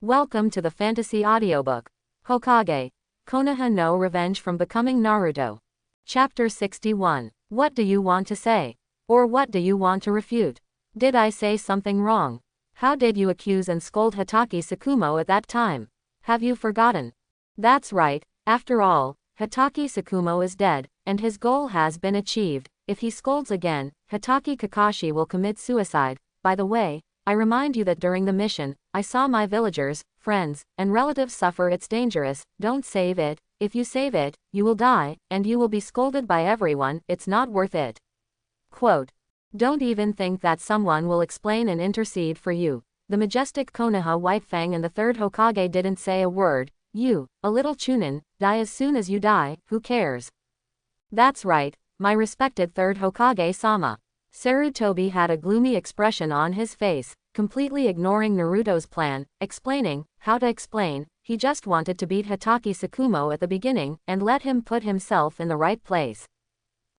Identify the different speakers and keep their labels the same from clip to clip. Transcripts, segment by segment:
Speaker 1: Welcome to the fantasy audiobook. Hokage, Konoha no Revenge from Becoming Naruto. Chapter 61. What do you want to say? Or what do you want to refute? Did I say something wrong? How did you accuse and scold Hokage Tsukumo at that time? Have you forgotten? That's right, after all, Hokage Tsukumo is dead, and his goal has been achieved. If he scolds again, Hokage Kakashi will commit suicide. By the way, I remind you that during the mission, I saw my villagers, friends, and relatives suffer. It's dangerous, don't save it. If you save it, you will die, and you will be scolded by everyone. It's not worth it. Quote. Don't even think that someone will explain and intercede for you. The majestic Konoha Whitefang and the third Hokage didn't say a word. You, a little Chunin, die as soon as you die, who cares? That's right, my respected third Hokage-sama. Sarutobi had a gloomy expression on his face, completely ignoring Naruto's plan, explaining how to explain. He just wanted to beat Hokage Tsukumo at the beginning and let him put himself in the right place.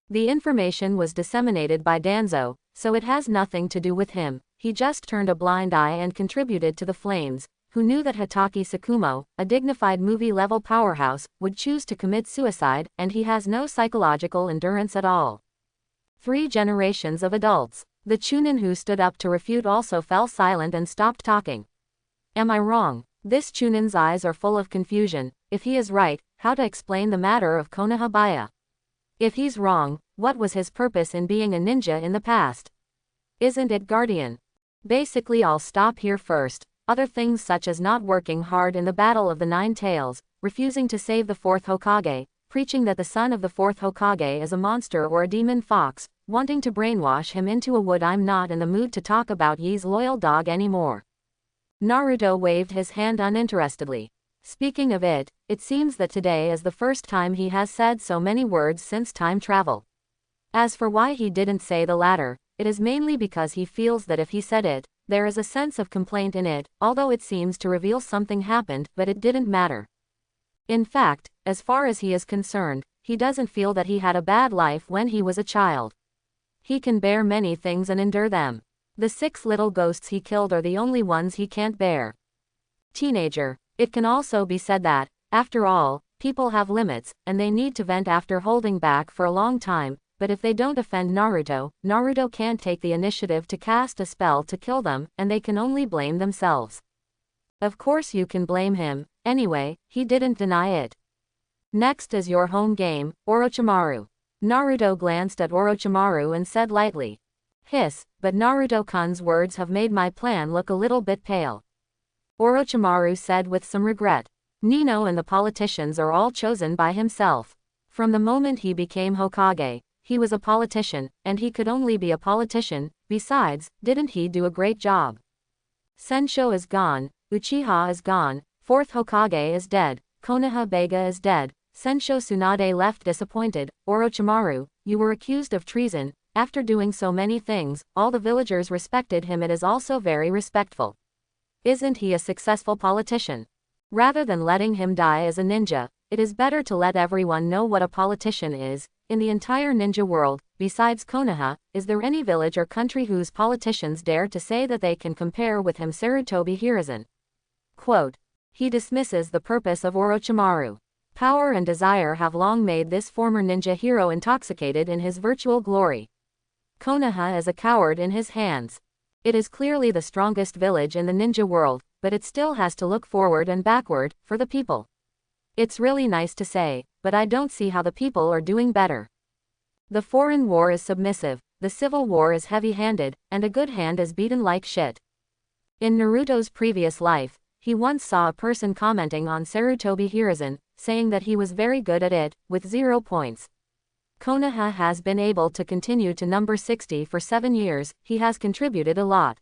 Speaker 1: The information was disseminated by Danzo, so it has nothing to do with him. He just turned a blind eye and contributed to the flames. Who knew that Hokage Tsukumo, a dignified movie-level powerhouse, would choose to commit suicide, and he has no psychological endurance at all. 3 generations of adults. The Chunin who stood up to refute also fell silent and stopped talking. Am I wrong? This Chunin's eyes are full of confusion. If he is right, how to explain the matter of Konoha? If he's wrong, what was his purpose in being a ninja in the past? Isn't it guardian? Basically, I'll stop here first. Other things such as not working hard in the Battle of the Nine Tails, refusing to save the 4th Hokage, preaching that the son of the 4th Hokage is a monster or a demon fox, wanting to brainwash him into a wood. I'm not in the mood to talk about Yi's loyal dog anymore. Naruto waved his hand uninterestedly. Speaking of it, it seems that today is the first time he has said so many words since time travel. As for why he didn't say the latter, it is mainly because he feels that if he said it, there is a sense of complaint in it, although it seems to reveal something happened, but it didn't matter. In fact, as far as he is concerned, he doesn't feel that he had a bad life when he was a child. He can bear many things and endure them. The 6 little ghosts he killed are the only ones he can't bear. Teenager. It can also be said that, after all, people have limits, and they need to vent after holding back for a long time, but if they don't offend Naruto, Naruto can't take the initiative to cast a spell to kill them, and they can only blame themselves. Of course you can blame him. Anyway, he didn't deny it. Next is your home game, Orochimaru. Naruto glanced at Orochimaru and said lightly. Hiss, but Naruto-kun's words have made my plan look a little bit pale. Orochimaru said with some regret. Nino and the politicians are all chosen by himself. From the moment he became Hokage, he was a politician, and he could only be a politician. Besides, didn't he do a great job? Sensho is gone, Uchiha is gone, 4th Hokage is dead, Konoha is dead. Sensho Tsunade left disappointed. Orochimaru, you were accused of treason. After doing so many things, all the villagers respected him. It is also very respectful. Isn't he a successful politician? Rather than letting him die as a ninja, it is better to let everyone know what a politician is. In the entire ninja world, besides Konoha, is there any village or country whose politicians dare to say that they can compare with him? Sarutobi Hiruzen. Quote. He dismisses the purpose of Orochimaru. Power and desire have long made this former ninja hero intoxicated in his virtual glory. Konoha is a coward in his hands. It is clearly the strongest village in the ninja world, but it still has to look forward and backward, for the people. It's really nice to say, but I don't see how the people are doing better. The foreign war is submissive, the civil war is heavy-handed, and a good hand is beaten like shit. In Naruto's previous life, he once saw a person commenting on Sarutobi Hiruzen, saying that he was very good at it, with 0 points. Konoha has been able to continue to number 60 for 7 years, he has contributed a lot.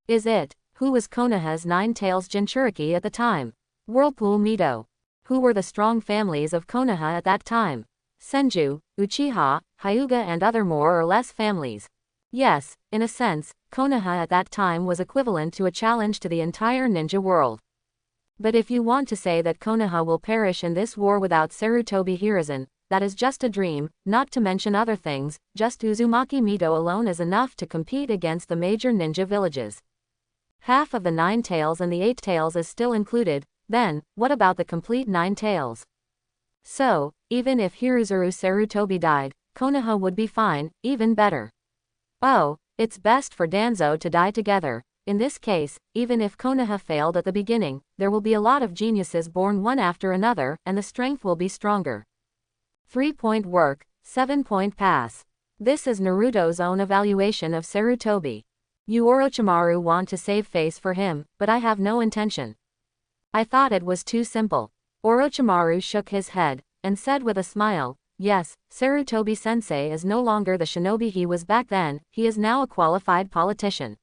Speaker 1: Is it? Who was Konoha's Nine Tails Jinchuriki at the time? Whirlpool Mito. Who were the strong families of Konoha at that time? Senju, Uchiha, Hyuga and other more or less families. Yes, in a sense, Konoha at that time was equivalent to a challenge to the entire ninja world. But if you want to say that Konoha will perish in this war without Sarutobi Hiruzen, that is just a dream, not to mention other things. Just Uzumaki Mito alone is enough to compete against the major ninja villages. Half of the 9 tails and the 8 tails is still included, then, what about the complete 9 tails? So, even if Hiruzuru Sarutobi died, Konoha would be fine, even better. Oh, it's best for Danzo to die together. In this case, even if Konoha failed at the beginning, there will be a lot of geniuses born one after another, and the strength will be stronger. 3-point work, 7-point pass. This is Naruto's own evaluation of Sarutobi. You Orochimaru want to save face for him, but I have no intention. I thought it was too simple. Orochimaru shook his head, and said with a smile, yes, Sarutobi-sensei is no longer the shinobi he was back then, he is now a qualified politician.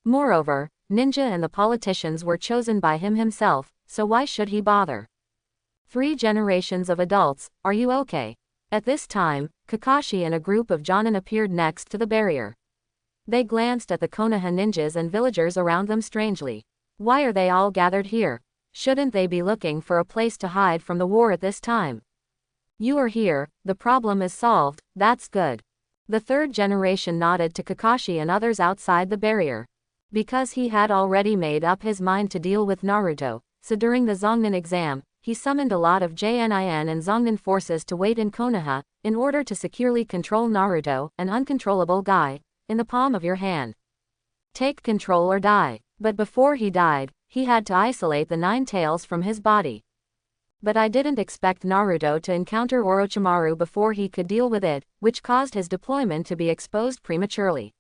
Speaker 1: Moreover, ninja and the politicians were chosen by him himself, so why should he bother? 3 generations of adults, are you okay? At this time, Kakashi and a group of Jonin appeared next to the barrier. They glanced at the Konoha ninjas and villagers around them strangely. Why are they all gathered here? Shouldn't they be looking for a place to hide from the war at this time? You are here, the problem is solved, that's good. The 3rd generation nodded to Kakashi and others outside the barrier. Because he had already made up his mind to deal with Naruto, so during the Zongnin exam, he summoned a lot of Jnin and Zongnin forces to wait in Konoha, in order to securely control Naruto, an uncontrollable guy, in the palm of your hand. Take control or die. But before he died, he had to isolate the 9 tails from his body. But I didn't expect Naruto to encounter Orochimaru before he could deal with it, which caused his deployment to be exposed prematurely.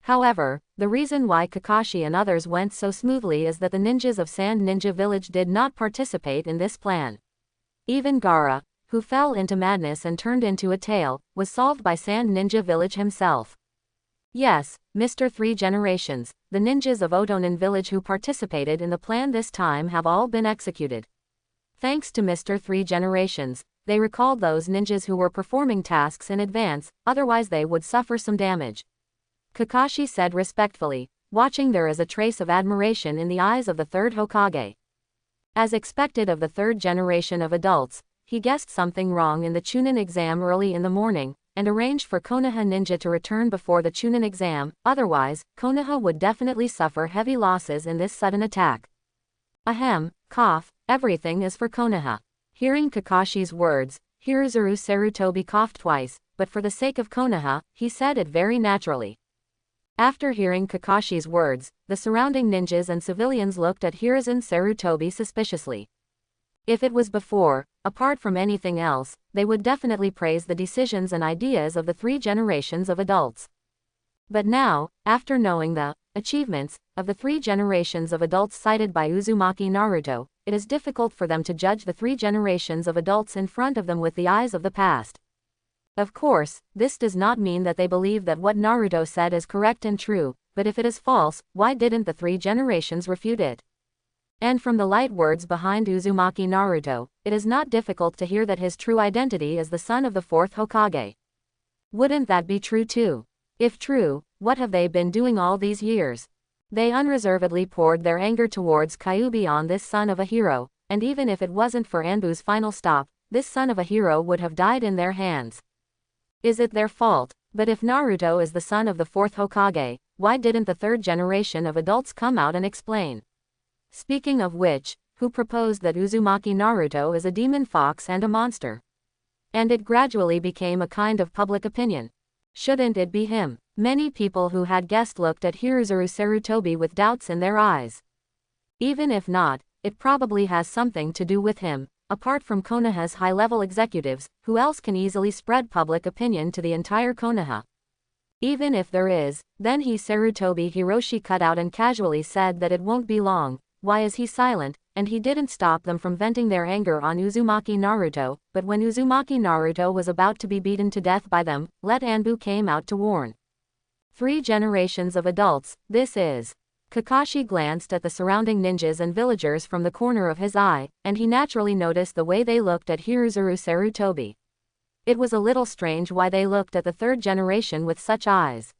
Speaker 1: However, the reason why Kakashi and others went so smoothly is that the ninjas of Sand Ninja Village did not participate in this plan. Even Gaara, who fell into madness and turned into a tail, was solved by Sand Ninja Village himself. Yes, Mr. 3 generations, the ninjas of Otonin Village who participated in the plan this time have all been executed. Thanks to Mr. 3 generations, they recalled those ninjas who were performing tasks in advance, otherwise they would suffer some damage. Kakashi said respectfully, watching there is a trace of admiration in the eyes of the 3rd Hokage. As expected of the 3rd generation of adults, he guessed something wrong in the Chunin exam early in the morning, and arranged for Konoha ninja to return before the Chunin exam, otherwise, Konoha would definitely suffer heavy losses in this sudden attack. Ahem, cough, everything is for Konoha. Hearing Kakashi's words, Hiruzuru Sarutobi coughed twice, but for the sake of Konoha, he said it very naturally. After hearing Kakashi's words, the surrounding ninjas and civilians looked at Hiruzen Sarutobi suspiciously. If it was before, apart from anything else, they would definitely praise the decisions and ideas of the 3 generations of adults. But now, after knowing the achievements of the 3 generations of adults cited by Uzumaki Naruto, it is difficult for them to judge the 3 generations of adults in front of them with the eyes of the past. Of course, this does not mean that they believe that what Naruto said is correct and true, but if it is false, why didn't the 3 generations refute it? And from the light words behind Uzumaki Naruto, it is not difficult to hear that his true identity is the son of the 4th Hokage. Wouldn't that be true too? If true, what have they been doing all these years? They unreservedly poured their anger towards Kyuubi on this son of a hero, and even if it wasn't for Anbu's final stop, this son of a hero would have died in their hands. Is it their fault? But if Naruto is the son of the 4th Hokage, why didn't the 3rd generation of adults come out and explain? Speaking of which, who proposed that Uzumaki Naruto is a demon fox and a monster? And it gradually became a kind of public opinion. Shouldn't it be him? Many people who had guessed looked at Hiruzuru Sarutobi with doubts in their eyes. Even if not, it probably has something to do with him. Apart from Konoha's high-level executives, who else can easily spread public opinion to the entire Konoha? Even if there is, then he Sarutobi Hiroshi cut out and casually said that it won't be long. Why is he silent? And he didn't stop them from venting their anger on Uzumaki Naruto, but when Uzumaki Naruto was about to be beaten to death by them, let Anbu came out to warn. 3 generations of adults, this is. Kakashi glanced at the surrounding ninjas and villagers from the corner of his eye, and he naturally noticed the way they looked at Hiruzuru Sarutobi. It was a little strange why they looked at the 3rd generation with such eyes.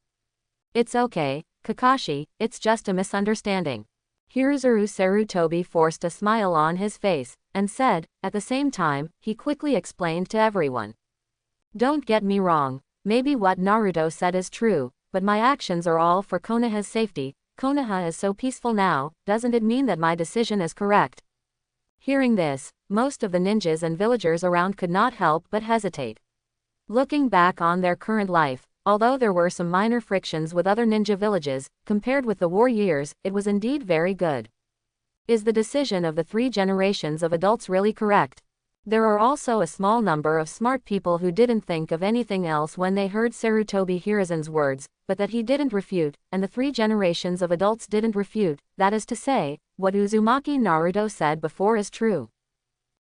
Speaker 1: It's okay, Kakashi, it's just a misunderstanding. Hiruzuru Sarutobi forced a smile on his face, and said, at the same time, he quickly explained to everyone. Don't get me wrong, maybe what Naruto said is true, but my actions are all for Konoha's safety. Konoha is so peaceful now, doesn't it mean that my decision is correct? Hearing this, most of the ninjas and villagers around could not help but hesitate. Looking back on their current life, although there were some minor frictions with other ninja villages, compared with the war years, it was indeed very good. Is the decision of the 3 generations of adults really correct? There are also a small number of smart people who didn't think of anything else when they heard Sarutobi Hiruzen's words, but that he didn't refute, and the 3 generations of adults didn't refute, that is to say, what Uzumaki Naruto said before is true.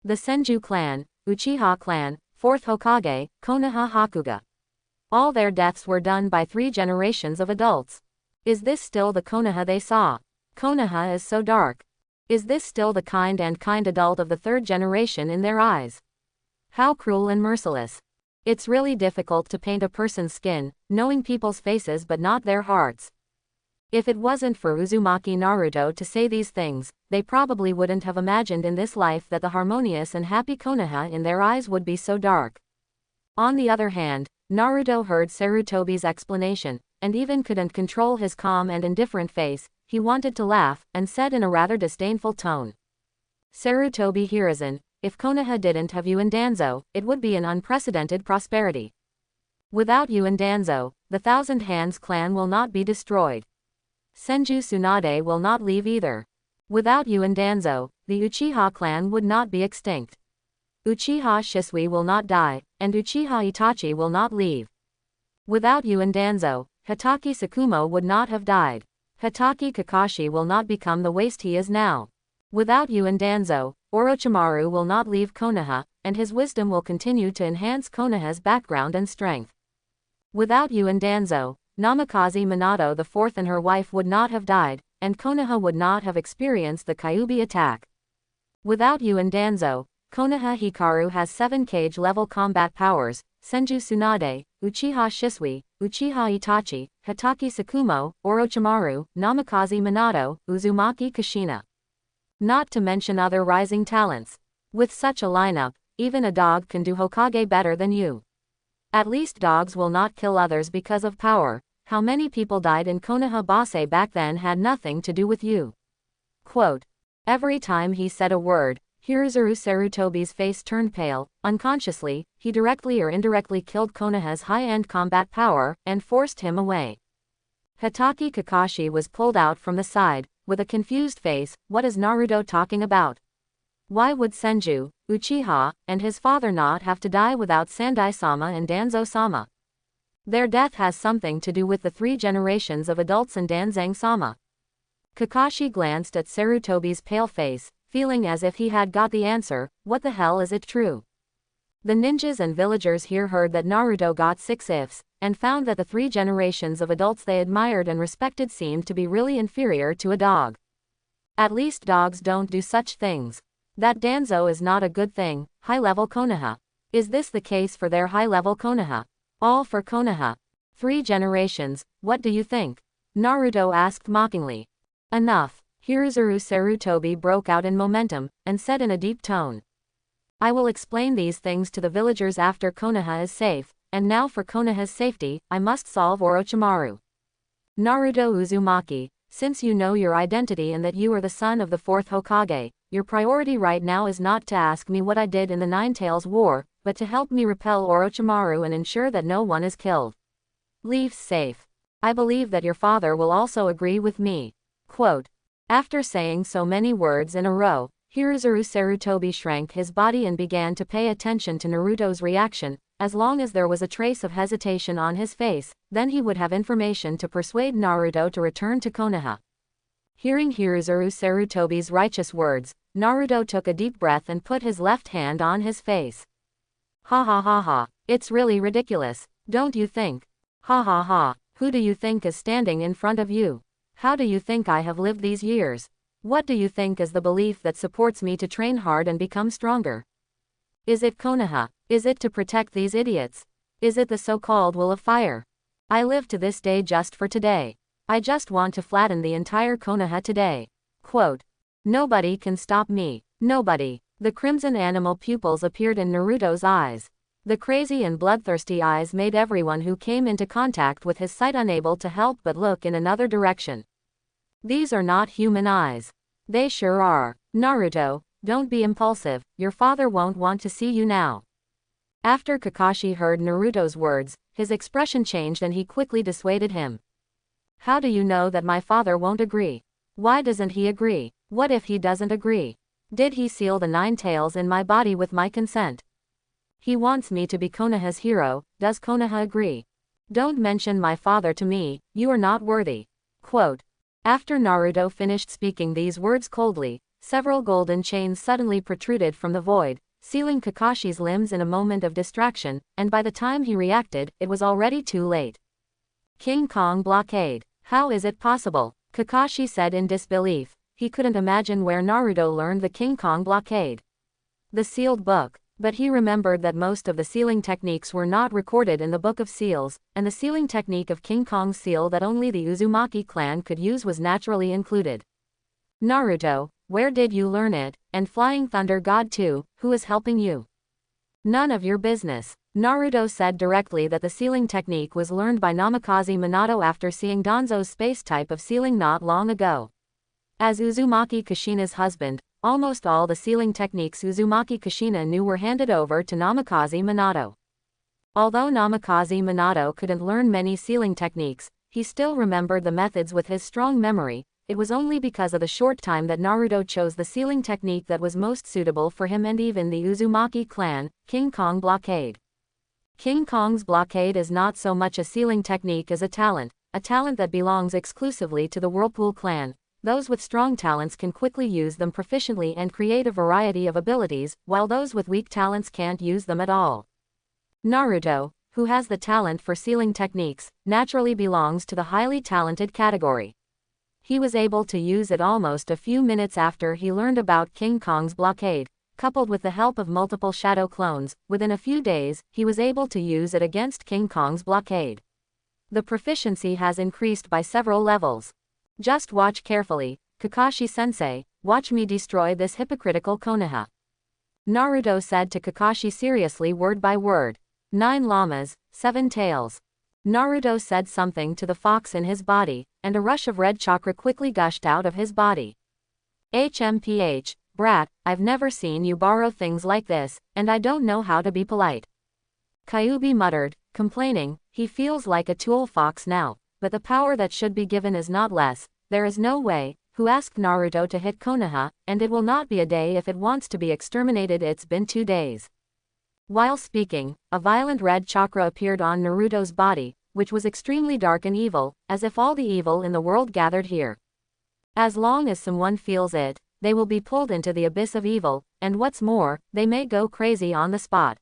Speaker 1: The Senju clan, Uchiha clan, 4th Hokage, Konoha Hakuga. All their deaths were done by 3 generations of adults. Is this still the Konoha they saw? Konoha is so dark. Is this still the kind adult of the 3rd generation in their eyes? How cruel and merciless. It's really difficult to paint a person's skin, knowing people's faces but not their hearts. If it wasn't for Uzumaki Naruto to say these things, they probably wouldn't have imagined in this life that the harmonious and happy Konoha in their eyes would be so dark. On the other hand, Naruto heard Sarutobi's explanation, and even couldn't control his calm and indifferent face. He wanted to laugh, and said in a rather disdainful tone. Sarutobi Hiruzen, if Konoha didn't have you and Danzo, it would be an unprecedented prosperity. Without you and Danzo, the Thousand Hands clan will not be destroyed. Senju Tsunade will not leave either. Without you and Danzo, the Uchiha clan would not be extinct. Uchiha Shisui will not die, and Uchiha Itachi will not leave. Without you and Danzo, Hitaki Tsukumo would not have died. Hitaki Kakashi will not become the waste he is now. Without you and Danzo, Orochimaru will not leave Konoha, and his wisdom will continue to enhance Konoha's background and strength. Without you and Danzo, Namikaze Minato IV and her wife would not have died, and Konoha would not have experienced the Kyuubi attack. Without you and Danzo, Konoha Hikaru has 7 cage-level combat powers, Senju Tsunade, Uchiha Shisui, Uchiha Itachi, Hitaki Tsukumo, Orochimaru, Namikaze Minato, Uzumaki Kushina. Not to mention other rising talents. With such a lineup, even a dog can do Hokage better than you. At least dogs will not kill others because of power. How many people died in Konoha Base back then had nothing to do with you. Quote. Every time he said a word, Hiruzuru Sarutobi's face turned pale. Unconsciously, he directly or indirectly killed Konoha's high-end combat power, and forced him away. Hitaki Kakashi was pulled out from the side, with a confused face. What is Naruto talking about? Why would Senju, Uchiha, and his father not have to die without Sandai-sama and Danzo-sama? Their death has something to do with the 3 generations of adults and Danzang-sama. Kakashi glanced at Sarutobi's pale face, feeling as if he had got the answer. What the hell is it true? The ninjas and villagers here heard that Naruto got 6 ifs, and found that the 3 generations of adults they admired and respected seemed to be really inferior to a dog. At least dogs don't do such things. That Danzo is not a good thing. High-level Konoha. Is this the case for their high-level Konoha? All for Konoha. 3 generations, what do you think? Naruto asked mockingly. Enough. Hiruzuru Sarutobi broke out in momentum, and said in a deep tone. I will explain these things to the villagers after Konoha is safe, and now for Konoha's safety, I must solve Orochimaru. Naruto Uzumaki, since you know your identity and that you are the son of the 4th Hokage, your priority right now is not to ask me what I did in the Nine Tails War, but to help me repel Orochimaru and ensure that no one is killed. Leave safe. I believe that your father will also agree with me. Quote. After saying so many words in a row, Hiruzuru Sarutobi shrank his body and began to pay attention to Naruto's reaction. As long as there was a trace of hesitation on his face, then he would have information to persuade Naruto to return to Konoha. Hearing Hiruzuru Sarutobi's righteous words, Naruto took a deep breath and put his left hand on his face. Ha ha ha ha, it's really ridiculous, don't you think? Ha ha ha, who do you think is standing in front of you? How do you think I have lived these years? What do you think is the belief that supports me to train hard and become stronger? Is it Konoha? Is it to protect these idiots? Is it the so-called will of fire? I live to this day just for today. I just want to flatten the entire Konoha today. Quote. Nobody can stop me. Nobody. The crimson animal pupils appeared in Naruto's eyes. The crazy and bloodthirsty eyes made everyone who came into contact with his sight unable to help but look in another direction. These are not human eyes. They sure are. Naruto, don't be impulsive, your father won't want to see you now. After Kakashi heard Naruto's words, his expression changed and he quickly dissuaded him. How do you know that my father won't agree? Why doesn't he agree? What if he doesn't agree? Did he seal the 9 tails in my body with my consent? He wants me to be Konoha's hero, does Konoha agree? Don't mention my father to me, you are not worthy. Quote. After Naruto finished speaking these words coldly, several golden chains suddenly protruded from the void, sealing Kakashi's limbs in a moment of distraction, and by the time he reacted, it was already too late. King Kong blockade. How is it possible? Kakashi said in disbelief. He couldn't imagine where Naruto learned the King Kong blockade. The sealed book. But he remembered that most of the sealing techniques were not recorded in the Book of Seals, and the sealing technique of King Kong's seal that only the Uzumaki clan could use was naturally included. Naruto, where did you learn it? And Flying Thunder God too, who is helping you? None of your business. Naruto said directly that the sealing technique was learned by Namikaze Minato after seeing Danzo's space type of sealing not long ago. As Uzumaki Kushina's husband, almost all the sealing techniques Uzumaki Kushina knew were handed over to Namikaze Minato. Although Namikaze Minato couldn't learn many sealing techniques, he still remembered the methods with his strong memory. It was only because of the short time that Naruto chose the sealing technique that was most suitable for him and even the Uzumaki clan, King Kong blockade. King Kong's blockade is not so much a sealing technique as a talent that belongs exclusively to the Whirlpool clan. Those with strong talents can quickly use them proficiently and create a variety of abilities, while those with weak talents can't use them at all. Naruto, who has the talent for sealing techniques, naturally belongs to the highly talented category. He was able to use it almost a few minutes after he learned about King Kong's blockade. Coupled with the help of multiple shadow clones, within a few days, he was able to use it against King Kong's blockade. The proficiency has increased by several levels. Just watch carefully, Kakashi-sensei, watch me destroy this hypocritical Konoha. Naruto said to Kakashi seriously word by word. 9 llamas, 7 tails. Naruto said something to the fox in his body, and a rush of red chakra quickly gushed out of his body. HMPH, brat, I've never seen you borrow things like this, and I don't know how to be polite. Kyuubi muttered, complaining, he feels like a tool fox now. But the power that should be given is not less. There is no way, who asked Naruto to hit Konoha, and it will not be a day if it wants to be exterminated. It's been 2 days. While speaking, a violent red chakra appeared on Naruto's body, which was extremely dark and evil, as if all the evil in the world gathered here. As long as someone feels it, they will be pulled into the abyss of evil, and what's more, they may go crazy on the spot.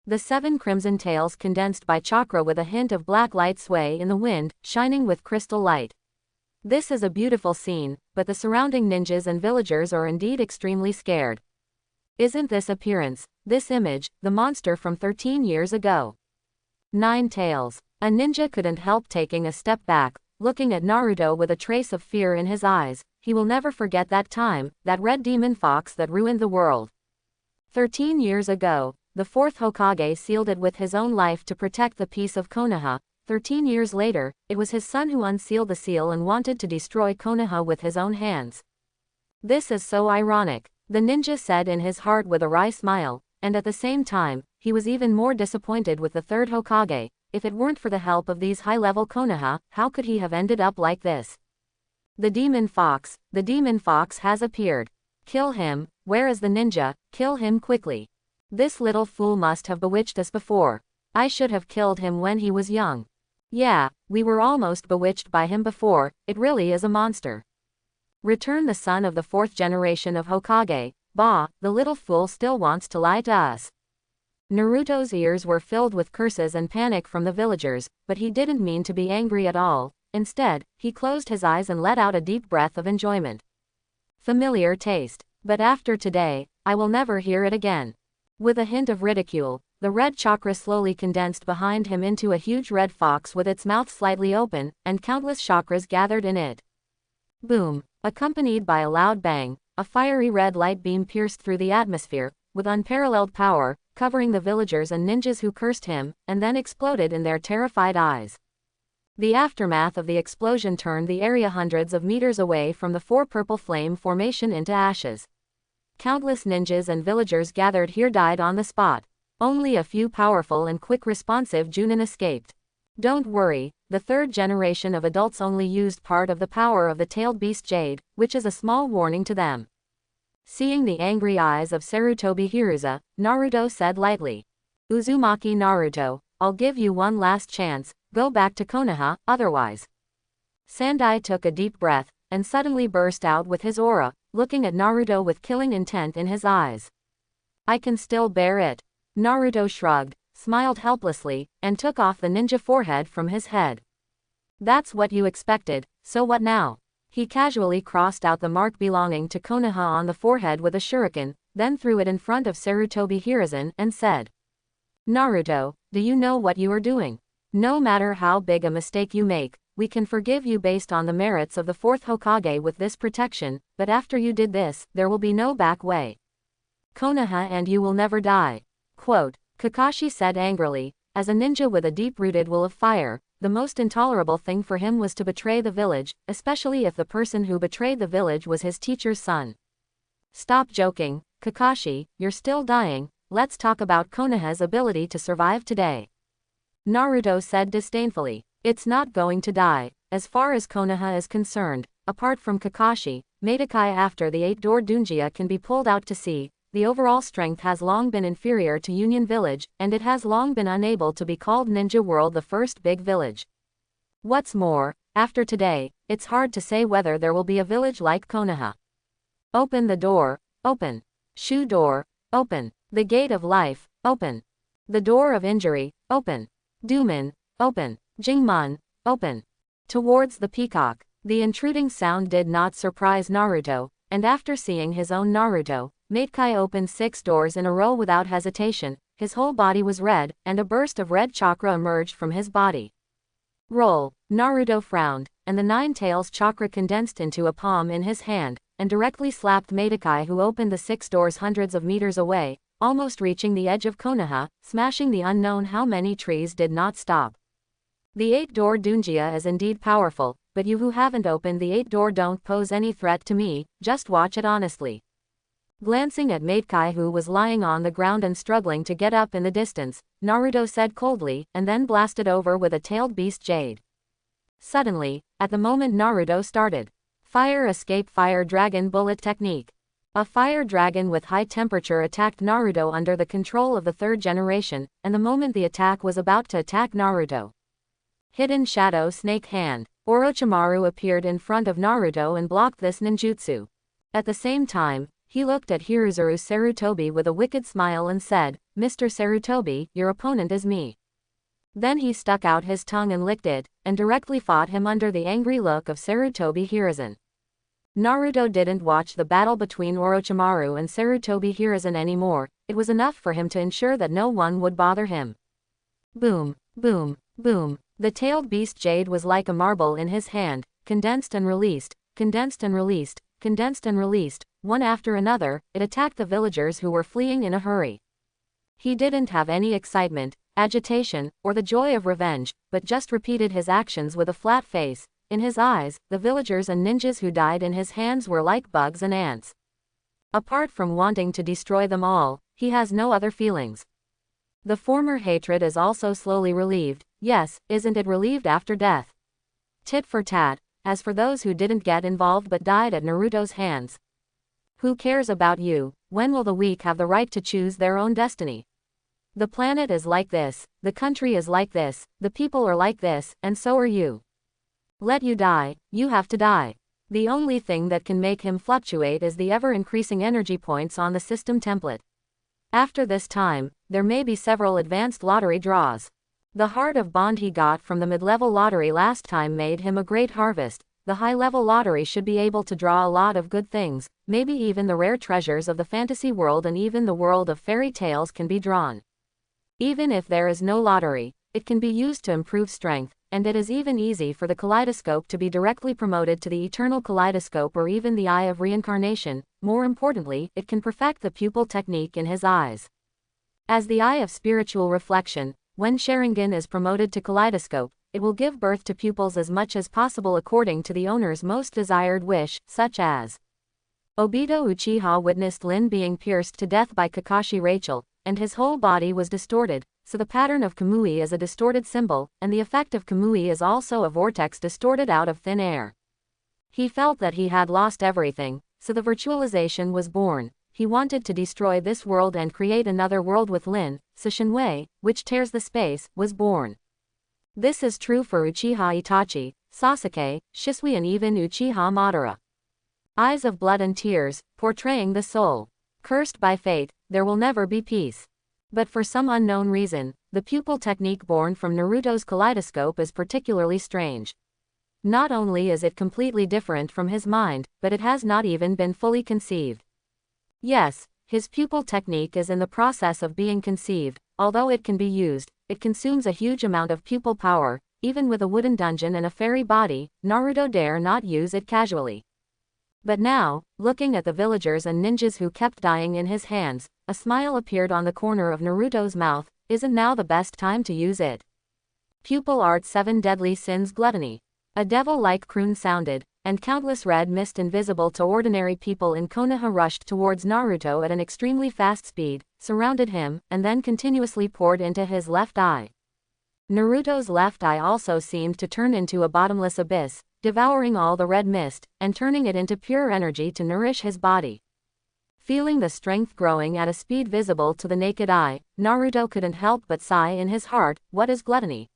Speaker 1: The 7 crimson tails condensed by chakra with a hint of black light sway in the wind, shining with crystal light. This is a beautiful scene, but the surrounding ninjas and villagers are indeed extremely scared. Isn't this appearance, this image, the monster from 13 years ago? 9 tails. A ninja couldn't help taking a step back, looking at Naruto with a trace of fear in his eyes. He will never forget that time, that red demon fox that ruined the world. 13 years ago. The 4th Hokage sealed it with his own life to protect the peace of Konoha. 13 years later, it was his son who unsealed the seal and wanted to destroy Konoha with his own hands. This is so ironic, the ninja said in his heart with a wry smile, and at the same time, he was even more disappointed with the 3rd Hokage. If it weren't for the help of these high-level Konoha, how could he have ended up like this? The demon fox has appeared. Kill him. Where is the ninja? Kill him quickly. This little fool must have bewitched us before. I should have killed him when he was young. Yeah, we were almost bewitched by him before. It really is a monster. Return the son of the 4th generation of Hokage. Bah, the little fool still wants to lie to us. Naruto's ears were filled with curses and panic from the villagers, but he didn't mean to be angry at all. Instead, he closed his eyes and let out a deep breath of enjoyment. Familiar taste. But after today, I will never hear it again. With a hint of ridicule, the red chakra slowly condensed behind him into a huge red fox with its mouth slightly open, and countless chakras gathered in it. Boom! Accompanied by a loud bang, a fiery red light beam pierced through the atmosphere, with unparalleled power, covering the villagers and ninjas who cursed him, and then exploded in their terrified eyes. The aftermath of the explosion turned the area hundreds of meters away from the four purple flame formation into ashes. Countless ninjas and villagers gathered here died on the spot. Only a few powerful and quick responsive Junin escaped. Don't worry, the third generation of adults only used part of the power of the tailed beast Jade, which is a small warning to them. Seeing the angry eyes of Sarutobi Hiruza, Naruto said lightly. Uzumaki Naruto, I'll give you one last chance, go back to Konoha, otherwise. Sandai took a deep breath, and suddenly burst out with his aura, looking at Naruto with killing intent in his eyes. I can still bear it. Naruto shrugged, smiled helplessly, and took off the ninja forehead from his head. That's what you expected, so what now? He casually crossed out the mark belonging to Konoha on the forehead with a shuriken, then threw it in front of Sarutobi Hiruzen and said. Naruto, do you know what you are doing? No matter how big a mistake you make, we can forgive you based on the merits of the fourth Hokage with this protection, but after you did this, there will be no back way. Konoha and you will never die. Quote, Kakashi said angrily, as a ninja with a deep-rooted will of fire, the most intolerable thing for him was to betray the village, especially if the person who betrayed the village was his teacher's son. Stop joking, Kakashi, you're still dying, let's talk about Konoha's ability to survive today. Naruto said disdainfully, it's not going to die, as far as Konoha is concerned, apart from Kakashi, Madokai after the 8-door Dunjia can be pulled out to sea, the overall strength has long been inferior to Union Village, and it has long been unable to be called Ninja World the first big village. What's more, after today, it's hard to say whether there will be a village like Konoha. Open the door, open. Shoe door, open. The gate of life, open. The door of injury, open. Duman, open. Jingman, open. Towards the peacock. The intruding sound did not surprise Naruto, and after seeing his own Naruto, Madokai opened 6 doors in a row without hesitation, his whole body was red, and a burst of red chakra emerged from his body. Roll. Naruto frowned, and the 9 tails chakra condensed into a palm in his hand, and directly slapped Madokai who opened the 6 doors hundreds of meters away, almost reaching the edge of Konoha, smashing the unknown how many trees did not stop. The 8-door Dunjia is indeed powerful, but you who haven't opened the 8-door don't pose any threat to me, just watch it honestly. Glancing at Madokai who was lying on the ground and struggling to get up in the distance, Naruto said coldly, and then blasted over with a tailed beast Jade. Suddenly, at the moment Naruto started. Fire escape fire dragon bullet technique. A fire dragon with high temperature attacked Naruto under the control of the 3rd generation, and the moment the attack was about to attack Naruto. Hidden shadow snake hand. Orochimaru appeared in front of Naruto and blocked this ninjutsu. At the same time, he looked at Hiruzuru Sarutobi with a wicked smile and said, Mr. Sarutobi, your opponent is me. Then he stuck out his tongue and licked it, and directly fought him under the angry look of Sarutobi Hiruzen. Naruto didn't watch the battle between Orochimaru and Sarutobi Hiruzen anymore, it was enough for him to ensure that no one would bother him. Boom, boom, boom. The tailed beast Jade was like a marble in his hand, condensed and released, condensed and released, condensed and released, one after another, it attacked the villagers who were fleeing in a hurry. He didn't have any excitement, agitation, or the joy of revenge, but just repeated his actions with a flat face. In his eyes, the villagers and ninjas who died in his hands were like bugs and ants. Apart from wanting to destroy them all, he has no other feelings. The former hatred is also slowly relieved, yes, isn't it relieved after death? Tit for tat. As for those who didn't get involved but died at Naruto's hands. Who cares about you? When will the weak have the right to choose their own destiny? The planet is like this, the country is like this, the people are like this, and so are you. Let you die, you have to die. The only thing that can make him fluctuate is the ever-increasing energy points on the system template. After this time, there may be several advanced lottery draws. The Heart of Bond he got from the mid-level lottery last time made him a great harvest. The high-level lottery should be able to draw a lot of good things, maybe even the rare treasures of the fantasy world and even the world of fairy tales can be drawn. Even if there is no lottery, it can be used to improve strength, and it is even easy for the kaleidoscope to be directly promoted to the eternal kaleidoscope or even the eye of reincarnation. More importantly, it can perfect the pupil technique in his eyes. As the eye of spiritual reflection, when Sharingan is promoted to kaleidoscope, it will give birth to pupils as much as possible according to the owner's most desired wish, such as Obito Uchiha witnessed Lin being pierced to death by Kakashi Rachel, and his whole body was distorted, so the pattern of Kamui is a distorted symbol, and the effect of Kamui is also a vortex distorted out of thin air. He felt that he had lost everything, so the virtualization was born. He wanted to destroy this world and create another world with Lin, so Shinwei, which tears the space, was born. This is true for Uchiha Itachi, Sasuke, Shisui and even Uchiha Madara. Eyes of blood and tears, portraying the soul. Cursed by fate, there will never be peace. But for some unknown reason, the pupil technique born from Naruto's kaleidoscope is particularly strange. Not only is it completely different from his mind, but it has not even been fully conceived. Yes, his pupil technique is in the process of being conceived. Although it can be used, it consumes a huge amount of pupil power. Even with a wooden dungeon and a fairy body, Naruto dare not use it casually. But now, looking at the villagers and ninjas who kept dying in his hands, a smile appeared on the corner of Naruto's mouth. Isn't now the best time to use it? Pupil Art 7 Deadly Sins Gluttony. A devil-like croon sounded, and countless red mist invisible to ordinary people in Konoha rushed towards Naruto at an extremely fast speed, surrounded him, and then continuously poured into his left eye. Naruto's left eye also seemed to turn into a bottomless abyss, devouring all the red mist, and turning it into pure energy to nourish his body. Feeling the strength growing at a speed visible to the naked eye, Naruto couldn't help but sigh in his heart. What is gluttony?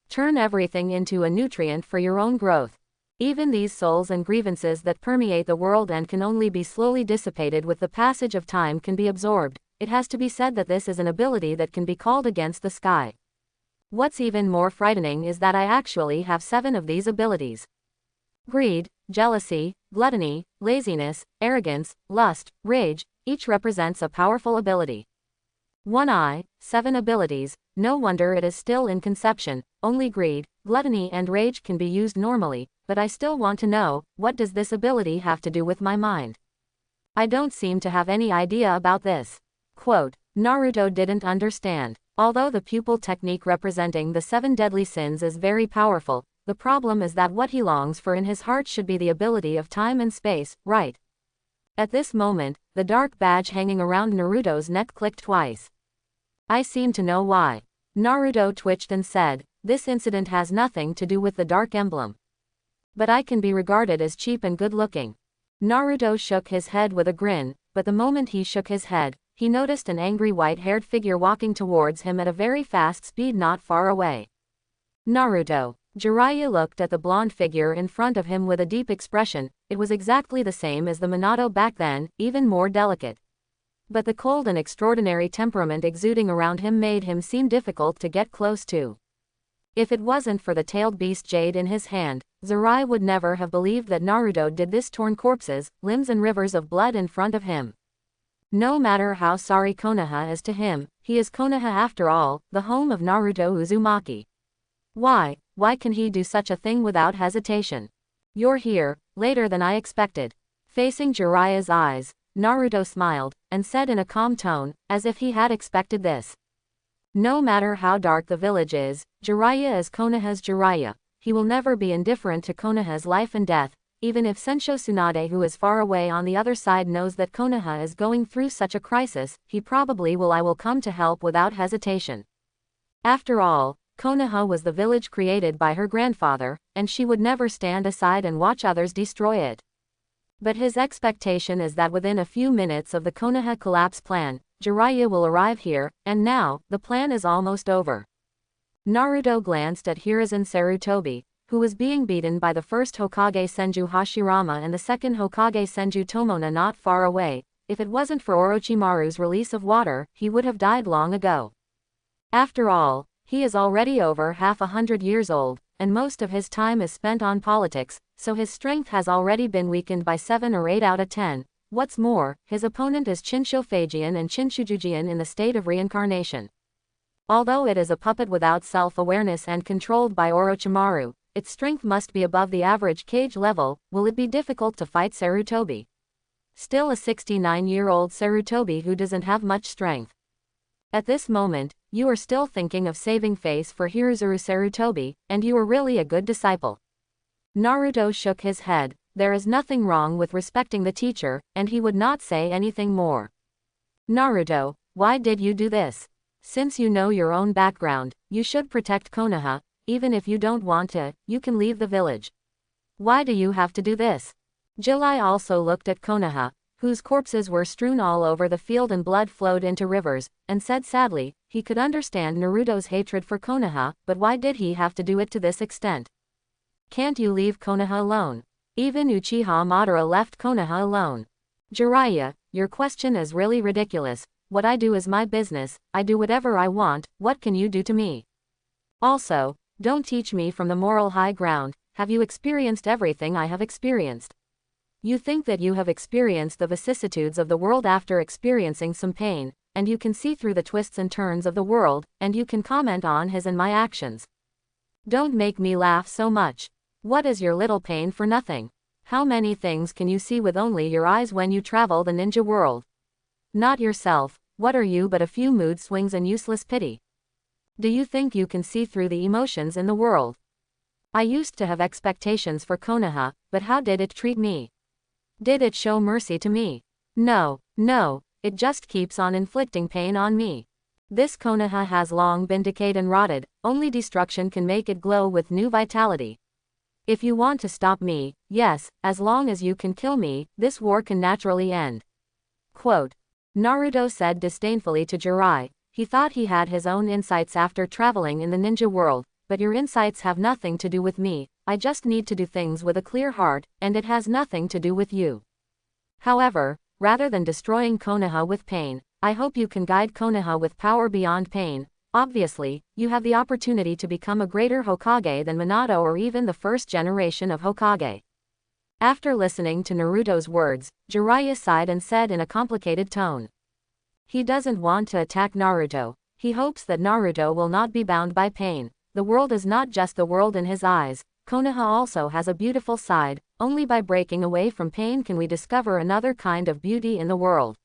Speaker 1: Turn everything into a nutrient for your own growth. Even these souls and grievances that permeate the world and can only be slowly dissipated with the passage of time can be absorbed. It has to be said that this is an ability that can be called against the sky. What's even more frightening is that I actually have 7 of these abilities. Greed, jealousy, gluttony, laziness, arrogance, lust, rage, each represents a powerful ability. One eye, 7 abilities, no wonder it is still in conception. Only greed, gluttony and rage can be used normally, but I still want to know, what does this ability have to do with my mind? I don't seem to have any idea about this. Quote, Naruto didn't understand. Although the pupil technique representing the 7 deadly sins is very powerful, the problem is that what he longs for in his heart should be the ability of time and space, right? At this moment, the dark badge hanging around Naruto's neck clicked twice. I seem to know why. Naruto twitched and said, this incident has nothing to do with the dark emblem. But I can be regarded as cheap and good-looking. Naruto shook his head with a grin, but the moment he shook his head, he noticed an angry white-haired figure walking towards him at a very fast speed not far away. Naruto. Jiraiya looked at the blonde figure in front of him with a deep expression. It was exactly the same as the Minato back then, even more delicate. But the cold and extraordinary temperament exuding around him made him seem difficult to get close to. If it wasn't for the tailed beast jade in his hand, Jiraiya would never have believed that Naruto did this. Torn corpses, limbs and rivers of blood in front of him. No matter how sorry Konoha is to him, he is Konoha after all, the home of Naruto Uzumaki. Why can he do such a thing without hesitation? You're here, later than I expected. Facing Jiraiya's eyes, Naruto smiled, and said in a calm tone, as if he had expected this. No matter how dark the village is, Jiraiya is Konoha's Jiraiya. He will never be indifferent to Konoha's life and death, even if Sensho Tsunade, who is far away on the other side, knows that Konoha is going through such a crisis, he probably will. I will come to help without hesitation. After all, Konoha was the village created by her grandfather, and she would never stand aside and watch others destroy it. But his expectation is that within a few minutes of the Konoha collapse plan, Jiraiya will arrive here, and now, the plan is almost over. Naruto glanced at Hiruzen Sarutobi, who was being beaten by the first Hokage Senju Hashirama and the second Hokage Senju Tomona not far away. If it wasn't for Orochimaru's release of water, he would have died long ago. After all, he is already over 100 years old, and most of his time is spent on politics, so his strength has already been weakened by 7 or 8 out of 10. What's more, his opponent is Chinshofujian and Chinshujujian in the state of reincarnation. Although it is a puppet without self-awareness and controlled by Orochimaru, its strength must be above the average Kage level. Will it be difficult to fight Sarutobi? Still a 69-year-old Sarutobi who doesn't have much strength. At this moment, you are still thinking of saving face for Hiruzuru Sarutobi, and you are really a good disciple. Naruto shook his head. There is nothing wrong with respecting the teacher, and he would not say anything more. Naruto, why did you do this? Since you know your own background, you should protect Konoha. Even if you don't want to, you can leave the village. Why do you have to do this? Jiraiya also looked at Konoha, whose corpses were strewn all over the field and blood flowed into rivers, and said sadly, he could understand Naruto's hatred for Konoha, but why did he have to do it to this extent? Can't you leave Konoha alone? Even Uchiha Madara left Konoha alone. Jiraiya, your question is really ridiculous. What I do is my business, I do whatever I want, what can you do to me? Also, don't teach me from the moral high ground. Have you experienced everything I have experienced? You think that you have experienced the vicissitudes of the world after experiencing some pain, and you can see through the twists and turns of the world, and you can comment on his and my actions. Don't make me laugh so much. What is your little pain for nothing? How many things can you see with only your eyes when you travel the ninja world? Not yourself, what are you but a few mood swings and useless pity? Do you think you can see through the emotions in the world? I used to have expectations for Konoha, but how did it treat me? Did it show mercy to me? No, it just keeps on inflicting pain on me. This Konoha has long been decayed and rotted, only destruction can make it glow with new vitality. If you want to stop me, yes, as long as you can kill me, this war can naturally end. Quote. Naruto said disdainfully to Jiraiya, he thought he had his own insights after traveling in the ninja world, but your insights have nothing to do with me, I just need to do things with a clear heart, and it has nothing to do with you. However, rather than destroying Konoha with pain, I hope you can guide Konoha with power beyond pain. Obviously, you have the opportunity to become a greater Hokage than Minato or even the first generation of Hokage. After listening to Naruto's words, Jiraiya sighed and said in a complicated tone. He doesn't want to attack Naruto, he hopes that Naruto will not be bound by pain. The world is not just the world in his eyes, Konoha also has a beautiful side, only by breaking away from pain can we discover another kind of beauty in the world.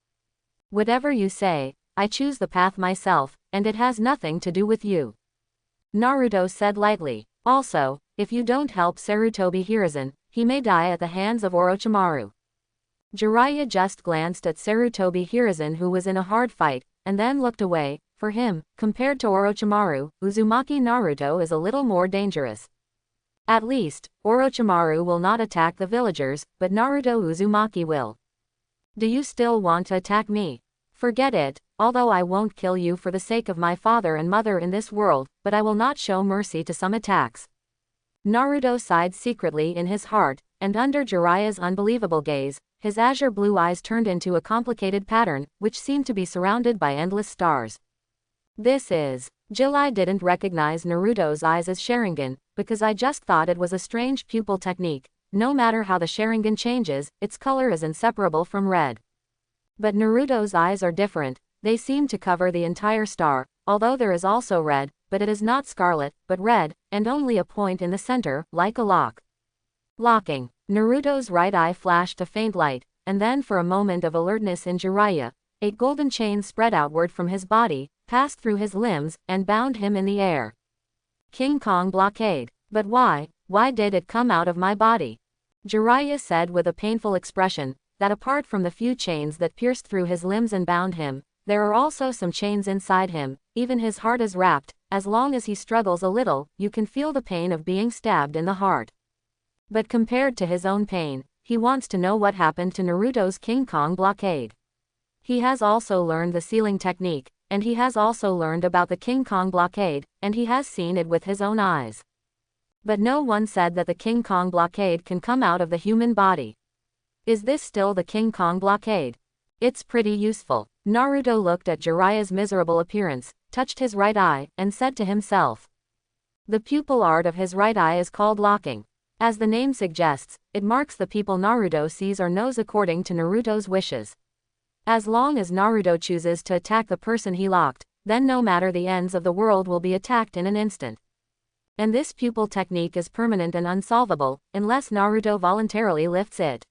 Speaker 1: Whatever you say, I choose the path myself, and it has nothing to do with you. Naruto said lightly. Also, if you don't help Sarutobi Hiruzen, he may die at the hands of Orochimaru. Jiraiya just glanced at Sarutobi Hiruzen who was in a hard fight, and then looked away. For him, compared to Orochimaru, Uzumaki Naruto is a little more dangerous. At least, Orochimaru will not attack the villagers, but Naruto Uzumaki will. Do you still want to attack me? Forget it, although I won't kill you for the sake of my father and mother in this world, but I will not show mercy to some attacks. Naruto sighed secretly in his heart, and under Jiraiya's unbelievable gaze, his azure blue eyes turned into a complicated pattern, which seemed to be surrounded by endless stars. This is. Jiraiya didn't recognize Naruto's eyes as Sharingan, because I just thought it was a strange pupil technique. No matter how the Sharingan changes, its color is inseparable from red. But Naruto's eyes are different, they seem to cover the entire star, although there is also red, but it is not scarlet, but red, and only a point in the center, like a lock. Locking. Naruto's right eye flashed a faint light, and then for a moment of alertness in Jiraiya, a golden chain spread outward from his body, passed through his limbs, and bound him in the air. King Kong blockade. But why did it come out of my body? Jiraiya said with a painful expression, that apart from the few chains that pierced through his limbs and bound him, there are also some chains inside him, even his heart is wrapped, as long as he struggles a little, you can feel the pain of being stabbed in the heart. But compared to his own pain, he wants to know what happened to Naruto's King Kong blockade. He has also learned the sealing technique, and he has also learned about the King Kong blockade, and he has seen it with his own eyes. But no one said that the King Kong blockade can come out of the human body. Is this still the King Kong blockade? It's pretty useful. Naruto looked at Jiraiya's miserable appearance, touched his right eye, and said to himself. The pupil art of his right eye is called locking. As the name suggests, it marks the people Naruto sees or knows according to Naruto's wishes. As long as Naruto chooses to attack the person he locked, then no matter the ends of the world will be attacked in an instant. And this pupil technique is permanent and unsolvable, unless Naruto voluntarily lifts it.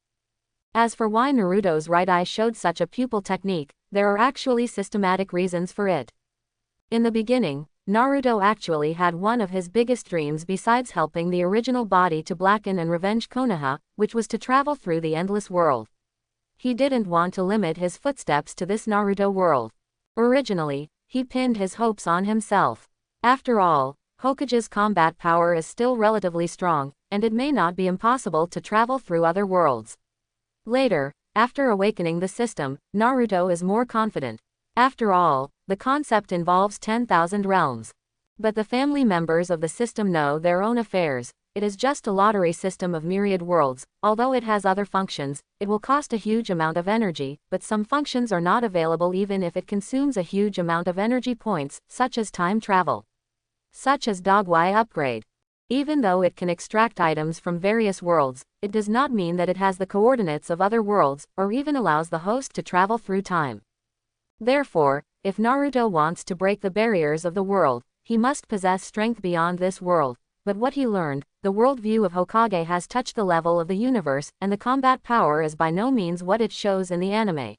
Speaker 1: As for why Naruto's right eye showed such a pupil technique, there are actually systematic reasons for it. In the beginning, Naruto actually had one of his biggest dreams besides helping the original body to blacken and revenge Konoha, which was to travel through the endless world. He didn't want to limit his footsteps to this Naruto world. Originally, he pinned his hopes on himself. After all, Hokage's combat power is still relatively strong, and it may not be impossible to travel through other worlds. Later, after awakening the system, Naruto is more confident. After all, the concept involves 10,000 realms. But the family members of the system know their own affairs. It is just a lottery system of myriad worlds. Although it has other functions, it will cost a huge amount of energy, but some functions are not available even if it consumes a huge amount of energy points, such as time travel. Such as Dogwai upgrade. Even though it can extract items from various worlds, it does not mean that it has the coordinates of other worlds, or even allows the host to travel through time. Therefore, if Naruto wants to break the barriers of the world, he must possess strength beyond this world. But what he learned, the worldview of Hokage has touched the level of the universe, and the combat power is by no means what it shows in the anime.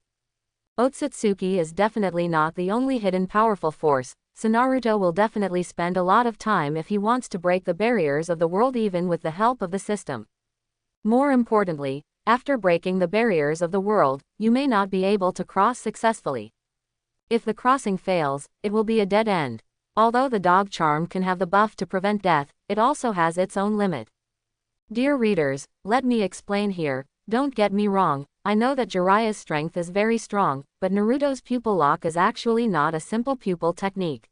Speaker 1: Otsutsuki is definitely not the only hidden powerful force, so Naruto will definitely spend a lot of time if he wants to break the barriers of the world even with the help of the system. More importantly, after breaking the barriers of the world, you may not be able to cross successfully. If the crossing fails, it will be a dead end. Although the dog charm can have the buff to prevent death, it also has its own limit. Dear readers, let me explain here. Don't get me wrong, I know that Jiraiya's strength is very strong, but Naruto's pupil lock is actually not a simple pupil technique.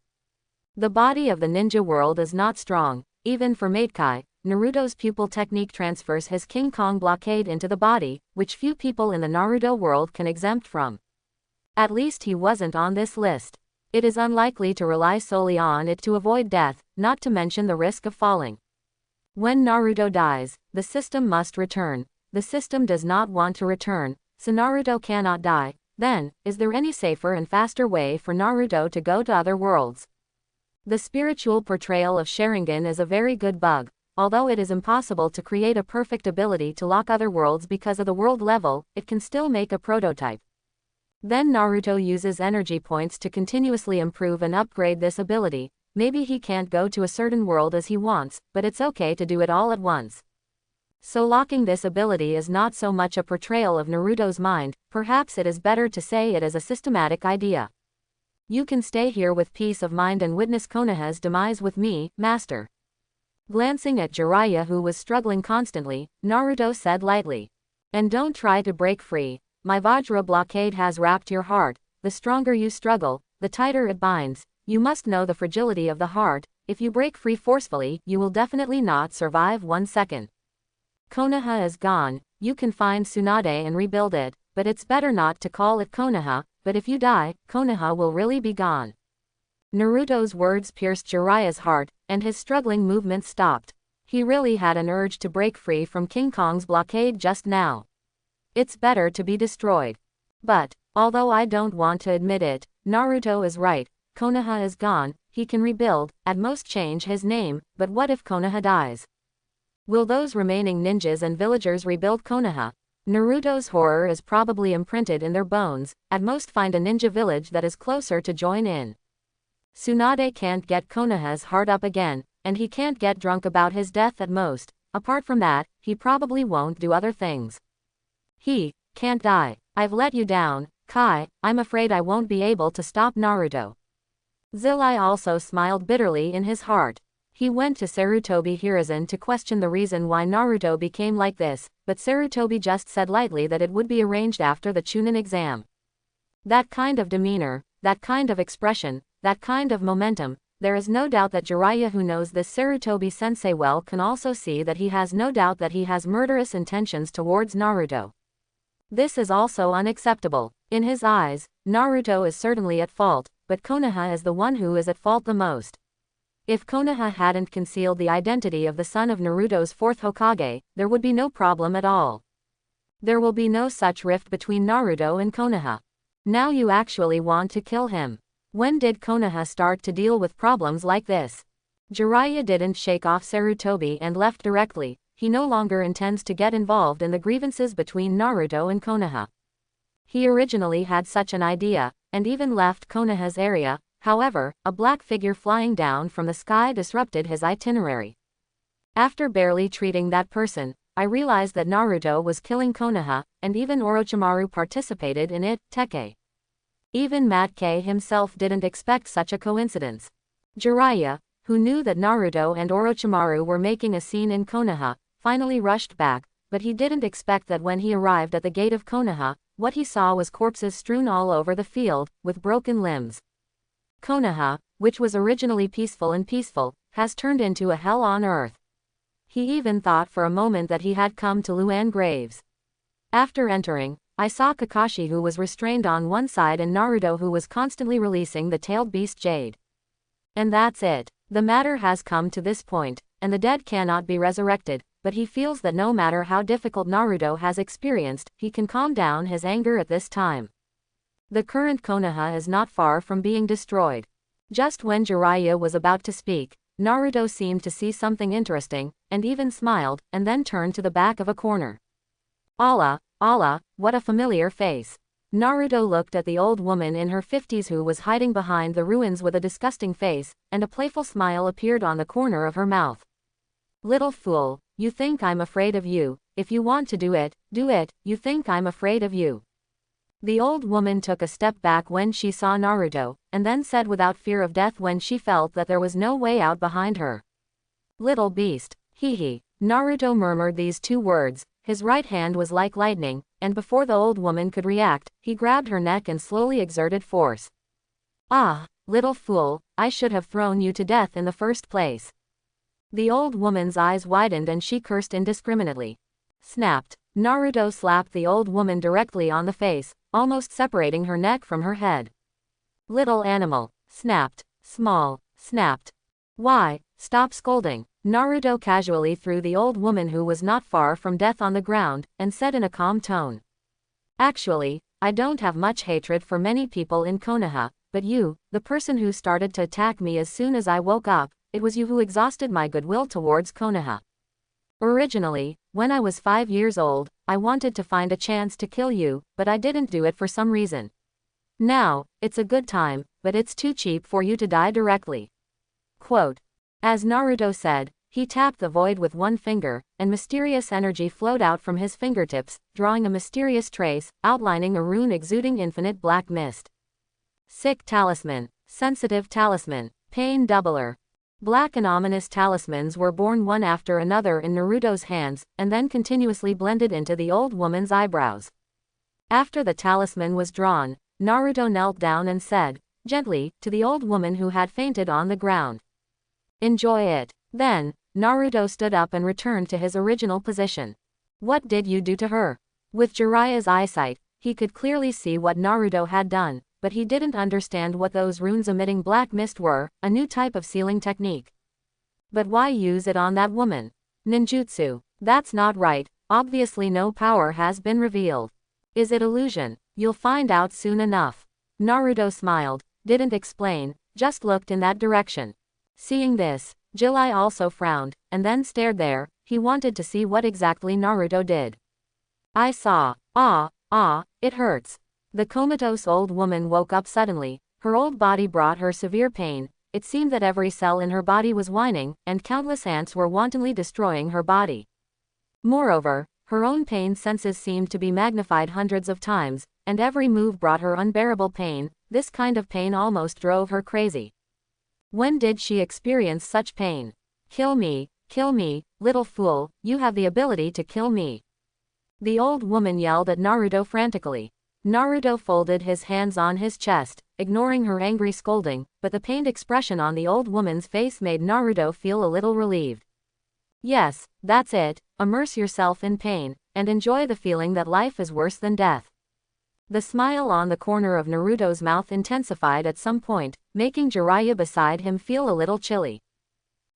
Speaker 1: The body of the ninja world is not strong. Even for Matekai, Naruto's pupil technique transfers his King Kong blockade into the body, which few people in the Naruto world can exempt from. At least he wasn't on this list. It is unlikely to rely solely on it to avoid death, not to mention the risk of falling. When Naruto dies, the system must return. The system does not want to return, so Naruto cannot die. Then, is there any safer and faster way for Naruto to go to other worlds? The spiritual portrayal of Sharingan is a very good bug. Although it is impossible to create a perfect ability to lock other worlds because of the world level, it can still make a prototype. Then Naruto uses energy points to continuously improve and upgrade this ability. Maybe he can't go to a certain world as he wants, but it's okay to do it all at once. So locking this ability is not so much a portrayal of Naruto's mind, perhaps it is better to say it as a systematic idea. You can stay here with peace of mind and witness Konoha's demise with me, master. Glancing at Jiraiya who was struggling constantly, Naruto said lightly. And don't try to break free. My Vajra blockade has wrapped your heart. The stronger you struggle, the tighter it binds. You must know the fragility of the heart. If you break free forcefully, you will definitely not survive 1 second. Konoha is gone. You can find Tsunade and rebuild it, but it's better not to call it Konoha, but if you die, Konoha will really be gone. Naruto's words pierced Jiraiya's heart, and his struggling movement stopped. He really had an urge to break free from King Kong's blockade just now. It's better to be destroyed. But, although I don't want to admit it, Naruto is right. Konoha is gone, he can rebuild, at most change his name, but what if Konoha dies? Will those remaining ninjas and villagers rebuild Konoha? Naruto's horror is probably imprinted in their bones, at most find a ninja village that is closer to join in. Tsunade can't get Konoha's heart up again, and he can't get drunk about his death at most. Apart from that, he probably won't do other things. He can't die. I've let you down, Kai. I'm afraid I won't be able to stop Naruto. Zillai also smiled bitterly in his heart. He went to Sarutobi Hiruzen to question the reason why Naruto became like this, but Sarutobi just said lightly that it would be arranged after the Chunin exam. That kind of demeanor, that kind of expression, that kind of momentum, there is no doubt that Jiraiya who knows this Sarutobi sensei well can also see that he has no doubt that he has murderous intentions towards Naruto. This is also unacceptable. In his eyes, Naruto is certainly at fault, but Konoha is the one who is at fault the most. If Konoha hadn't concealed the identity of the son of Naruto's fourth Hokage, there would be no problem at all. There will be no such rift between Naruto and Konoha. Now you actually want to kill him. When did Konoha start to deal with problems like this? Jiraiya didn't shake off Sarutobi and left directly. He no longer intends to get involved in the grievances between Naruto and Konoha. He originally had such an idea, and even left Konoha's area. However, a black figure flying down from the sky disrupted his itinerary. After barely treating that person, I realized that Naruto was killing Konoha, and even Orochimaru participated in it, Teke. Even Mat K himself didn't expect such a coincidence. Jiraiya, who knew that Naruto and Orochimaru were making a scene in Konoha, finally rushed back, but he didn't expect that when he arrived at the gate of Konoha, what he saw was corpses strewn all over the field, with broken limbs. Konoha, which was originally peaceful, has turned into a hell on earth. He even thought for a moment that he had come to Luan Graves. After entering, I saw Kakashi, who was restrained on one side, and Naruto, who was constantly releasing the tailed beast Jade. And that's it. The matter has come to this point, and the dead cannot be resurrected, but he feels that no matter how difficult Naruto has experienced, he can calm down his anger at this time. The current Konoha is not far from being destroyed. Just when Jiraiya was about to speak, Naruto seemed to see something interesting, and even smiled, and then turned to the back of a corner. Allah, what a familiar face. Naruto looked at the old woman in her 50s who was hiding behind the ruins with a disgusting face, and a playful smile appeared on the corner of her mouth. Little fool, you think I'm afraid of you? If you want to do it, you think I'm afraid of you? The old woman took a step back when she saw Naruto, and then said without fear of death when she felt that there was no way out behind her. Little beast, hee. Naruto murmured these two words, his right hand was like lightning, and before the old woman could react, he grabbed her neck and slowly exerted force. Ah, little fool, I should have thrown you to death in the first place. The old woman's eyes widened and she cursed indiscriminately. Snapped. Naruto slapped the old woman directly on the face, almost separating her neck from her head. Little animal. Snapped. Small. Snapped. Why, stop scolding. Naruto casually threw the old woman, who was not far from death, on the ground, and said in a calm tone. Actually, I don't have much hatred for many people in Konoha, but you, the person who started to attack me as soon as I woke up, it was you who exhausted my goodwill towards Konoha. Originally, when I was 5 years old, I wanted to find a chance to kill you, but I didn't do it for some reason. Now, it's a good time, but it's too cheap for you to die directly. Quote. As Naruto said, he tapped the void with one finger, and mysterious energy flowed out from his fingertips, drawing a mysterious trace, outlining a rune exuding infinite black mist. Sick talisman, sensitive talisman, pain doubler. Black and ominous talismans were born one after another in Naruto's hands, and then continuously blended into the old woman's eyebrows. After the talisman was drawn, Naruto knelt down and said, gently, to the old woman who had fainted on the ground. Enjoy it. Then, Naruto stood up and returned to his original position. What did you do to her? With Jiraiya's eyesight, he could clearly see what Naruto had done, but he didn't understand what those runes emitting black mist were, a new type of sealing technique. But why use it on that woman? Ninjutsu. That's not right, obviously no power has been revealed. Is it illusion? You'll find out soon enough. Naruto smiled, didn't explain, just looked in that direction. Seeing this, Jiraiya also frowned, and then stared there. He wanted to see what exactly Naruto did. I saw. It hurts. The comatose old woman woke up suddenly. Her old body brought her severe pain. It seemed that every cell in her body was whining, and countless ants were wantonly destroying her body. Moreover, her own pain senses seemed to be magnified hundreds of times, and every move brought her unbearable pain. This kind of pain almost drove her crazy. When did she experience such pain? Kill me, little fool, you have the ability to kill me. The old woman yelled at Naruto frantically. Naruto folded his hands on his chest, ignoring her angry scolding, but the pained expression on the old woman's face made Naruto feel a little relieved. Yes, that's it, immerse yourself in pain, and enjoy the feeling that life is worse than death. The smile on the corner of Naruto's mouth intensified at some point, making Jiraiya beside him feel a little chilly.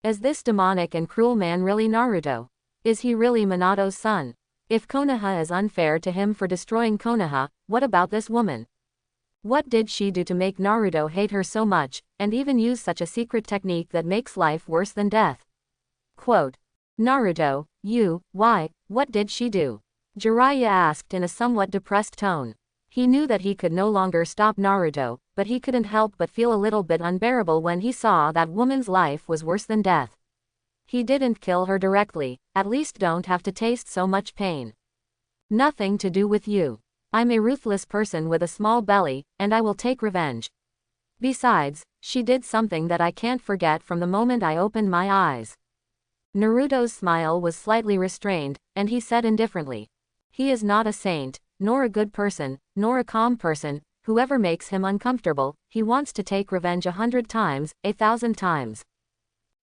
Speaker 1: Is this demonic and cruel man really Naruto? Is he really Minato's son? If Konoha is unfair to him for destroying Konoha, what about this woman? What did she do to make Naruto hate her so much, and even use such a secret technique that makes life worse than death? Quote. Naruto, what did she do? Jiraiya asked in a somewhat depressed tone. He knew that he could no longer stop Naruto, but he couldn't help but feel a little bit unbearable when he saw that woman's life was worse than death. He didn't kill her directly, at least don't have to taste so much pain. Nothing to do with you. I'm a ruthless person with a small belly, and I will take revenge. Besides, she did something that I can't forget from the moment I opened my eyes. Naruto's smile was slightly restrained, and he said indifferently. He is not a saint, nor a good person, nor a calm person. Whoever makes him uncomfortable, he wants to take revenge 100 times, 1,000 times.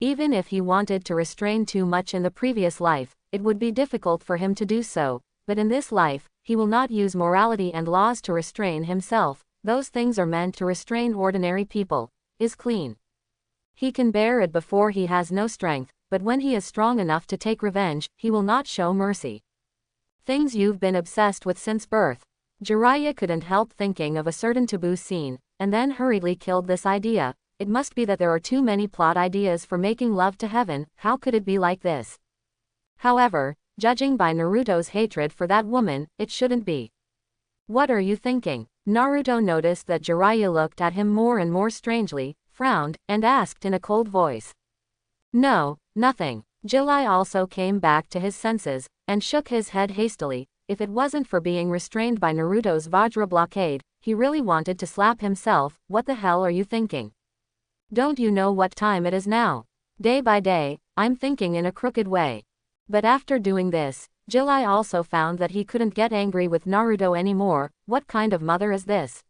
Speaker 1: Even if he wanted to restrain too much in the previous life, it would be difficult for him to do so, but in this life, he will not use morality and laws to restrain himself. Those things are meant to restrain ordinary people. Is clean. He can bear it before he has no strength, but when he is strong enough to take revenge, he will not show mercy. Things you've been obsessed with since birth. Jiraiya couldn't help thinking of a certain taboo scene, and then hurriedly killed this idea. It must be that there are too many plot ideas for making love to heaven. How could it be like this? However, judging by Naruto's hatred for that woman, it shouldn't be. What are you thinking? Naruto noticed that Jiraiya looked at him more and more strangely, frowned, and asked in a cold voice. No, nothing. Jiraiya also came back to his senses, and shook his head hastily. If it wasn't for being restrained by Naruto's Vajra blockade, he really wanted to slap himself. What the hell are you thinking? Don't you know what time it is now? Day by day, I'm thinking in a crooked way. But after doing this, Jiraiya also found that he couldn't get angry with Naruto anymore. What kind of mother is this?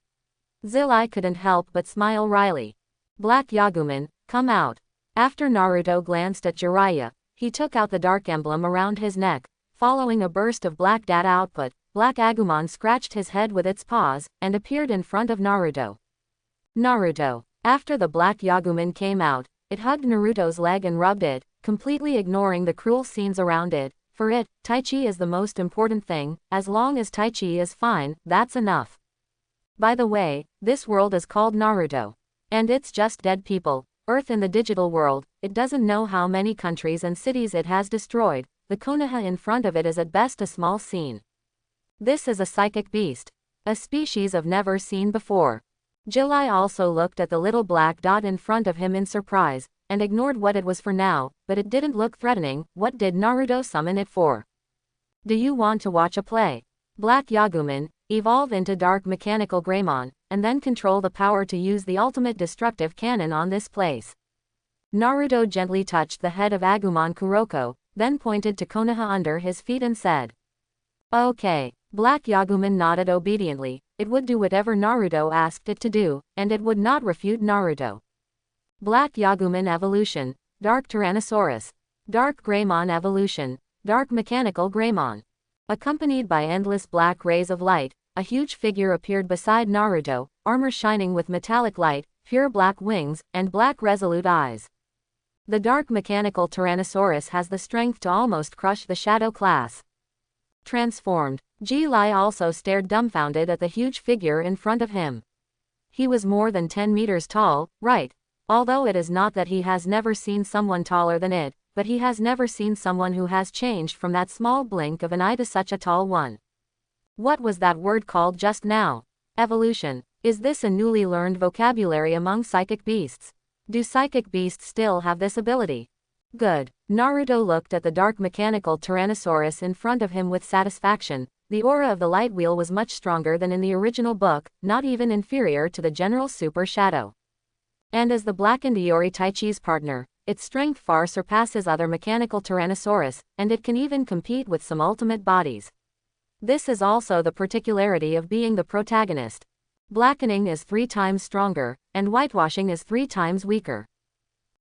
Speaker 1: Jiraiya couldn't help but smile wryly. Black Yaguman, come out. After Naruto glanced at Jiraiya, he took out the dark emblem around his neck. Following a burst of black data output, Black Agumon scratched his head with its paws, and appeared in front of Naruto. Naruto. After the Black Yaguman came out, it hugged Naruto's leg and rubbed it, completely ignoring the cruel scenes around it. For it, Taichi is the most important thing. As long as Taichi is fine, that's enough. By the way, this world is called Naruto. And it's just dead people. Earth in the digital world, it doesn't know how many countries and cities it has destroyed. The Konoha in front of it is at best a small scene. This is a psychic beast. A species of never seen before. Jiraiya also looked at the little black dot in front of him in surprise, and ignored what it was for now, but it didn't look threatening. What did Naruto summon it for? Do you want to watch a play? Black Yaguman, evolve into Dark Mechanical Greymon, and then control the power to use the ultimate destructive cannon on this place. Naruto gently touched the head of Agumon Kuroko, then pointed to Konoha under his feet and said, Okay. Black Yaguman nodded obediently. It would do whatever Naruto asked it to do, and it would not refute Naruto. Black Yaguman Evolution, Dark Tyrannosaurus. Dark Greymon Evolution, Dark Mechanical Greymon. Accompanied by endless black rays of light, a huge figure appeared beside Naruto, armor shining with metallic light, pure black wings, and black resolute eyes. The Dark Mechanical Tyrannosaurus has the strength to almost crush the Shadow class. Transformed, Jiraiya also stared dumbfounded at the huge figure in front of him. He was more than 10 meters tall, right? Although it is not that he has never seen someone taller than it, but he has never seen someone who has changed from that small blink of an eye to such a tall one. What was that word called just now? Evolution. Is this a newly learned vocabulary among psychic beasts? Do psychic beasts still have this ability? Good. Naruto looked at the dark mechanical Tyrannosaurus in front of him with satisfaction. The aura of the light wheel was much stronger than in the original book, not even inferior to the general Super Shadow. And as the blackened Iori Taichi's partner, its strength far surpasses other mechanical Tyrannosaurus, and it can even compete with some ultimate bodies. This is also the particularity of being the protagonist. Blackening is 3 times stronger, and whitewashing is 3 times weaker.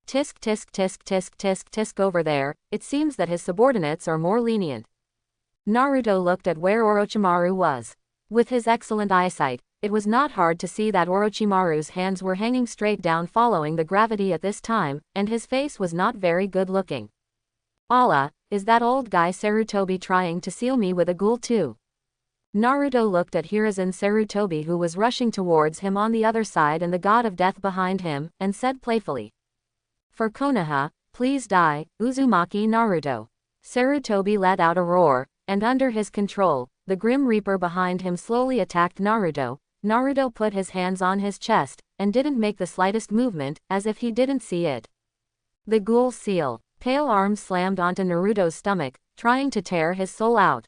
Speaker 1: Tisk tisk tisk tisk tisk tisk over there, it seems that his subordinates are more lenient. Naruto looked at where Orochimaru was. With his excellent eyesight, it was not hard to see that Orochimaru's hands were hanging straight down following the gravity at this time, and his face was not very good looking. Allah, is that old guy Sarutobi trying to seal me with a ghoul too? Naruto looked at Hiruzen Sarutobi who was rushing towards him on the other side and the god of death behind him, and said playfully. For Konoha, please die, Uzumaki Naruto. Sarutobi let out a roar, and under his control, the Grim Reaper behind him slowly attacked Naruto. Naruto put his hands on his chest, and didn't make the slightest movement, as if he didn't see it. The ghoul seal. Pale arms slammed onto Naruto's stomach, trying to tear his soul out.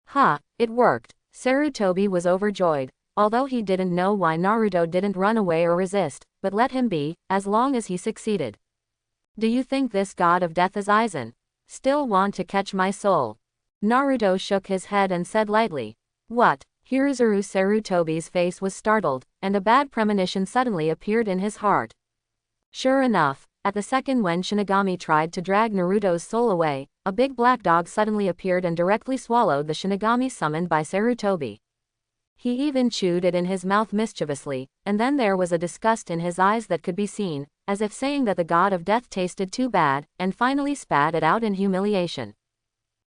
Speaker 1: Ha! It worked. Sarutobi was overjoyed, although he didn't know why Naruto didn't run away or resist, but let him be, as long as he succeeded. Do you think this god of death is Aizen? Still want to catch my soul? Naruto shook his head and said lightly. What? Hiruzuru Sarutobi's face was startled, and a bad premonition suddenly appeared in his heart. Sure enough, at the second when Shinigami tried to drag Naruto's soul away, a big black dog suddenly appeared and directly swallowed the Shinigami summoned by Sarutobi. He even chewed it in his mouth mischievously, and then there was a disgust in his eyes that could be seen, as if saying that the god of death tasted too bad, and finally spat it out in humiliation.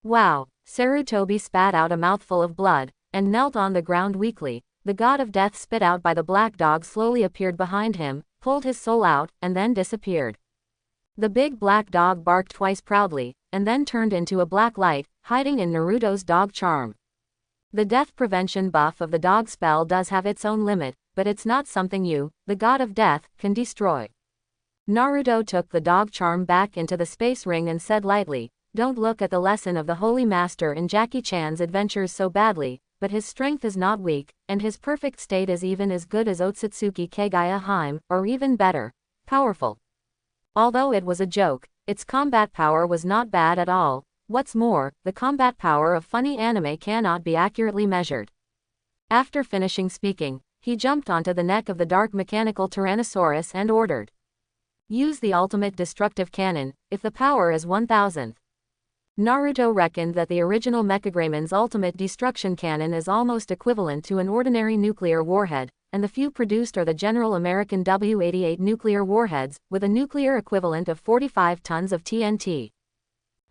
Speaker 1: Wow! Sarutobi spat out a mouthful of blood, and knelt on the ground weakly. The god of death spit out by the black dog slowly appeared behind him, pulled his soul out, and then disappeared. The big black dog barked twice proudly, and then turned into a black light, hiding in Naruto's dog charm. The death prevention buff of the dog spell does have its own limit, but it's not something you, the god of death, can destroy. Naruto took the dog charm back into the space ring and said lightly, don't look at the lesson of the Holy Master in Jackie Chan's adventures so badly, but his strength is not weak, and his perfect state is even as good as Otsutsuki Kagaya Hime, or even better. Powerful. Although it was a joke, its combat power was not bad at all. What's more, the combat power of funny anime cannot be accurately measured. After finishing speaking, he jumped onto the neck of the dark mechanical Tyrannosaurus and ordered. Use the ultimate destructive cannon, if the power is 1000th. Naruto reckoned that the original Mechagremon's ultimate destruction cannon is almost equivalent to an ordinary nuclear warhead, and the few produced are the General American W-88 nuclear warheads, with a nuclear equivalent of 45 tons of TNT.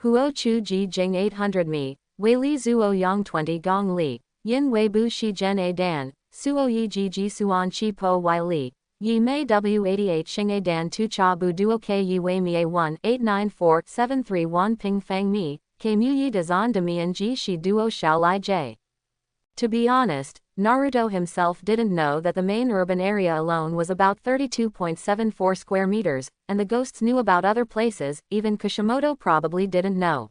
Speaker 1: Huo Chu Ji Jing 800 Mi, Wei Li Zuo Yang 20 Gong Li, Yin Wei Bu Shi Zhen A Dan, Suo Yi Ji Ji Suan Chi Po Wai Li, Yi Mei W88 Xing A Dan Tu Cha Bu Duo K Yi Wei Mi A 1 894 731 Ping Fang Mi, K Mu Yi De Zan De Mian Ji Shi Duo Xiao Lai J. To be honest, Naruto himself didn't know that the main urban area alone was about 32.74 square meters, and the ghosts knew about other places, even Kishimoto probably didn't know.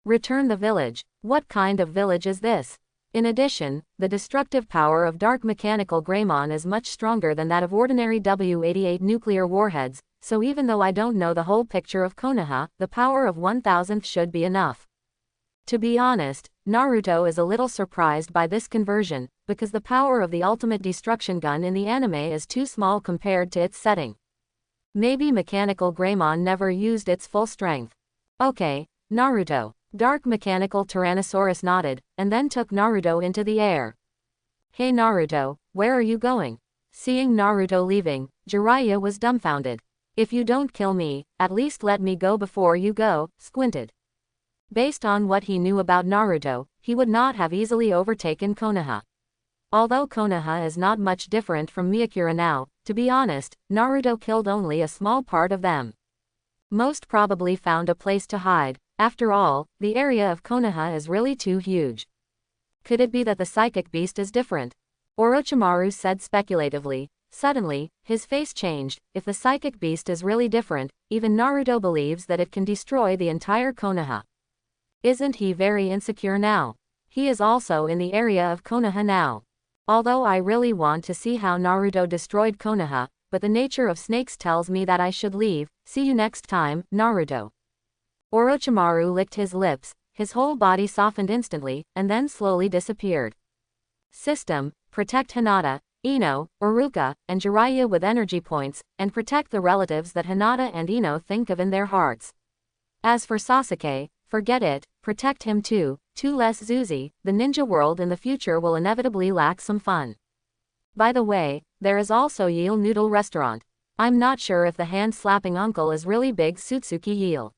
Speaker 1: Return the village. What kind of village is this? In addition, the destructive power of dark mechanical Greymon is much stronger than that of ordinary W-88 nuclear warheads, so even though I don't know the whole picture of Konoha, the power of 1000th should be enough. To be honest, Naruto is a little surprised by this conversion, because the power of the ultimate destruction gun in the anime is too small compared to its setting. Maybe mechanical Greymon never used its full strength. Okay, Naruto. Dark mechanical Tyrannosaurus nodded, and then took Naruto into the air. Hey Naruto, where are you going? Seeing Naruto leaving, Jiraiya was dumbfounded. If you don't kill me, at least let me go before you go, squinted. Based on what he knew about Naruto, he would not have easily overtaken Konoha. Although Konoha is not much different from Miyakura now, to be honest, Naruto killed only a small part of them. Most probably found a place to hide. After all, the area of Konoha is really too huge. Could it be that the psychic beast is different? Orochimaru said speculatively. Suddenly, his face changed. If the psychic beast is really different, even Naruto believes that it can destroy the entire Konoha. Isn't he very insecure now? He is also in the area of Konoha now. Although I really want to see how Naruto destroyed Konoha, but the nature of snakes tells me that I should leave. See you next time, Naruto. Orochimaru licked his lips, his whole body softened instantly, and then slowly disappeared. System: protect Hinata, Ino, Iruka, and Jiraiya with energy points, and protect the relatives that Hinata and Ino think of in their hearts. As for Sasuke, forget it, protect him too, less Zuzi, the ninja world in the future will inevitably lack some fun. By the way, there is also Yeel Noodle Restaurant. I'm not sure if the hand-slapping uncle is really big Sutsuki Yeel.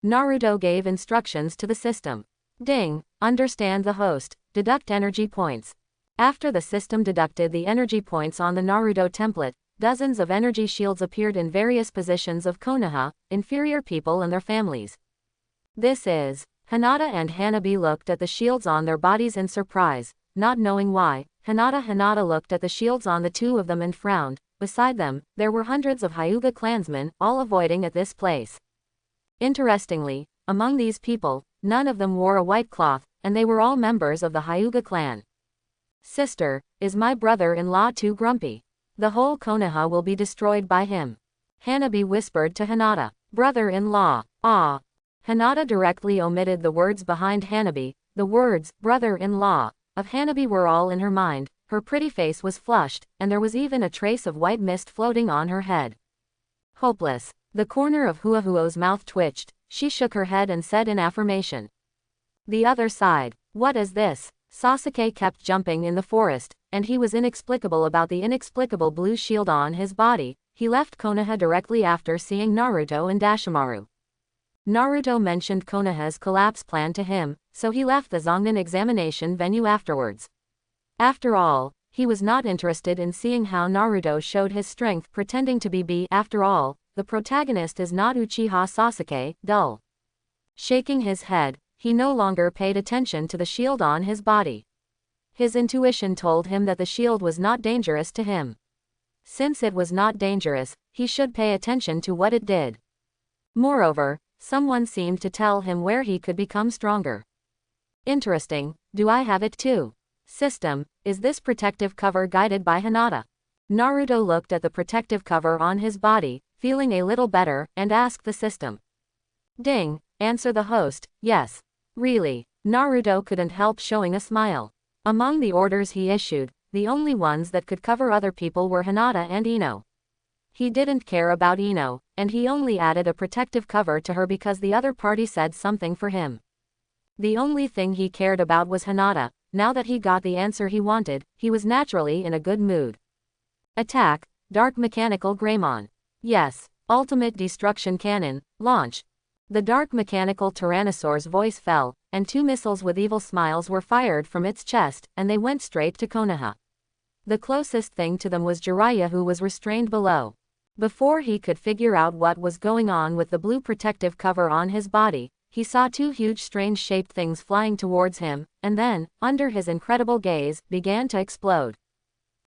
Speaker 1: Naruto gave instructions to the system. Ding, understand the host, deduct energy points. After the system deducted the energy points on the Naruto template, dozens of energy shields appeared in various positions of Konoha, inferior people and their families. This is Hinata and Hanabi looked at the shields on their bodies in surprise, not knowing why. Hinata looked at the shields on the two of them and frowned. Beside them, there were hundreds of Hyuga clansmen, all avoiding at this place. Interestingly, among these people, none of them wore a white cloth, and they were all members of the Hyuga clan. Sister, is my brother-in-law too grumpy? The whole Konoha will be destroyed by him. Hanabi whispered to Hinata. Brother-in-law. Ah. Hinata directly omitted the words behind Hanabi. The words, brother-in-law, of Hanabi were all in her mind. Her pretty face was flushed, and there was even a trace of white mist floating on her head. Hopeless. The corner of Huahuo's mouth twitched. She shook her head and said in affirmation. The other side. What is this? Sasuke kept jumping in the forest, and he was inexplicable about the inexplicable blue shield on his body. He left Konoha directly after seeing Naruto and Dashimaru. Naruto mentioned Konoha's collapse plan to him, so he left the Zongnan examination venue afterwards. After all, he was not interested in seeing how Naruto showed his strength pretending to be B. After all, the protagonist is not Uchiha Sasuke. Dull. Shaking his head, he no longer paid attention to the shield on his body. His intuition told him that the shield was not dangerous to him. Since it was not dangerous, he should pay attention to what it did. Moreover, someone seemed to tell him where he could become stronger. Interesting, do I have it too? System, is this protective cover guided by Hinata? Naruto looked at the protective cover on his body, feeling a little better, and asked the system. Ding, answer the host, yes. Really, Naruto couldn't help showing a smile. Among the orders he issued, the only ones that could cover other people were Hinata and Ino. He didn't care about Ino, and he only added a protective cover to her because the other party said something for him. The only thing he cared about was Hinata. Now that he got the answer he wanted, he was naturally in a good mood. Attack, Dark Mechanical Greymon. Yes, Ultimate Destruction Cannon, launch. The dark mechanical Tyrannosaur's voice fell, and two missiles with evil smiles were fired from its chest, and they went straight to Konoha. The closest thing to them was Jiraiya, who was restrained below. Before he could figure out what was going on with the blue protective cover on his body, he saw two huge strange-shaped things flying towards him, and then, under his incredible gaze, began to explode.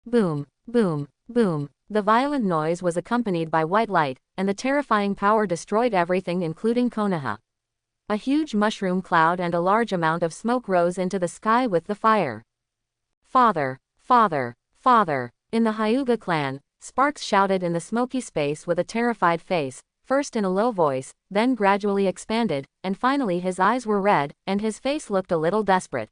Speaker 1: Boom, boom, boom. The violent noise was accompanied by white light, and the terrifying power destroyed everything including Konoha. A huge mushroom cloud and a large amount of smoke rose into the sky with the fire. Father, father, father. In the Hyuga clan, Sparks shouted in the smoky space with a terrified face, first in a low voice, then gradually expanded, and finally his eyes were red, and his face looked a little desperate.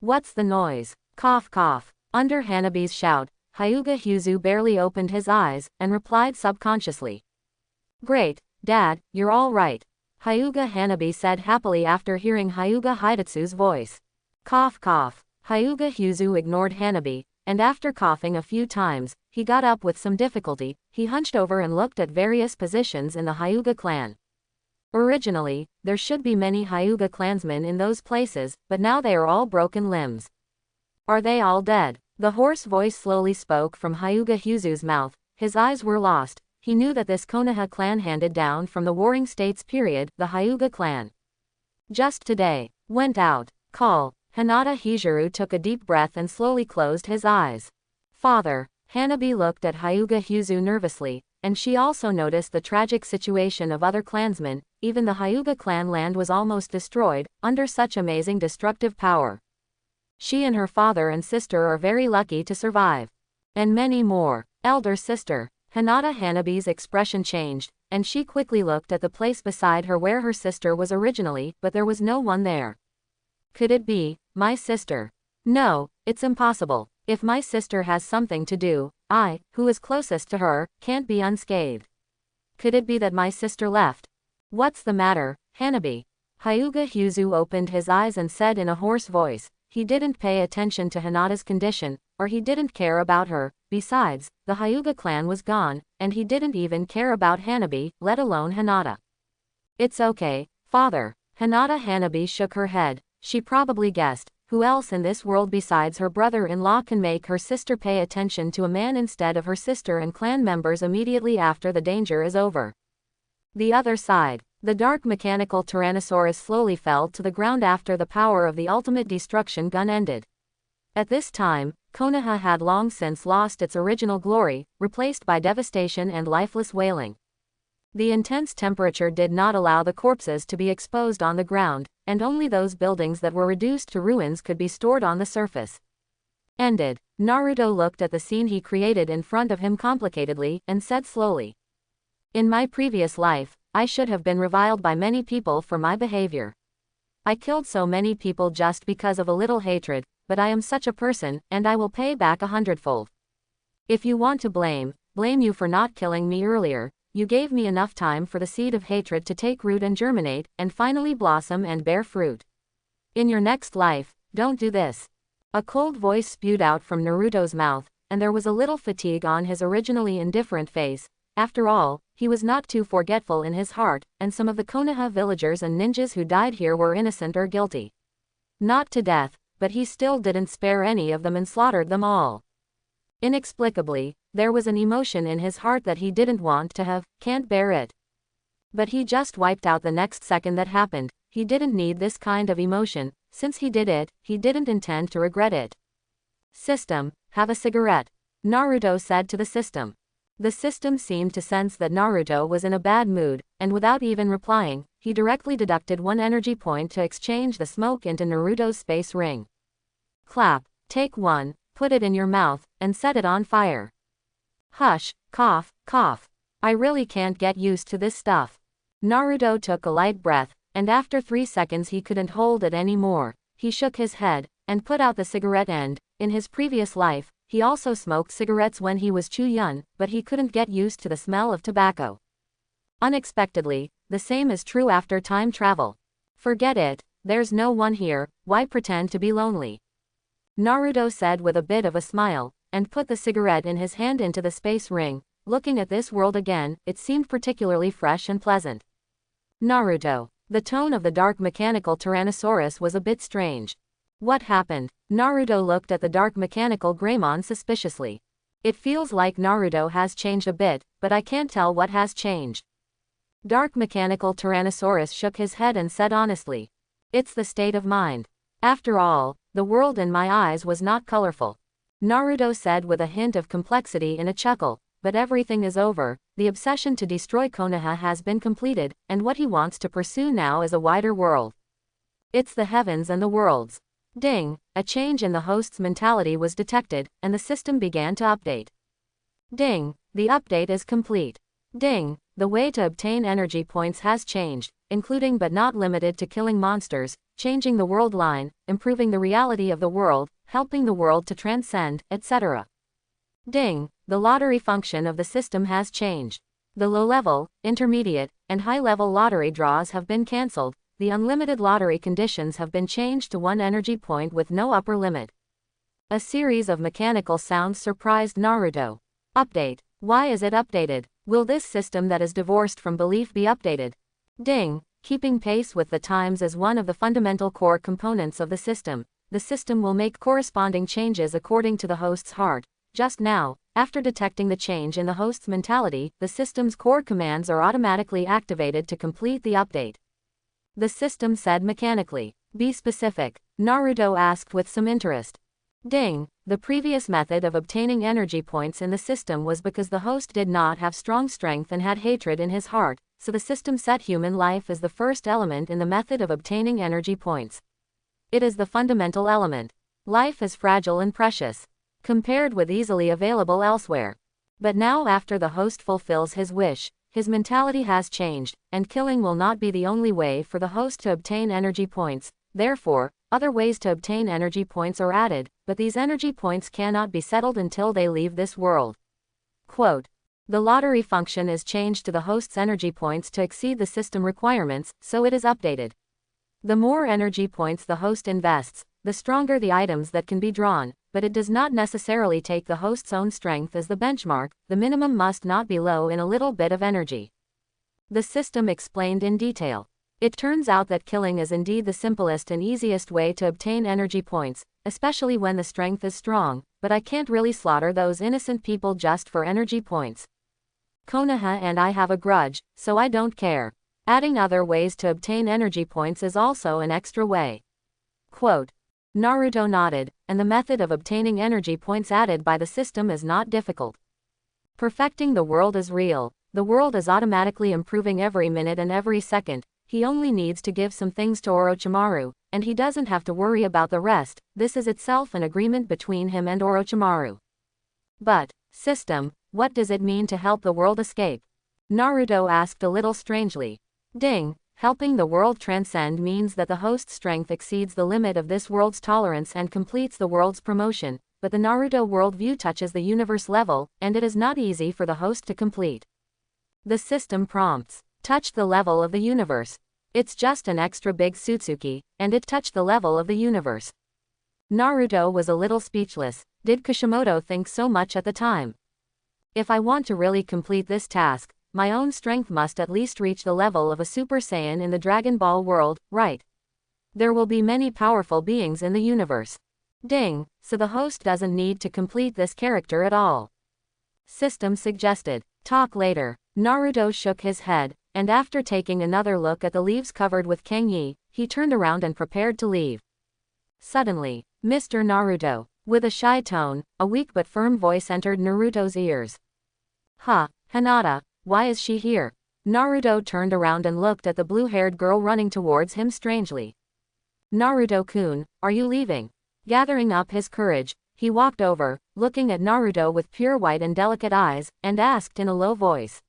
Speaker 1: What's the noise? Cough cough. Under Hanabi's shout, Hyuga Hyuzu barely opened his eyes, and replied subconsciously. Great, Dad, you're all right. Hyuga Hanabi said happily after hearing Hyuga Hidatsu's voice. Cough cough. Hyuga Hyuzu ignored Hanabi, and after coughing a few times, he got up with some difficulty. He hunched over and looked at various positions in the Hyuga clan. Originally, there should be many Hyuga clansmen in those places, but now they are all broken limbs. Are they all dead? The hoarse voice slowly spoke from Hyuga Hyuzu's mouth. His eyes were lost. He knew that this Konoha clan handed down from the Warring States period, the Hyuga clan. Just today. Went out. Call. Hinata Hijuru took a deep breath and slowly closed his eyes. Father. Hanabi looked at Hyuga Hyuzu nervously, and she also noticed the tragic situation of other clansmen. Even the Hyuga clan land was almost destroyed, under such amazing destructive power. She and her father and sister are very lucky to survive. And many more. Elder sister. Hinata Hanabi's expression changed, and she quickly looked at the place beside her where her sister was originally, but there was no one there. Could it be my sister? No, it's impossible. If my sister has something to do, I, who is closest to her, can't be unscathed. Could it be that my sister left? What's the matter, Hanabi? Hyuga Hyuzu opened his eyes and said in a hoarse voice. He didn't pay attention to Hinata's condition, or he didn't care about her. Besides, the Hyuga clan was gone, and he didn't even care about Hanabi, let alone Hinata. It's okay, father. Hinata Hanabi shook her head. She probably guessed. Who else in this world besides her brother-in-law can make her sister pay attention to a man instead of her sister and clan members immediately after the danger is over? The other side. The dark mechanical Tyrannosaurus slowly fell to the ground after the power of the ultimate destruction gun ended. At this time, Konoha had long since lost its original glory, replaced by devastation and lifeless wailing. The intense temperature did not allow the corpses to be exposed on the ground, and only those buildings that were reduced to ruins could be stored on the surface. Ended. Naruto looked at the scene he created in front of him complicatedly, and said slowly. In my previous life, I should have been reviled by many people for my behavior. I killed so many people just because of a little hatred, but I am such a person, and I will pay back 100-fold. If you want to blame you for not killing me earlier. You gave me enough time for the seed of hatred to take root and germinate, and finally blossom and bear fruit. In your next life, don't do this. A cold voice spewed out from Naruto's mouth, and there was a little fatigue on his originally indifferent face. After all, he was not too forgetful in his heart, and some of the Konoha villagers and ninjas who died here were innocent or guilty. Not to death, but he still didn't spare any of them and slaughtered them all. Inexplicably, there was an emotion in his heart that he didn't want to have, can't bear it. But he just wiped out the next second that happened. He didn't need this kind of emotion. Since he did it, he didn't intend to regret it. System, have a cigarette. Naruto said to the system. The system seemed to sense that Naruto was in a bad mood, and without even replying, he directly deducted 1 energy point to exchange the smoke into Naruto's space ring. Clap, take 1, put it in your mouth, and set it on fire. Hush, cough, cough. I really can't get used to this stuff. Naruto took a light breath, and after 3 seconds he couldn't hold it anymore. He shook his head, and put out the cigarette end. In his previous life, he also smoked cigarettes when he was too young, but he couldn't get used to the smell of tobacco. Unexpectedly, the same is true after time travel. Forget it, there's no one here, why pretend to be lonely? Naruto said with a bit of a smile, and put the cigarette in his hand into the space ring. Looking at this world again, it seemed particularly fresh and pleasant. Naruto. The tone of the dark mechanical Tyrannosaurus was a bit strange. What happened? Naruto looked at the dark mechanical Greymon suspiciously. It feels like Naruto has changed a bit, but I can't tell what has changed. Dark mechanical Tyrannosaurus shook his head and said honestly. It's the state of mind. After all, the world in my eyes was not colorful. Naruto said with a hint of complexity in a chuckle, but everything is over, the obsession to destroy Konoha has been completed, and what he wants to pursue now is a wider world. It's the heavens and the worlds. Ding, a change in the host's mentality was detected, and the system began to update. Ding, the update is complete. Ding, the way to obtain energy points has changed, including but not limited to killing monsters, changing the world line, improving the reality of the world, helping the world to transcend, etc. Ding, the lottery function of the system has changed. The low-level, intermediate, and high-level lottery draws have been cancelled. The unlimited lottery conditions have been changed to 1 energy point with no upper limit. A series of mechanical sounds surprised Naruto. Update. Why is it updated? Will this system that is divorced from belief be updated? Ding, keeping pace with the times is one of the fundamental core components of the system. The system will make corresponding changes according to the host's heart. Just now, after detecting the change in the host's mentality, the system's core commands are automatically activated to complete the update. The system said mechanically. Be specific, Naruto asked with some interest. Ding, the previous method of obtaining energy points in the system was because the host did not have strong strength and had hatred in his heart, so the system set human life as the first element in the method of obtaining energy points. It is the fundamental element. Life is fragile and precious, compared with easily available elsewhere. But now after the host fulfills his wish, his mentality has changed, and killing will not be the only way for the host to obtain energy points. Therefore, other ways to obtain energy points are added, but these energy points cannot be settled until they leave this world. Quote, the lottery function is changed to the host's energy points to exceed the system requirements, so it is updated. The more energy points the host invests, the stronger the items that can be drawn, but it does not necessarily take the host's own strength as the benchmark. The minimum must not be low in a little bit of energy. The system explained in detail. It turns out that killing is indeed the simplest and easiest way to obtain energy points, especially when the strength is strong, but I can't really slaughter those innocent people just for energy points. Konoha and I have a grudge, so I don't care. Adding other ways to obtain energy points is also an extra way. Quote. Naruto nodded, and the method of obtaining energy points added by the system is not difficult. Perfecting the world is real. The world is automatically improving every minute and every second. He only needs to give some things to Orochimaru, and he doesn't have to worry about the rest. This is itself an agreement between him and Orochimaru. But, system, what does it mean to help the world escape? Naruto asked a little strangely. Ding, helping the world transcend means that the host's strength exceeds the limit of this world's tolerance and completes the world's promotion, but the Naruto worldview touches the universe level, and it is not easy for the host to complete. The system prompts. Touch the level of the universe. It's just an extra big Suzuki, and it touched the level of the universe. Naruto was a little speechless. Did Kishimoto think so much at the time? If I want to really complete this task, my own strength must at least reach the level of a Super Saiyan in the Dragon Ball world, right? There will be many powerful beings in the universe. Ding, so the host doesn't need to complete this character at all. System suggested. Talk later. Naruto shook his head, and after taking another look at the leaves covered with kangi, he turned around and prepared to leave. Suddenly, Mr. Naruto, with a shy tone, a weak but firm voice entered Naruto's ears. Huh, Hinata, why is she here? Naruto turned around and looked at the blue-haired girl running towards him strangely. Naruto-kun, are you leaving? Gathering up his courage, he walked over, looking at Naruto with pure white and delicate eyes, and asked in a low voice.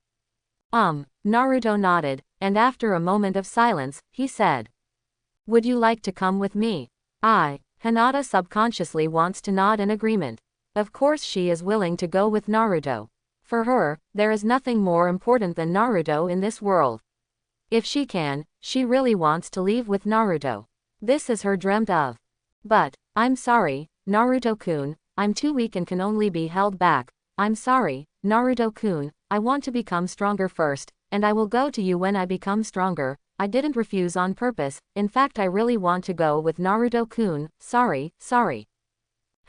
Speaker 1: Naruto nodded, and after a moment of silence, he said. Would you like to come with me? Hinata subconsciously wants to nod in agreement. Of course she is willing to go with Naruto. For her, there is nothing more important than Naruto in this world. If she can, she really wants to leave with Naruto. This is her dreamt of. But, I'm sorry, Naruto-kun, I'm too weak and can only be held back. I'm sorry, Naruto-kun, I want to become stronger first, and I will go to you when I become stronger. I didn't refuse on purpose, in fact I really want to go with Naruto-kun, sorry.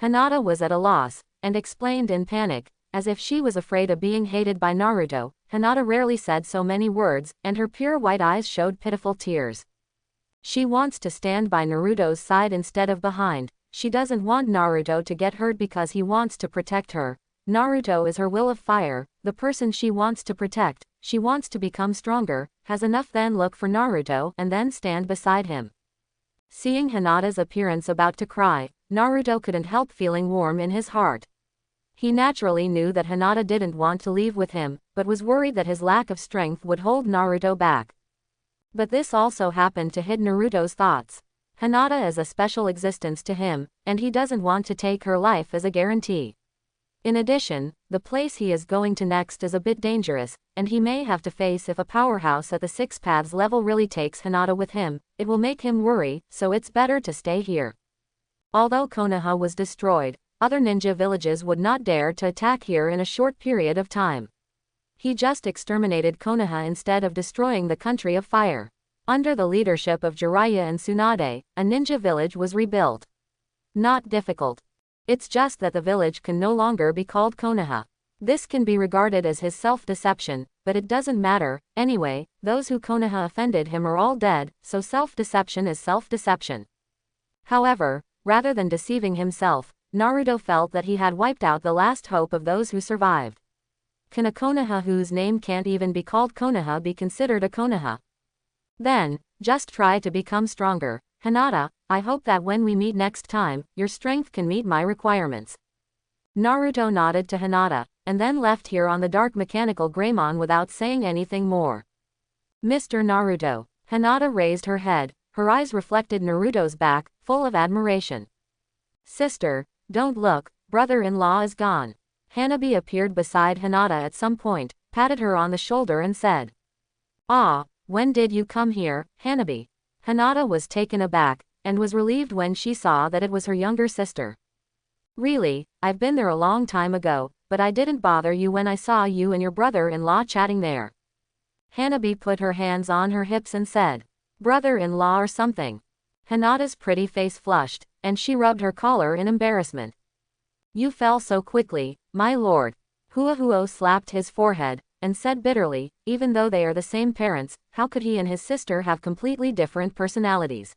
Speaker 1: Hinata was at a loss, and explained in panic, as if she was afraid of being hated by Naruto. Hinata rarely said so many words, and her pure white eyes showed pitiful tears. She wants to stand by Naruto's side instead of behind. She doesn't want Naruto to get hurt because he wants to protect her. Naruto is her will of fire, the person she wants to protect. She wants to become stronger, has enough, then look for Naruto and then stand beside him. Seeing Hinata's appearance about to cry, Naruto couldn't help feeling warm in his heart. He naturally knew that Hinata didn't want to leave with him, but was worried that his lack of strength would hold Naruto back. But this also happened to hit Naruto's thoughts. Hinata is a special existence to him, and he doesn't want to take her life as a guarantee. In addition, the place he is going to next is a bit dangerous, and he may have to face if a powerhouse at the Six Paths level really takes Hinata with him. It will make him worry, so it's better to stay here. Although Konoha was destroyed, other ninja villages would not dare to attack here in a short period of time. He just exterminated Konoha instead of destroying the country of fire. Under the leadership of Jiraiya and Tsunade, a ninja village was rebuilt. Not difficult. It's just that the village can no longer be called Konoha. This can be regarded as his self-deception, but it doesn't matter. Anyway, those who Konoha offended him are all dead, so self-deception is self-deception. However, rather than deceiving himself, Naruto felt that he had wiped out the last hope of those who survived. Can a Konoha whose name can't even be called Konoha be considered a Konoha? Then, just try to become stronger. Hinata, I hope that when we meet next time, your strength can meet my requirements. Naruto nodded to Hinata, and then left here on the dark mechanical Greymon without saying anything more. Mr. Naruto. Hinata raised her head, her eyes reflected Naruto's back, full of admiration. Sister, don't look, brother-in-law is gone. Hanabi appeared beside Hinata at some point, patted her on the shoulder and said. When did you come here, Hanabi? Hinata was taken aback, and was relieved when she saw that it was her younger sister. Really, I've been there a long time ago, but I didn't bother you when I saw you and your brother-in-law chatting there. Hanabi put her hands on her hips and said, brother-in-law or something. Hinata's pretty face flushed, and she rubbed her collar in embarrassment. You fell so quickly, my lord. Huahuo slapped his forehead, and said bitterly, even though they are the same parents, how could he and his sister have completely different personalities?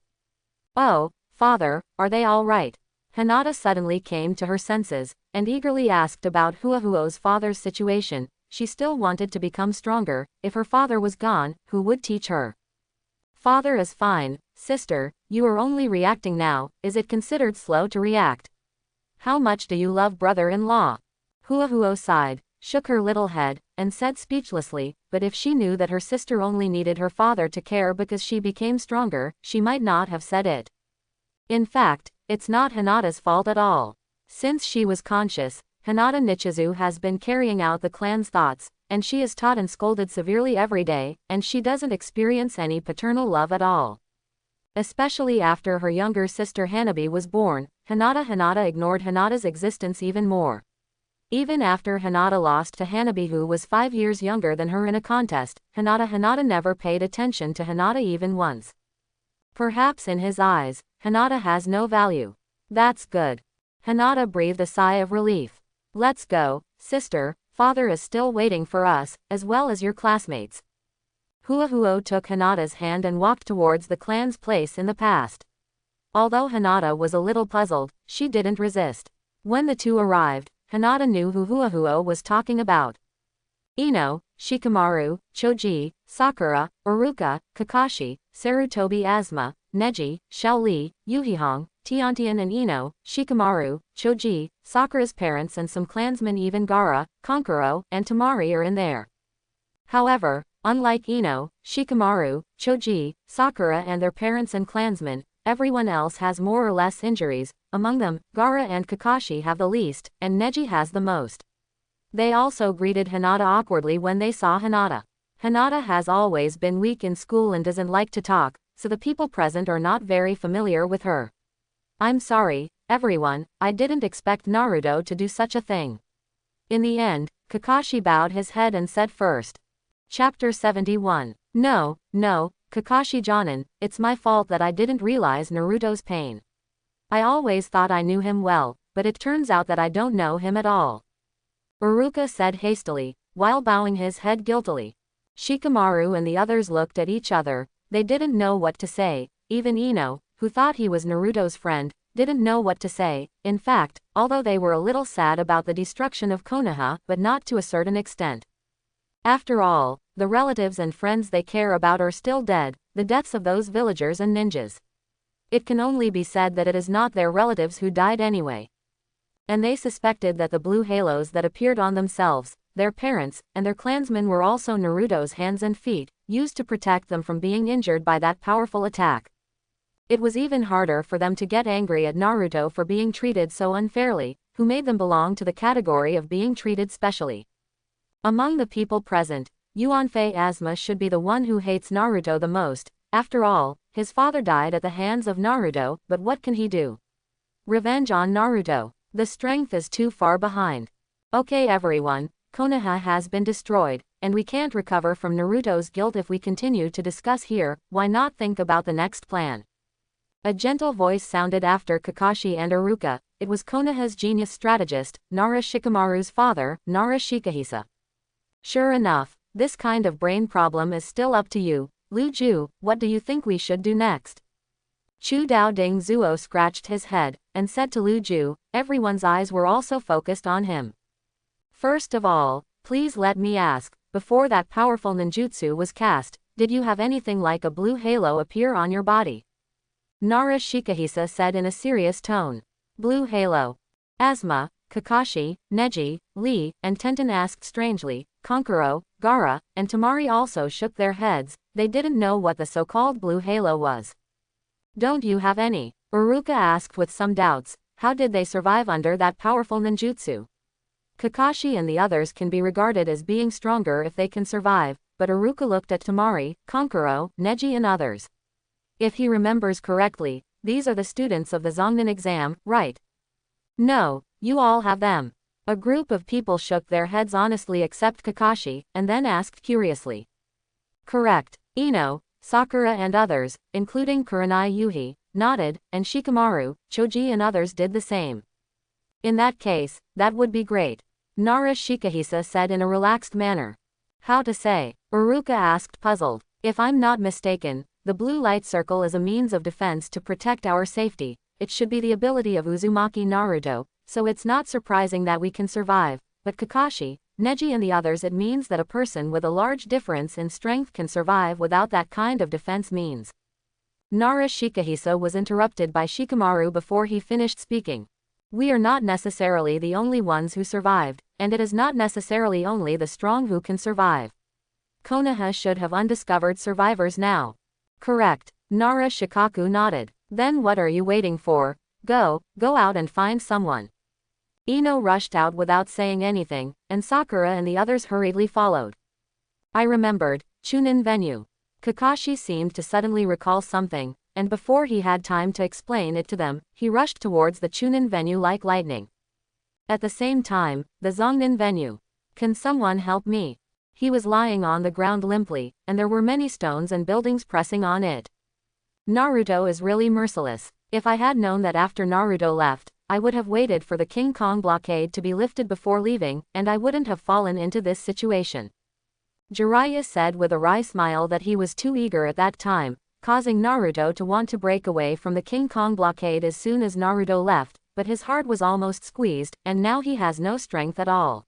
Speaker 1: Oh, father, are they all right? Hinata suddenly came to her senses, and eagerly asked about Huahuo's father's situation. She still wanted to become stronger. If her father was gone, who would teach her? Father is fine. Sister, you are only reacting now. Is it considered slow to react? How much do you love brother-in-law? Huahuo sighed, shook her little head, and said speechlessly, but if she knew that her sister only needed her father to care because she became stronger, she might not have said it. In fact, it's not Hinata's fault at all. Since she was conscious, Hinata Nichizu has been carrying out the clan's thoughts, and she is taught and scolded severely every day, and she doesn't experience any paternal love at all. Especially after her younger sister Hanabi was born, Hinata ignored Hinata's existence even more. Even after Hinata lost to Hanabi, who was 5 years younger than her in a contest, Hinata never paid attention to Hinata even once. Perhaps in his eyes, Hinata has no value. That's good. Hinata breathed a sigh of relief. Let's go, sister, father is still waiting for us, as well as your classmates. Huahuo took Hinata's hand and walked towards the clan's place in the past. Although Hinata was a little puzzled, she didn't resist. When the two arrived, Hinata knew who Huahuo was talking about. Ino, Shikamaru, Choji, Sakura, Iruka, Kakashi, Sarutobi Asuma, Neji, Xiaoli, Yuhihong, Tiantian and Ino, Shikamaru, Choji, Sakura's parents and some clansmen, even Gaara, Kankuro, and Temari are in there. However, unlike Ino, Shikamaru, Choji, Sakura and their parents and clansmen, everyone else has more or less injuries. Among them, Gaara and Kakashi have the least, and Neji has the most. They also greeted Hinata awkwardly when they saw Hinata. Hinata has always been weak in school and doesn't like to talk, so the people present are not very familiar with her. I'm sorry, everyone, I didn't expect Naruto to do such a thing. In the end, Kakashi bowed his head and said first. Chapter 71. No, Kakashi Jonin, it's my fault that I didn't realize Naruto's pain. I always thought I knew him well, but it turns out that I don't know him at all. Iruka said hastily, while bowing his head guiltily. Shikamaru and the others looked at each other. They didn't know what to say. Even Ino, who thought he was Naruto's friend, didn't know what to say. In fact, although they were a little sad about the destruction of Konoha, but not to a certain extent. After all, the relatives and friends they care about are still dead, the deaths of those villagers and ninjas. It can only be said that it is not their relatives who died anyway. And they suspected that the blue halos that appeared on themselves, their parents, and their clansmen were also Naruto's hands and feet, used to protect them from being injured by that powerful attack. It was even harder for them to get angry at Naruto for being treated so unfairly, who made them belong to the category of being treated specially. Among the people present, Yuanfei Asuma should be the one who hates Naruto the most. After all, his father died at the hands of Naruto, but what can he do? Revenge on Naruto. The strength is too far behind. Okay everyone, Konoha has been destroyed, and we can't recover from Naruto's guilt if we continue to discuss here. Why not think about the next plan? A gentle voice sounded after Kakashi and Iruka. It was Konoha's genius strategist, Nara Shikamaru's father, Nara Shikahisa. Sure enough, this kind of brain problem is still up to you. Lu Ju, what do you think we should do next? Chu Dao Ding Zuo scratched his head, and said to Lu Ju. Everyone's eyes were also focused on him. First of all, please let me ask, before that powerful ninjutsu was cast, did you have anything like a blue halo appear on your body? Nara Shikahisa said in a serious tone. Blue halo. Asuma, Kakashi, Neji, Lee, and Tenten asked strangely. Kankuro, Gaara, and Temari also shook their heads. They didn't know what the so-called blue halo was. Don't you have any? Iruka asked with some doubts. How did they survive under that powerful ninjutsu? Kakashi and the others can be regarded as being stronger if they can survive, but Iruka looked at Temari, Kankuro, Neji and others. If he remembers correctly, these are the students of the Zongnan exam, right? No, you all have them. A group of people shook their heads honestly except Kakashi, and then asked curiously. Correct. Ino, Sakura and others, including Kurenai Yuhi, nodded, and Shikamaru, Choji and others did the same. In that case, that would be great. Nara Shikahisa said in a relaxed manner. How to say? Uruka asked, puzzled. If I'm not mistaken, the blue light circle is a means of defense to protect our safety. It should be the ability of Uzumaki Naruto, so it's not surprising that we can survive. But Kakashi, Neji and the others, it means that a person with a large difference in strength can survive without that kind of defense means. Nara Shikahisa was interrupted by Shikamaru before he finished speaking. We are not necessarily the only ones who survived, and it is not necessarily only the strong who can survive. Konoha should have undiscovered survivors now. Correct. Nara Shikaku nodded. Then what are you waiting for? Go out and find someone. Ino rushed out without saying anything, and Sakura and the others hurriedly followed. I remembered, Chunin venue. Kakashi seemed to suddenly recall something, and before he had time to explain it to them, he rushed towards the Chunin venue like lightning. At the same time, the Zongnin venue. Can someone help me? He was lying on the ground limply, and there were many stones and buildings pressing on it. Naruto is really merciless. If I had known that after Naruto left, I would have waited for the King Kong blockade to be lifted before leaving, and I wouldn't have fallen into this situation. Jiraiya said with a wry smile that he was too eager at that time, causing Naruto to want to break away from the King Kong blockade as soon as Naruto left, but his heart was almost squeezed, and now he has no strength at all.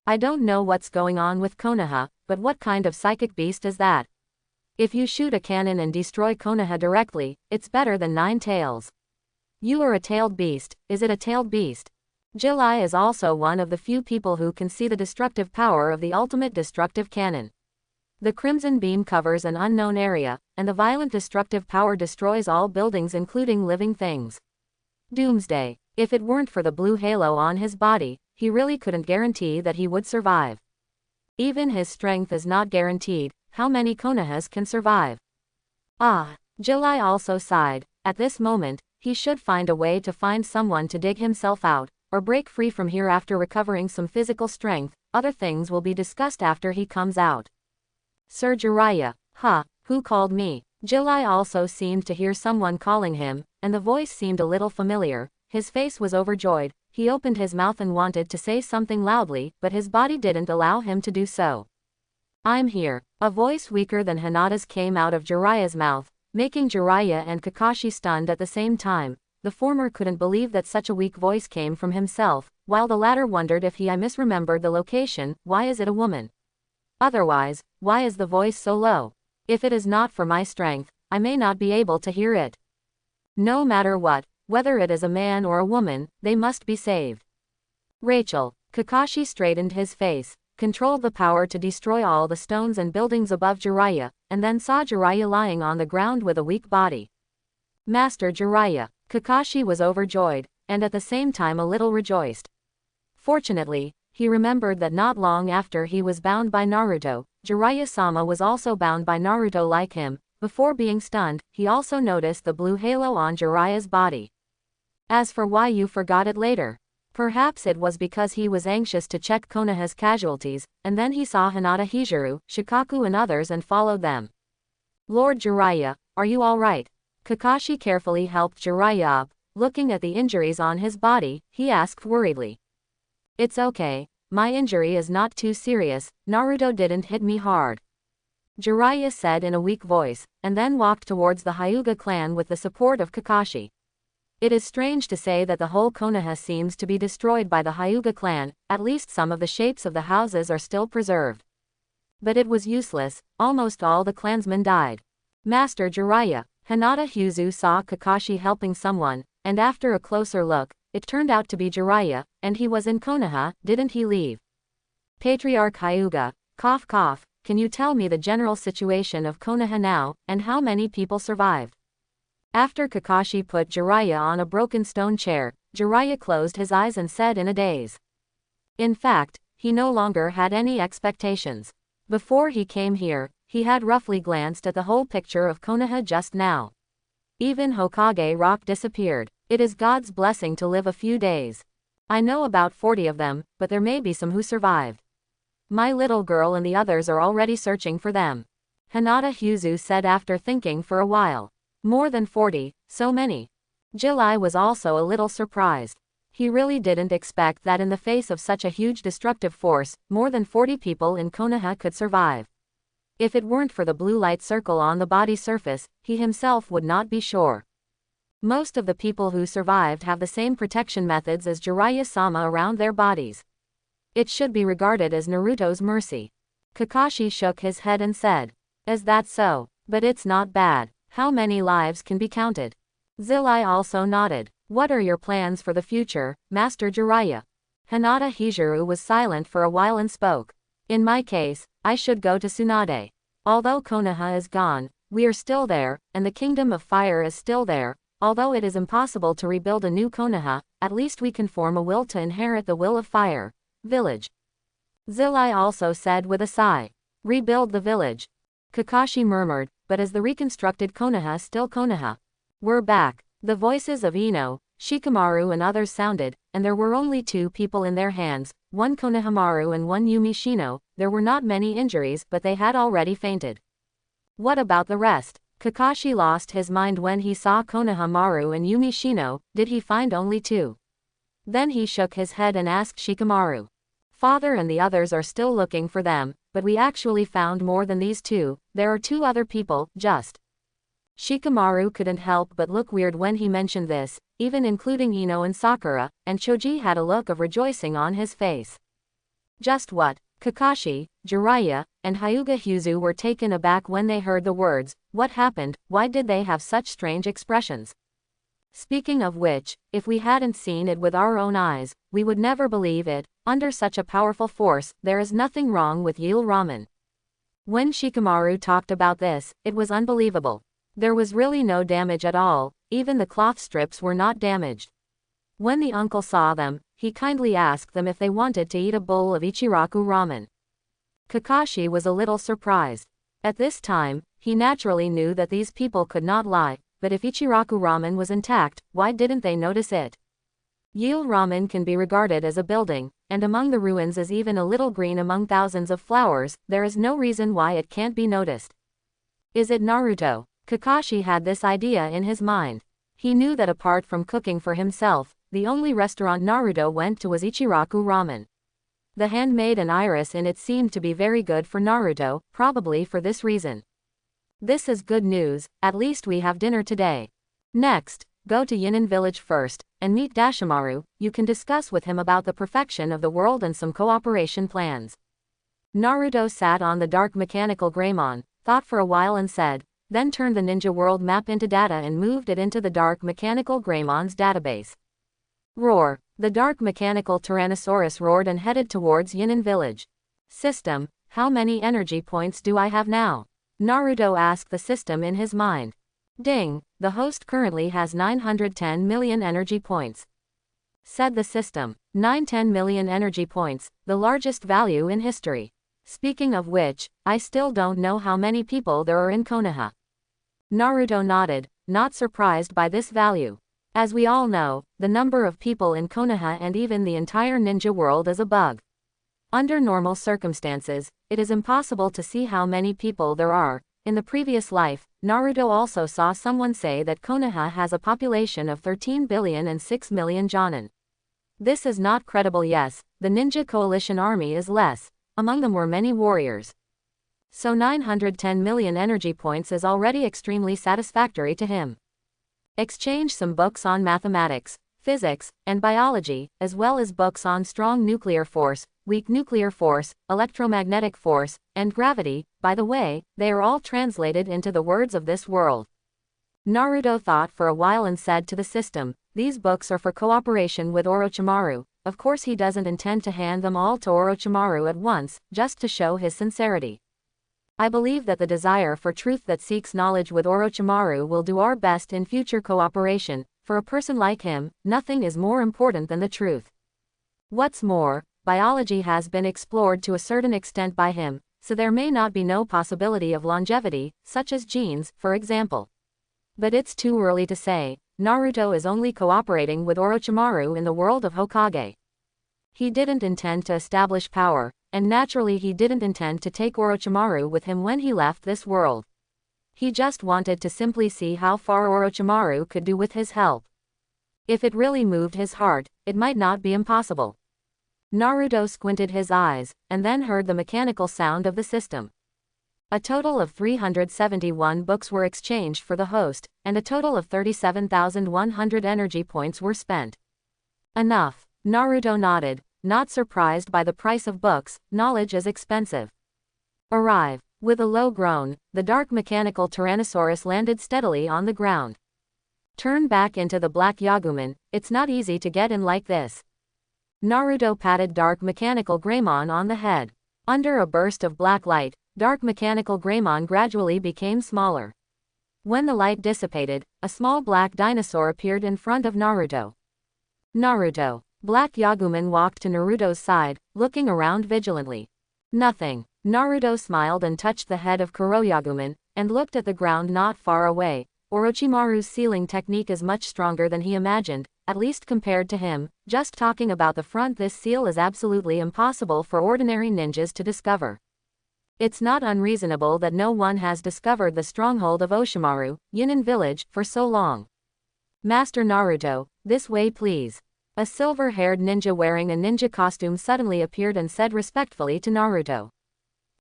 Speaker 1: I don't know what's going on with Konoha, but what kind of psychic beast is that? If you shoot a cannon and destroy Konoha directly, it's better than 9 tails. You are a tailed beast. Is it a tailed beast? Jilai is also one of the few people who can see the destructive power of the ultimate destructive cannon. The crimson beam covers an unknown area, and the violent destructive power destroys all buildings including living things. Doomsday. If it weren't for the blue halo on his body, he really couldn't guarantee that he would survive. Even his strength is not guaranteed. How many Konohas can survive? Ah, Jilai also sighed. At this moment, he should find a way to find someone to dig himself out, or break free from here after recovering some physical strength. Other things will be discussed after he comes out. Sir Jiraiya. Who called me? Jilai also seemed to hear someone calling him, and the voice seemed a little familiar. His face was overjoyed. He opened his mouth and wanted to say something loudly, but his body didn't allow him to do so. I'm here. A voice weaker than Hinata's came out of Jiraiya's mouth, making Jiraiya and Kakashi stunned at the same time. The former couldn't believe that such a weak voice came from himself, while the latter wondered if he misremembered the location. Why is it a woman? Otherwise, why is the voice so low? If it is not for my strength, I may not be able to hear it. No matter what, whether it is a man or a woman, they must be saved. Rachel. Kakashi straightened his face, controlled the power to destroy all the stones and buildings above Jiraiya, and then saw Jiraiya lying on the ground with a weak body. Master Jiraiya. Kakashi was overjoyed, and at the same time a little rejoiced. Fortunately, he remembered that not long after he was bound by Naruto, Jiraiya-sama was also bound by Naruto like him. Before being stunned, he also noticed the blue halo on Jiraiya's body. As for why you forgot it later, perhaps it was because he was anxious to check Konoha's casualties, and then he saw Hinata, Hizuru, Shikaku and others and followed them. Lord Jiraiya, are you all right? Kakashi carefully helped Jiraiya up. Looking at the injuries on his body, he asked worriedly. It's okay. My injury is not too serious. Naruto didn't hit me hard. Jiraiya said in a weak voice, and then walked towards the Hyuga clan with the support of Kakashi. It is strange to say that the whole Konoha seems to be destroyed by the Hyuga clan. At least some of the shapes of the houses are still preserved. But it was useless. Almost all the clansmen died. Master Jiraiya. Hinata Hyuzu saw Kakashi helping someone, and after a closer look, it turned out to be Jiraiya, and he was in Konoha. Didn't he leave? Patriarch Hyuga. Cough cough. Can you tell me the general situation of Konoha now, and how many people survived? After Kakashi put Jiraiya on a broken stone chair, Jiraiya closed his eyes and said in a daze. In fact, he no longer had any expectations. Before he came here, he had roughly glanced at the whole picture of Konoha just now. Even Hokage Rock disappeared. It is God's blessing to live a few days. I know about 40 of them, but there may be some who survived. My little girl and the others are already searching for them. Hinata Hyuzu said after thinking for a while. More than 40, so many. Jilai was also a little surprised. He really didn't expect that in the face of such a huge destructive force, more than 40 people in Konoha could survive. If it weren't for the blue light circle on the body surface, he himself would not be sure. Most of the people who survived have the same protection methods as Jiraiya-sama around their bodies. It should be regarded as Naruto's mercy. Kakashi shook his head and said, "Is that so? But it's not bad. How many lives can be counted?" Zillai also nodded. "What are your plans for the future, Master Jiraiya?" Hinata Hijuru was silent for a while and spoke. "In my case, I should go to Tsunade. Although Konoha is gone, we are still there, and the Kingdom of Fire is still there. Although it is impossible to rebuild a new Konoha, at least we can form a will to inherit the will of Fire village." Zillai also said with a sigh. "Rebuild the village." Kakashi murmured, "But is the reconstructed Konoha still Konoha?" "We're back." The voices of Ino, Shikamaru and others sounded, and there were only 2 people in their hands, one Konohamaru and one Yumi Shino. There were not many injuries, but they had already fainted. What about the rest? Kakashi lost his mind when he saw Konohamaru and Yumi Shino. Did he find only 2? Then he shook his head and asked Shikamaru. "Father and the others are still looking for them, but we actually found more than these 2. There are 2 other people, just." Shikamaru couldn't help but look weird when he mentioned this, even including Ino and Sakura, and Choji had a look of rejoicing on his face. "Just what?" Kakashi, Jiraiya, and Hyuga Hyuzu were taken aback when they heard the words. What happened? Why did they have such strange expressions? Speaking of which, if we hadn't seen it with our own eyes, we would never believe it. Under such a powerful force, there is nothing wrong with Yield Ramen. When Shikamaru talked about this, it was unbelievable. There was really no damage at all, even the cloth strips were not damaged. When the uncle saw them, he kindly asked them if they wanted to eat a bowl of Ichiraku ramen. Kakashi was a little surprised. At this time, he naturally knew that these people could not lie, but if Ichiraku ramen was intact, why didn't they notice it? Yield Ramen can be regarded as a building, and among the ruins is even a little green among thousands of flowers. There is no reason why it can't be noticed. Is it Naruto? Kakashi had this idea in his mind. He knew that apart from cooking for himself, the only restaurant Naruto went to was Ichiraku Ramen. The handmade and iris in it seemed to be very good for Naruto, probably for this reason. This is good news, at least we have dinner today. Next, go to Yinin village first, and meet Dashimaru. You can discuss with him about the perfection of the world and some cooperation plans. Naruto sat on the dark mechanical Greymon, thought for a while and said, then turned the ninja world map into data and moved it into the dark mechanical Greymon's database. Roar! The dark mechanical Tyrannosaurus roared and headed towards Yinin village. System, how many energy points do I have now? Naruto asked the system in his mind. Ding, the host currently has 910 million energy points. Said the system. 910 million energy points, the largest value in history. Speaking of which, I still don't know how many people there are in Konoha. Naruto nodded, not surprised by this value. As we all know, the number of people in Konoha and even the entire ninja world is a bug. Under normal circumstances, it is impossible to see how many people there are. In the previous life, Naruto also saw someone say that Konoha has a population of 13 billion and 6 million jonin. This is not credible. Yes, the ninja coalition army is less. Among them were many warriors. So 910 million energy points is already extremely satisfactory to him. Exchange some books on mathematics, physics, and biology, as well as books on strong nuclear force, weak nuclear force, electromagnetic force, and gravity. By the way, they are all translated into the words of this world. Naruto thought for a while and said to the system, these books are for cooperation with Orochimaru. Of course he doesn't intend to hand them all to Orochimaru at once, just to show his sincerity. I believe that the desire for truth that seeks knowledge with Orochimaru will do our best in future cooperation. For a person like him, nothing is more important than the truth. What's more, biology has been explored to a certain extent by him, so there may not be no possibility of longevity, such as genes, for example. But it's too early to say. Naruto is only cooperating with Orochimaru in the world of Hokage. He didn't intend to establish power, and naturally he didn't intend to take Orochimaru with him when he left this world. He just wanted to simply see how far Orochimaru could do with his help. If it really moved his heart, it might not be impossible. Naruto squinted his eyes, and then heard the mechanical sound of the system. A total of 371 books were exchanged for the host, and a total of 37,100 energy points were spent. Enough. Naruto nodded, not surprised by the price of books. Knowledge is expensive. Arrive. With a low groan, the dark mechanical Tyrannosaurus landed steadily on the ground. Turn back into the black Yaguman, it's not easy to get in like this. Naruto patted dark mechanical Greymon on the head. Under a burst of black light, dark mechanical Greymon gradually became smaller. When the light dissipated, a small black dinosaur appeared in front of Naruto. Naruto. Black Yaguman walked to Naruto's side, looking around vigilantly. Nothing. Naruto smiled and touched the head of Kuroyaguman, and looked at the ground not far away. Orochimaru's sealing technique is much stronger than he imagined, at least compared to him. Just talking about the front, this seal is absolutely impossible for ordinary ninjas to discover. It's not unreasonable that no one has discovered the stronghold of Oshimaru, Yinin village, for so long. Master Naruto, this way please. A silver-haired ninja wearing a ninja costume suddenly appeared and said respectfully to Naruto.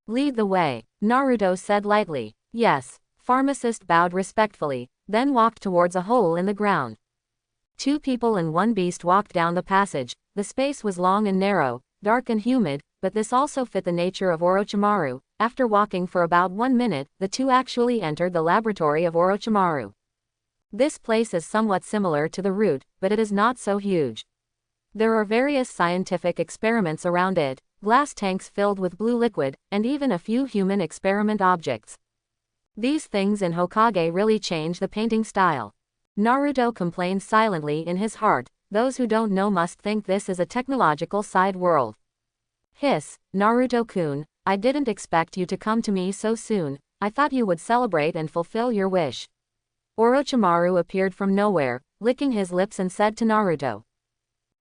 Speaker 1: Lead the way, Naruto said lightly. Yes. Pharmacist bowed respectfully, then walked towards a hole in the ground. Two people and one beast walked down the passage. The space was long and narrow, dark and humid, but this also fit the nature of Orochimaru. After walking for about 1 minute, the two actually entered the laboratory of Orochimaru. This place is somewhat similar to the root, but it is not so huge. There are various scientific experiments around it, glass tanks filled with blue liquid, and even a few human experiment objects. These things in Hokage really change the painting style. Naruto complained silently in his heart. Those who don't know must think this is a technological side world. Hiss, Naruto-kun, I didn't expect you to come to me so soon. I thought you would celebrate and fulfill your wish. Orochimaru appeared from nowhere, licking his lips and said to Naruto.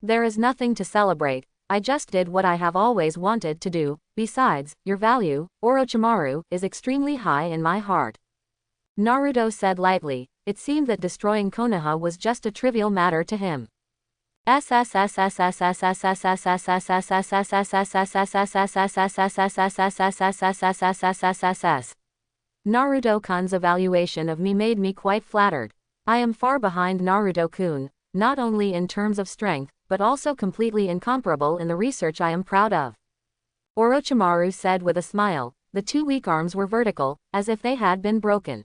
Speaker 1: There is nothing to celebrate, I just did what I have always wanted to do. Besides, your value, Orochimaru, is extremely high in my heart. Naruto said lightly. It seemed that destroying Konoha was just a trivial matter to him. Naruto-kun's evaluation of me made me quite flattered. I am far behind Naruto-kun, not only in terms of strength, but also completely incomparable in the research I am proud of. Orochimaru said with a smile. The two weak arms were vertical, as if they had been broken.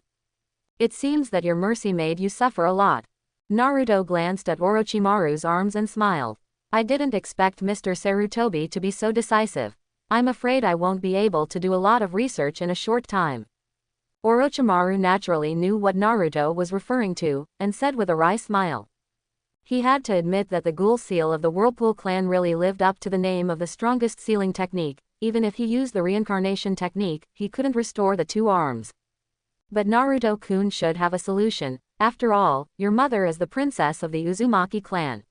Speaker 1: It seems that your mercy made you suffer a lot. Naruto glanced at Orochimaru's arms and smiled. I didn't expect Mr. Sarutobi to be so decisive. I'm afraid I won't be able to do a lot of research in a short time. Orochimaru naturally knew what Naruto was referring to, and said with a wry smile. He had to admit that the ghoul seal of the Whirlpool clan really lived up to the name of the strongest sealing technique. Even if he used the reincarnation technique, he couldn't restore the two arms. But Naruto-kun should have a solution. After all, your mother is the princess of the Uzumaki clan.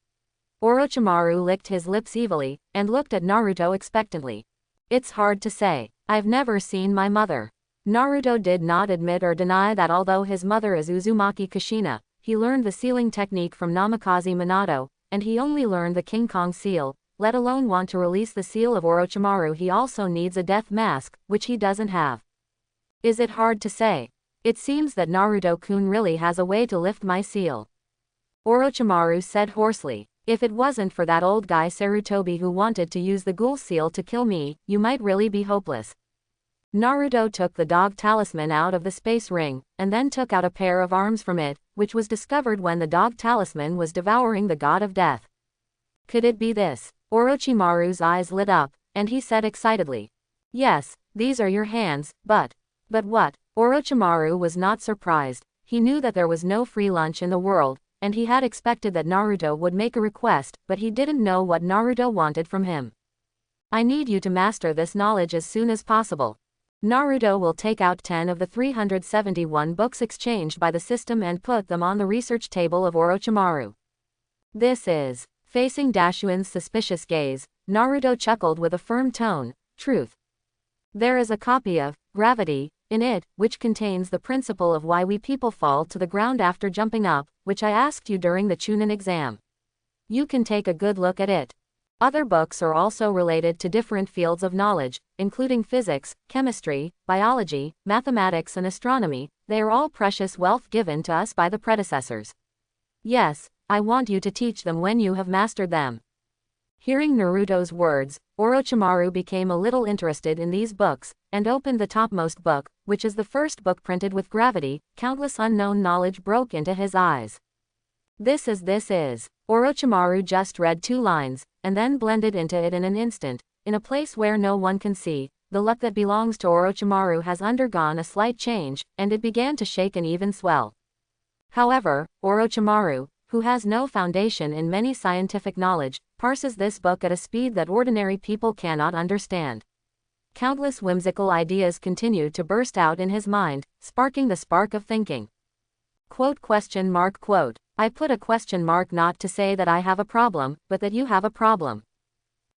Speaker 1: Orochimaru licked his lips evilly, and looked at Naruto expectantly. It's hard to say. I've never seen my mother. Naruto did not admit or deny that although his mother is Uzumaki Kushina, he learned the sealing technique from Namikaze Minato, and he only learned the King Kong seal, let alone want to release the seal of Orochimaru. He also needs a death mask, which he doesn't have. Is it hard to say? It seems that Naruto-kun really has a way to lift my seal. Orochimaru said hoarsely. If it wasn't for that old guy Sarutobi who wanted to use the ghoul seal to kill me, you might really be hopeless. Naruto took the dog talisman out of the space ring, and then took out a pair of arms from it, which was discovered when the dog talisman was devouring the god of death. Could it be this? Orochimaru's eyes lit up, and he said excitedly. Yes, these are your hands, but what? Orochimaru was not surprised. He knew that there was no free lunch in the world, and he had expected that Naruto would make a request, but he didn't know what Naruto wanted from him. I need you to master this knowledge as soon as possible. Naruto will take out 10 of the 371 books exchanged by the system and put them on the research table of Orochimaru. This is. Facing Dashuin's suspicious gaze, Naruto chuckled with a firm tone. Truth. There is a copy of Gravity in it, which contains the principle of why we people fall to the ground after jumping up, which I asked you during the Chunin exam. You can take a good look at it. Other books are also related to different fields of knowledge, including physics, chemistry, biology, mathematics and astronomy. They are all precious wealth given to us by the predecessors. Yes, I want you to teach them when you have mastered them. Hearing Naruto's words, Orochimaru became a little interested in these books, and opened the topmost book, which is the first book printed with gravity. Countless unknown knowledge broke into his eyes. This is. Orochimaru just read 2 lines, and then blended into it in an instant, in a place where no one can see. The luck that belongs to Orochimaru has undergone a slight change, and it began to shake and even swell. However, Orochimaru, who has no foundation in many scientific knowledge, parses this book at a speed that ordinary people cannot understand. Countless whimsical ideas continued to burst out in his mind, sparking the spark of thinking. Quote. I put a question mark not to say that I have a problem, but that you have a problem.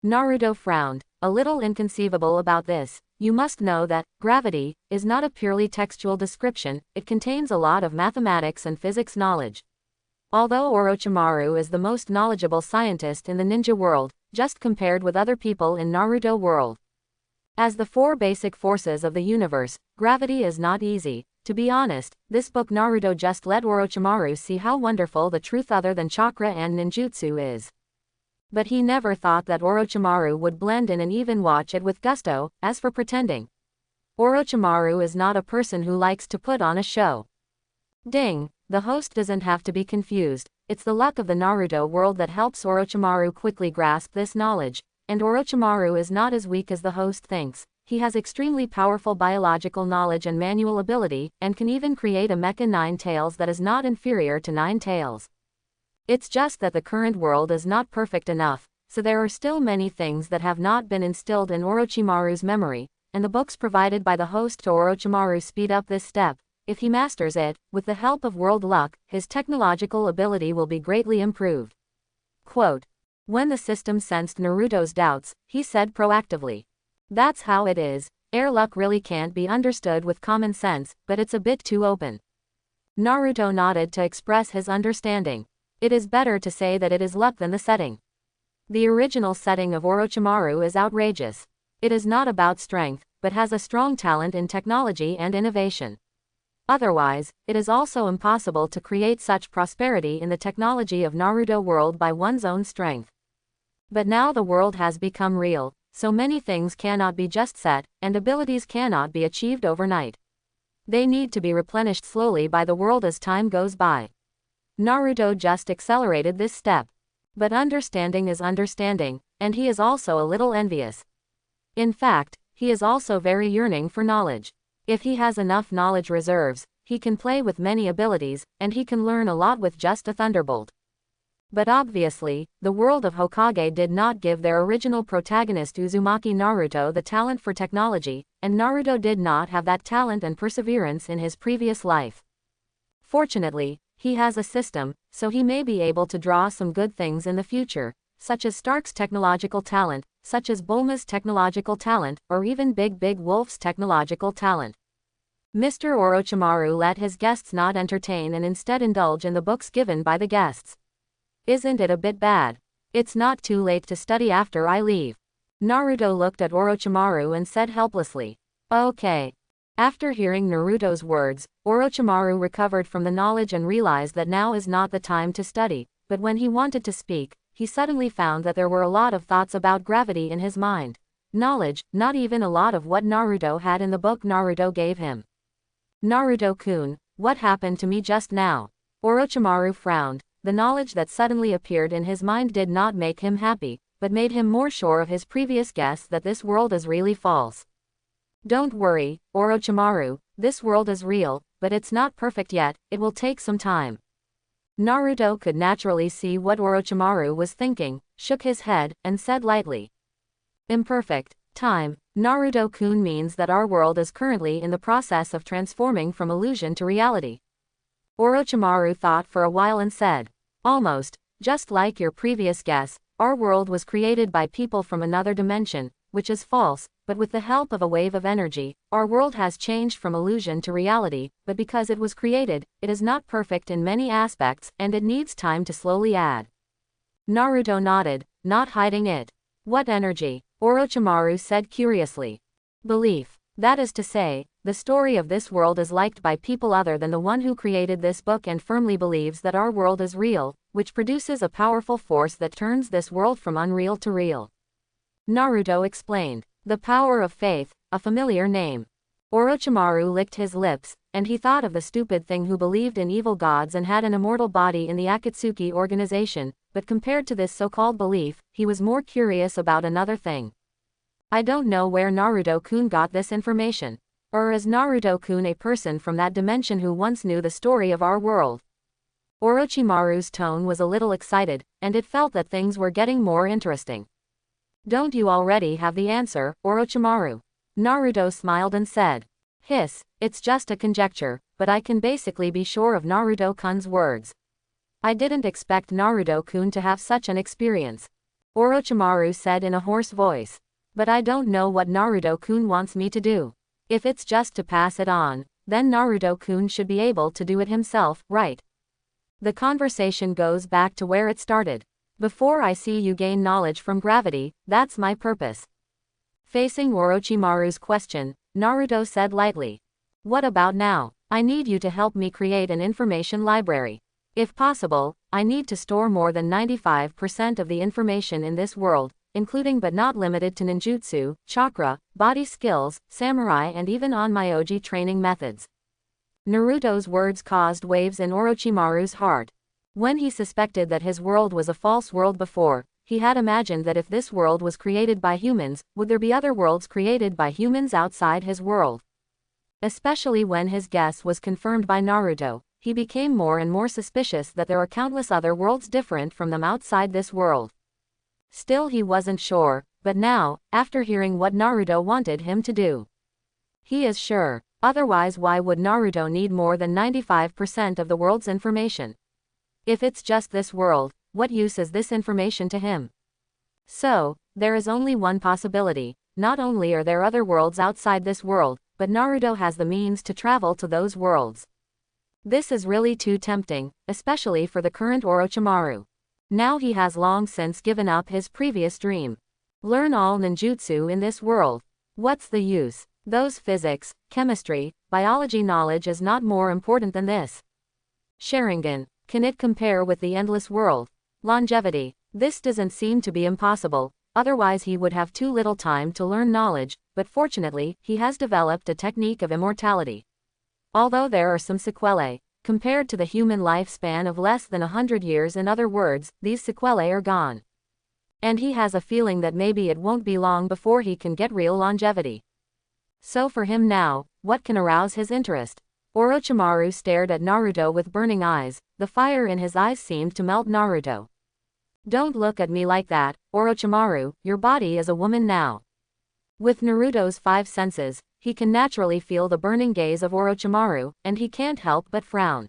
Speaker 1: Naruto frowned, a little inconceivable about this. You must know that gravity is not a purely textual description, it contains a lot of mathematics and physics knowledge. Although Orochimaru is the most knowledgeable scientist in the ninja world, just compared with other people in Naruto world. As the 4 basic forces of the universe, gravity is not easy. To be honest, this book Naruto just let Orochimaru see how wonderful the truth other than chakra and ninjutsu is. But he never thought that Orochimaru would blend in and even watch it with gusto. As for pretending, Orochimaru is not a person who likes to put on a show. Ding, the host doesn't have to be confused. It's the luck of the Naruto world that helps Orochimaru quickly grasp this knowledge, and Orochimaru is not as weak as the host thinks. He has extremely powerful biological knowledge and manual ability, and can even create a mecha 9 tails that is not inferior to 9 tails. It's just that the current world is not perfect enough, so there are still many things that have not been instilled in Orochimaru's memory, and the books provided by the host to Orochimaru speed up this step. If he masters it, with the help of world luck, his technological ability will be greatly improved. Quote. When the system sensed Naruto's doubts, he said proactively, "That's how it is. Air luck really can't be understood with common sense, but it's a bit too open." Naruto nodded to express his understanding. It is better to say that it is luck than the setting. The original setting of Orochimaru is outrageous. It is not about strength, but has a strong talent in technology and innovation. Otherwise, it is also impossible to create such prosperity in the technology of Naruto world by one's own strength. But now the world has become real, so many things cannot be just set, and abilities cannot be achieved overnight. They need to be replenished slowly by the world as time goes by. Naruto just accelerated this step. But understanding is understanding, and he is also a little envious. In fact, he is also very yearning for knowledge. If he has enough knowledge reserves, he can play with many abilities, and he can learn a lot with just a thunderbolt. But obviously, the world of Hokage did not give their original protagonist Uzumaki Naruto the talent for technology, and Naruto did not have that talent and perseverance in his previous life. Fortunately, he has a system, so he may be able to draw some good things in the future, such as Stark's technological talent, such as Bulma's technological talent, or even Big Wolf's technological talent. Mr. Orochimaru let his guests not entertain and instead indulge in the books given by the guests. Isn't it a bit bad? It's not too late to study after I leave. Naruto looked at Orochimaru and said helplessly, "Okay." After hearing Naruto's words, Orochimaru recovered from the knowledge and realized that now is not the time to study, but when he wanted to speak, he suddenly found that there were a lot of thoughts about gravity in his mind. Knowledge, not even a lot of what Naruto had in the book Naruto gave him. Naruto-kun, what happened to me just now? Orochimaru frowned. The knowledge that suddenly appeared in his mind did not make him happy, but made him more sure of his previous guess that this world is really false. Don't worry, Orochimaru, this world is real, but it's not perfect yet, it will take some time. Naruto could naturally see what Orochimaru was thinking, shook his head, and said lightly, "Imperfect time. Naruto-kun means that our world is currently in the process of transforming from illusion to reality." Orochimaru thought for a while and said, "Almost, just like your previous guess, our world was created by people from another dimension, which is false, but with the help of a wave of energy, our world has changed from illusion to reality, but because it was created, it is not perfect in many aspects, and it needs time to slowly add. Naruto nodded, not hiding it. What energy? Orochimaru said curiously. Belief. That is to say, the story of this world is liked by people other than the one who created this book and firmly believes that our world is real, which produces a powerful force that turns this world from unreal to real. Naruto explained. The power of faith, a familiar name. Orochimaru licked his lips, and he thought of the stupid thing who believed in evil gods and had an immortal body in the Akatsuki organization, but compared to this so-called belief, he was more curious about another thing. I don't know where Naruto-kun got this information. Or is Naruto-kun a person from that dimension who once knew the story of our world? Orochimaru's tone was a little excited, and it felt that things were getting more interesting. Don't you already have the answer, Orochimaru? Naruto smiled and said. Hiss, it's just a conjecture, but I can basically be sure of Naruto-kun's words. I didn't expect Naruto-kun to have such an experience. Orochimaru said in a hoarse voice. But I don't know what Naruto-kun wants me to do. If it's just to pass it on, then Naruto-kun should be able to do it himself, right? The conversation goes back to where it started. Before I see you gain knowledge from gravity, that's my purpose. Facing Orochimaru's question, Naruto said lightly. What about now? I need you to help me create an information library. If possible, I need to store more than 95% of the information in this world, including but not limited to ninjutsu, chakra, body skills, samurai and even onmyoji training methods. Naruto's words caused waves in Orochimaru's heart. When he suspected that his world was a false world before, he had imagined that if this world was created by humans, would there be other worlds created by humans outside his world? Especially when his guess was confirmed by Naruto, he became more and more suspicious that there are countless other worlds different from them outside this world. Still he wasn't sure, but now, after hearing what Naruto wanted him to do, he is sure. Otherwise why would Naruto need more than 95% of the world's information? If it's just this world, what use is this information to him? So, there is only one possibility. Not only are there other worlds outside this world, but Naruto has the means to travel to those worlds. This is really too tempting, especially for the current Orochimaru. Now he has long since given up his previous dream. Learn all ninjutsu in this world. What's the use? Those physics, chemistry, biology knowledge is not more important than this. Sharingan. Can it compare with the endless world? Longevity. This doesn't seem to be impossible, otherwise he would have too little time to learn knowledge, but fortunately, he has developed a technique of immortality. Although there are some sequelae, compared to the human lifespan of less than 100 years, in other words, these sequelae are gone. And he has a feeling that maybe it won't be long before he can get real longevity. So for him now, what can arouse his interest? Orochimaru stared at Naruto with burning eyes. The fire in his eyes seemed to melt Naruto. Don't look at me like that, Orochimaru, your body is a woman now. With Naruto's 5 senses, he can naturally feel the burning gaze of Orochimaru, and he can't help but frown.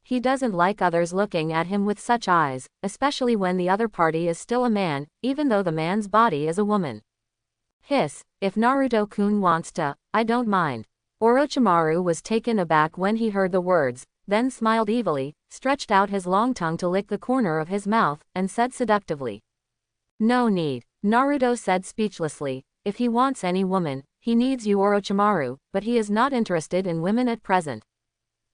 Speaker 1: He doesn't like others looking at him with such eyes, especially when the other party is still a man, even though the man's body is a woman. Hiss, if Naruto-kun wants to, I don't mind. Orochimaru was taken aback when he heard the words, then smiled evilly, stretched out his long tongue to lick the corner of his mouth, and said seductively. No need. Naruto said speechlessly. If he wants any woman, he needs you, Orochimaru, but he is not interested in women at present.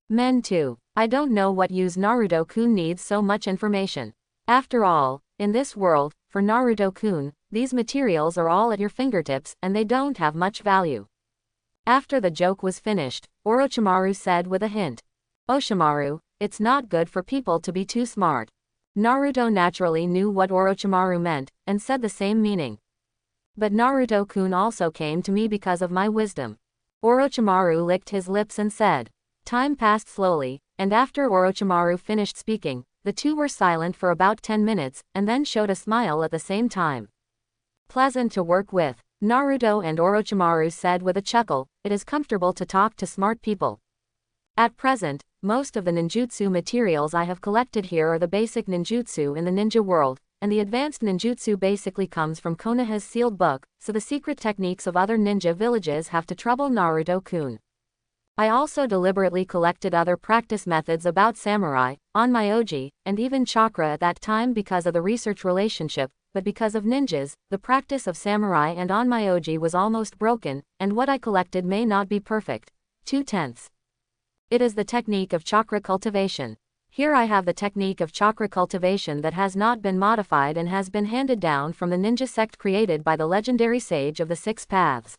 Speaker 1: Men too. I don't know what use Naruto-kun needs so much information. After all, in this world, for Naruto-kun, these materials are all at your fingertips, and they don't have much value. After the joke was finished, Orochimaru said with a hint. Oshimaru, it's not good for people to be too smart. Naruto naturally knew what Orochimaru meant, and said the same meaning. But Naruto-kun also came to me because of my wisdom. Orochimaru licked his lips and said. Time passed slowly, and after Orochimaru finished speaking, the two were silent for about 10 minutes, and then showed a smile at the same time. Pleasant to work with, Naruto and Orochimaru said with a chuckle. It is comfortable to talk to smart people. At present, most of the ninjutsu materials I have collected here are the basic ninjutsu in the ninja world, and the advanced ninjutsu basically comes from Konoha's sealed book, so the secret techniques of other ninja villages have to trouble Naruto-kun. I also deliberately collected other practice methods about samurai, onmyoji, and even chakra at that time because of the research relationship, but because of ninjas, the practice of samurai and onmyoji was almost broken, and what I collected may not be perfect. 2/10. It is the technique of chakra cultivation. Here I have the technique of chakra cultivation that has not been modified and has been handed down from the ninja sect created by the legendary sage of the six paths.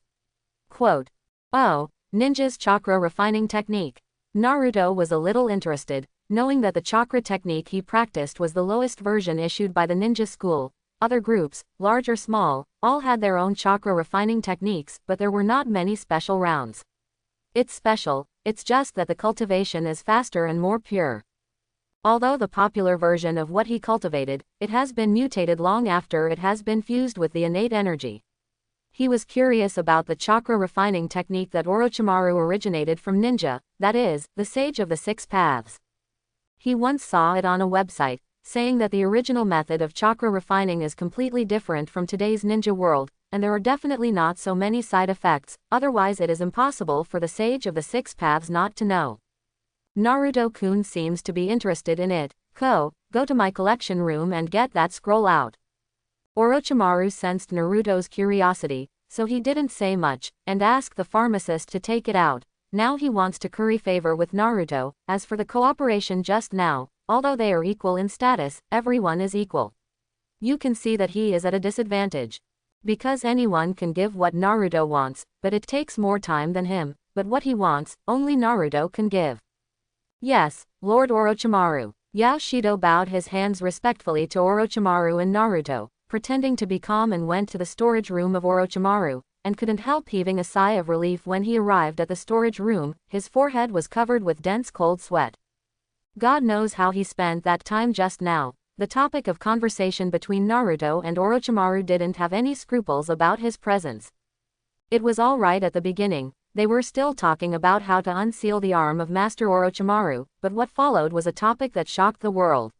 Speaker 1: Quote, "Oh, ninja's chakra refining technique." Naruto was a little interested, knowing that the chakra technique he practiced was the lowest version issued by the ninja school. Other groups, large or small, all had their own chakra refining techniques, but there were not many special rounds. It's special, it's just that the cultivation is faster and more pure. Although the popular version of what he cultivated, it has been mutated long after it has been fused with the innate energy. He was curious about the chakra refining technique that Orochimaru originated from ninja, that is, the sage of the six paths. He once saw it on a website, saying that the original method of chakra refining is completely different from today's ninja world, and there are definitely not so many side effects, otherwise it is impossible for the sage of the six paths not to know. Naruto-kun seems to be interested in it. Go to my collection room and get that scroll out. Orochimaru sensed Naruto's curiosity, so he didn't say much, and asked the pharmacist to take it out. Now he wants to curry favor with Naruto. As for the cooperation just now, although they are equal in status, everyone is equal. You can see that he is at a disadvantage. Because anyone can give what Naruto wants, but it takes more time than him, but what he wants, only Naruto can give. Yes, Lord Orochimaru. Yao Shido bowed his hands respectfully to Orochimaru and Naruto, pretending to be calm, and went to the storage room of Orochimaru, and couldn't help heaving a sigh of relief when he arrived at the storage room. His forehead was covered with dense cold sweat. God knows how he spent that time just now. The topic of conversation between Naruto and Orochimaru didn't have any scruples about his presence. It was all right at the beginning. They were still talking about how to unseal the arm of Master Orochimaru, but what followed was a topic that shocked the world.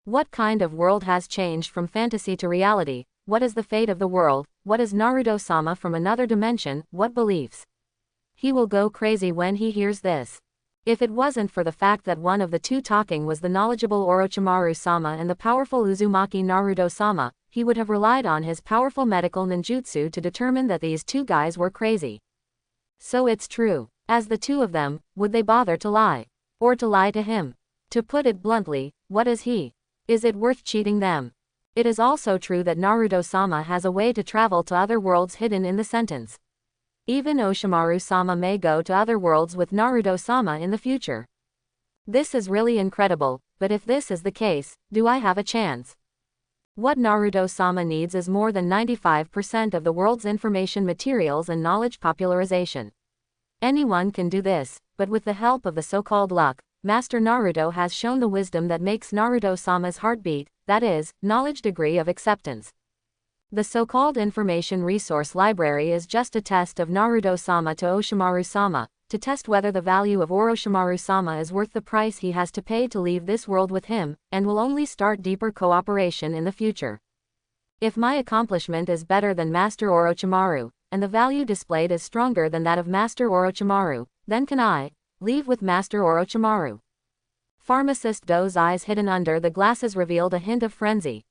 Speaker 1: What kind of world has changed from fantasy to reality? What is the fate of the world? What is Naruto-sama from another dimension? What beliefs? He will go crazy when he hears this. If it wasn't for the fact that one of the two talking was the knowledgeable Orochimaru-sama and the powerful Uzumaki Naruto-sama, he would have relied on his powerful medical ninjutsu to determine that these two guys were crazy. So it's true. As the two of them, would they bother to lie? Or to lie to him? To put it bluntly, what is he? Is it worth cheating them? It is also true that Naruto-sama has a way to travel to other worlds hidden in the sentence. Even Oshimaru-sama may go to other worlds with Naruto-sama in the future. This is really incredible, but if this is the case, do I have a chance? What Naruto-sama needs is more than 95% of the world's information materials and knowledge popularization. Anyone can do this, but with the help of the so-called luck, Master Naruto has shown the wisdom that makes Naruto-sama's heartbeat, that is, knowledge degree of acceptance. The so-called information resource library is just a test of Naruto-sama to Oshimaru-sama, to test whether the value of Orochimaru-sama is worth the price he has to pay to leave this world with him, and will only start deeper cooperation in the future. If my accomplishment is better than Master Orochimaru, and the value displayed is stronger than that of Master Orochimaru, then can I leave with Master Orochimaru? Pharmacist Do's eyes hidden under the glasses revealed a hint of frenzy.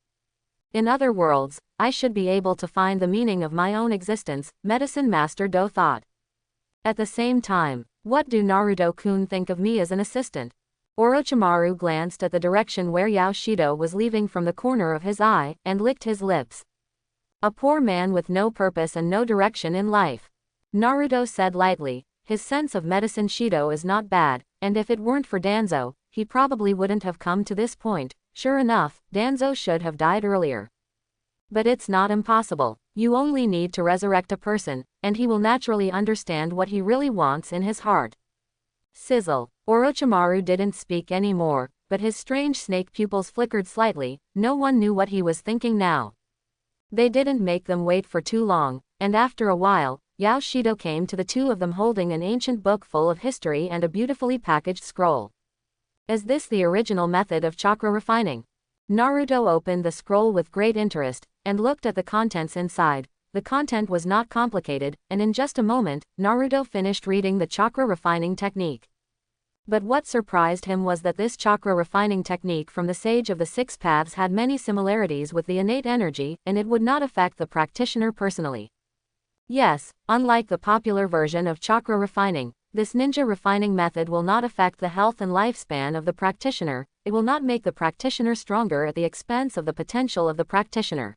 Speaker 1: In other worlds, I should be able to find the meaning of my own existence, Medicine Master Do thought. At the same time, what do Naruto-kun think of me as an assistant? Orochimaru glanced at the direction where Yao Shido was leaving from the corner of his eye, and licked his lips. A poor man with no purpose and no direction in life. Naruto said lightly, his sense of Medicine Shido is not bad, and if it weren't for Danzo, he probably wouldn't have come to this point. Sure enough, Danzo should have died earlier. But it's not impossible. You only need to resurrect a person, and he will naturally understand what he really wants in his heart. Sizzle. Orochimaru didn't speak anymore, but his strange snake pupils flickered slightly. No one knew what he was thinking now. They didn't make them wait for too long, and after a while, Yao Shido came to the two of them holding an ancient book full of history and a beautifully packaged scroll. Is this the original method of chakra refining? Naruto opened the scroll with great interest, and looked at the contents inside. The content was not complicated, and in just a moment, Naruto finished reading the chakra refining technique. But what surprised him was that this chakra refining technique from the Sage of the Six Paths had many similarities with the innate energy, and it would not affect the practitioner personally. Yes, unlike the popular version of chakra refining, this ninja refining method will not affect the health and lifespan of the practitioner. It will not make the practitioner stronger at the expense of the potential of the practitioner.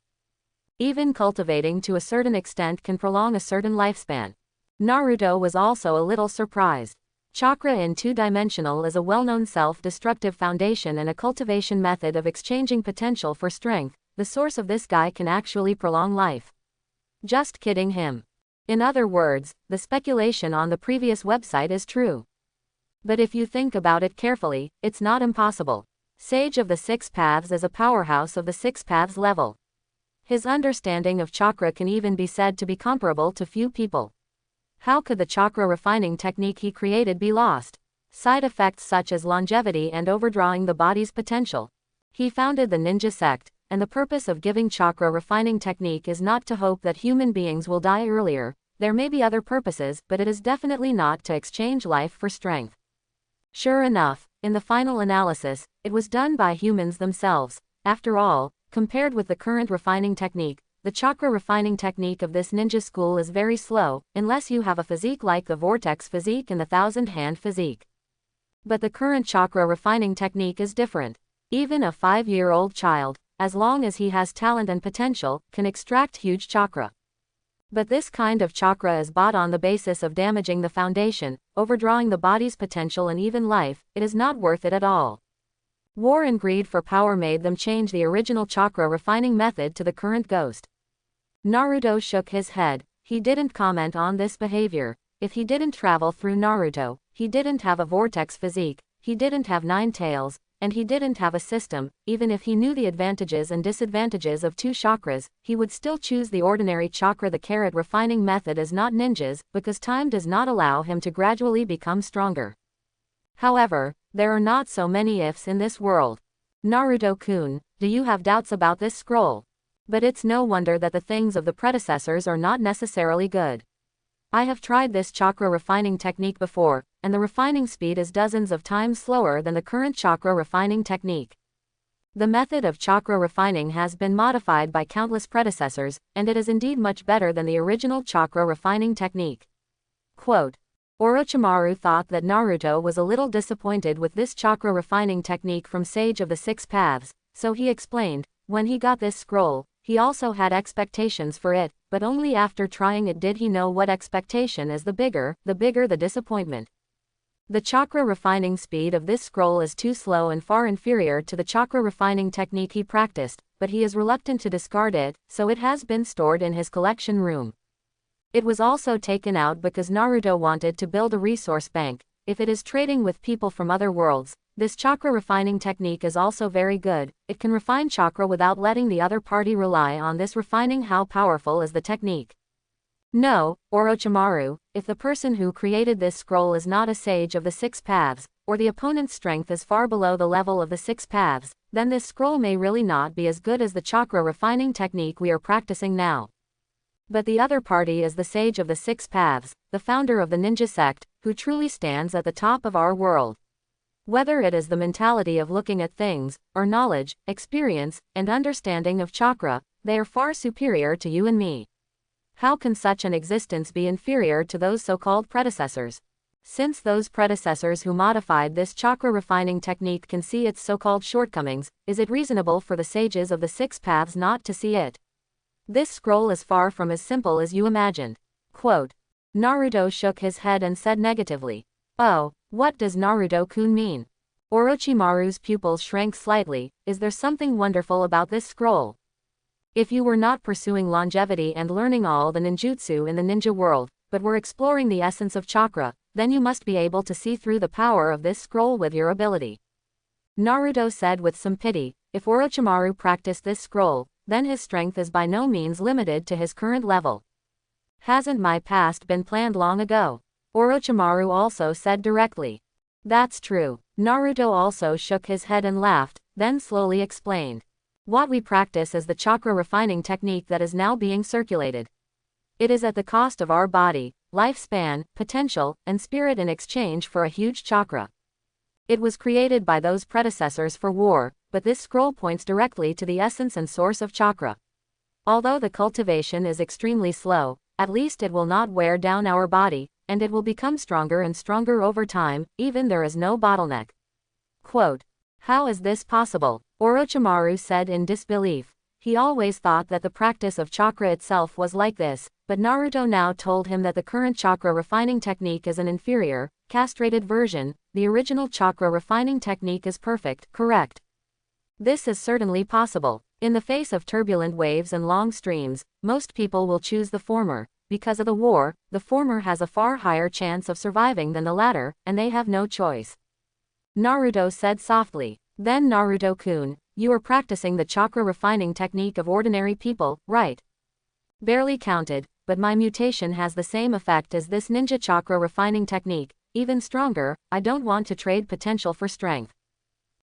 Speaker 1: Even cultivating to a certain extent can prolong a certain lifespan. Naruto was also a little surprised. Chakra in two-dimensional is a well-known self-destructive foundation and a cultivation method of exchanging potential for strength. The source of this guy can actually prolong life. Just kidding him. In other words, the speculation on the previous website is true. But if you think about it carefully, it's not impossible. Sage of the Six Paths is a powerhouse of the Six Paths level. His understanding of chakra can even be said to be comparable to few people. How could the chakra refining technique he created be lost? Side effects such as longevity and overdrawing the body's potential. He founded the ninja sect, and the purpose of giving chakra refining technique is not to hope that human beings will die earlier. There may be other purposes, but it is definitely not to exchange life for strength. Sure enough, in the final analysis, it was done by humans themselves. After all, compared with the current refining technique, the chakra refining technique of this ninja school is very slow, unless you have a physique like the vortex physique and the thousand-hand physique. But the current chakra refining technique is different. Even a 5-year-old child, as long as he has talent and potential, can extract huge chakra. But this kind of chakra is bought on the basis of damaging the foundation, overdrawing the body's potential and even life. It is not worth it at all. War and greed for power made them change the original chakra refining method to the current ghost. Naruto shook his head. He didn't comment on this behavior. If he didn't travel through Naruto, he didn't have a vortex physique, he didn't have 9 tails, and he didn't have a system. Even if he knew the advantages and disadvantages of 2 chakras, he would still choose the ordinary chakra. The carrot refining method is not ninjas, because time does not allow him to gradually become stronger. However, there are not so many ifs in this world. Naruto-kun, do you have doubts about this scroll? But it's no wonder that the things of the predecessors are not necessarily good. I have tried this chakra refining technique before, and the refining speed is dozens of times slower than the current chakra refining technique. The method of chakra refining has been modified by countless predecessors, and it is indeed much better than the original chakra refining technique. Quote, Orochimaru thought that Naruto was a little disappointed with this chakra refining technique from Sage of the Six Paths, so he explained, when he got this scroll, he also had expectations for it, but only after trying it did he know what expectation is the bigger the disappointment. The chakra refining speed of this scroll is too slow and far inferior to the chakra refining technique he practiced, but he is reluctant to discard it, so it has been stored in his collection room. It was also taken out because Naruto wanted to build a resource bank. If it is trading with people from other worlds, this chakra refining technique is also very good. It can refine chakra without letting the other party rely on this refining. How powerful is the technique? No, Orochimaru, if the person who created this scroll is not a sage of the Six Paths, or the opponent's strength is far below the level of the Six Paths, then this scroll may really not be as good as the chakra refining technique we are practicing now. But the other party is the Sage of the Six Paths, the founder of the ninja sect, who truly stands at the top of our world. Whether it is the mentality of looking at things, or knowledge, experience, and understanding of chakra, they are far superior to you and me. How can such an existence be inferior to those so-called predecessors? Since those predecessors who modified this chakra refining technique can see its so-called shortcomings, is it reasonable for the sages of the Six Paths not to see it? This scroll is far from as simple as you imagined. Quote, Naruto shook his head and said negatively, Oh, what does Naruto-kun mean? Orochimaru's pupils shrank slightly. Is there something wonderful about this scroll? If you were not pursuing longevity and learning all the ninjutsu in the ninja world, but were exploring the essence of chakra, then you must be able to see through the power of this scroll with your ability. Naruto said with some pity, if Orochimaru practiced this scroll, then his strength is by no means limited to his current level. Hasn't my past been planned long ago? Orochimaru also said directly. That's true. Naruto also shook his head and laughed. then slowly explained. What we practice is the chakra refining technique that is now being circulated. It is at the cost of our body, lifespan, potential, and spirit in exchange for a huge chakra. It was created by those predecessors for war, but this scroll points directly to the essence and source of chakra. Although the cultivation is extremely slow, at least it will not wear down our body, and it will become stronger and stronger over time, even there is no bottleneck. Quote, "How is this possible?" Orochimaru said in disbelief. He always thought that the practice of chakra itself was like this, but Naruto now told him that the current chakra refining technique is an inferior, castrated version. The original chakra refining technique is perfect, correct? This is certainly possible. In the face of turbulent waves and long streams, most people will choose the former. Because of the war, the former has a far higher chance of surviving than the latter, and they have no choice. Naruto said softly. Then Naruto-kun, you are practicing the chakra refining technique of ordinary people, right? Barely counted, but my mutation has the same effect as this ninja chakra refining technique, even stronger. I don't want to trade potential for strength.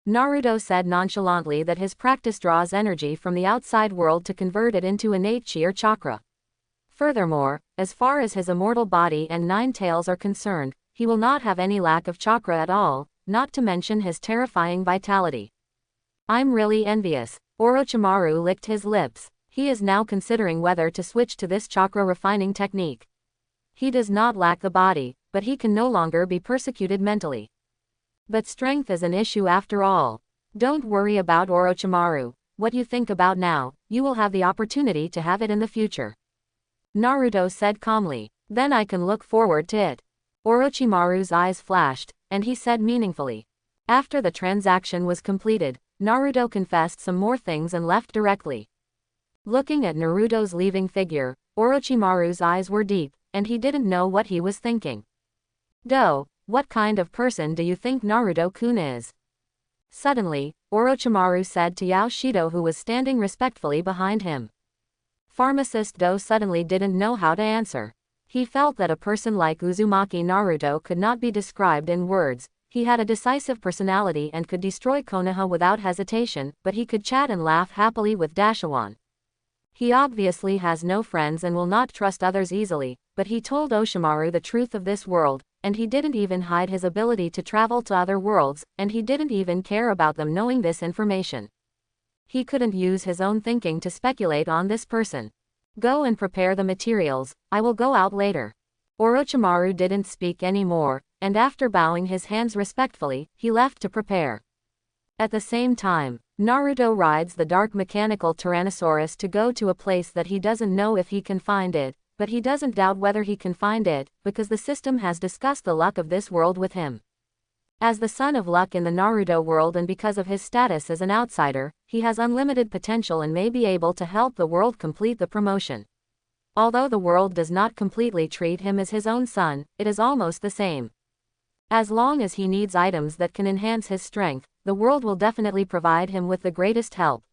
Speaker 1: Naruto said nonchalantly that his practice draws energy from the outside world to convert it into innate chi or chakra. Furthermore, as far as his immortal body and 9 tails are concerned, he will not have any lack of chakra at all, not to mention his terrifying vitality. I'm really envious. Orochimaru licked his lips. He is now considering whether to switch to this chakra refining technique. He does not lack the body, but he can no longer be persecuted mentally. But strength is an issue after all. Don't worry about Orochimaru. What you think about now, you will have the opportunity to have it in the future. Naruto said calmly. Then I can look forward to it. Orochimaru's eyes flashed, and he said meaningfully. After the transaction was completed, Naruto confessed some more things and left directly. Looking at Naruto's leaving figure, Orochimaru's eyes were deep, and he didn't know what he was thinking. What kind of person do you think Naruto-kun is? Suddenly, Orochimaru said to Yao Shido, who was standing respectfully behind him. Pharmacist Do suddenly didn't know how to answer. He felt that a person like Uzumaki Naruto could not be described in words. He had a decisive personality and could destroy Konoha without hesitation, but he could chat and laugh happily with Dashawan. He obviously has no friends and will not trust others easily, but he told Oshimaru the truth of this world, and he didn't even hide his ability to travel to other worlds, and he didn't even care about them knowing this information. He couldn't use his own thinking to speculate on this person. Go and prepare the materials, I will go out later. Orochimaru didn't speak anymore, and after bowing his hands respectfully, he left to prepare. At the same time, Naruto rides the dark mechanical Tyrannosaurus to go to a place that he doesn't know if he can find it, but he doesn't doubt whether he can find it, because the system has discussed the luck of this world with him. As the son of luck in the Naruto world and because of his status as an outsider, he has unlimited potential and may be able to help the world complete the promotion. Although the world does not completely treat him as his own son, it is almost the same. As long as he needs items that can enhance his strength, the world will definitely provide him with the greatest help.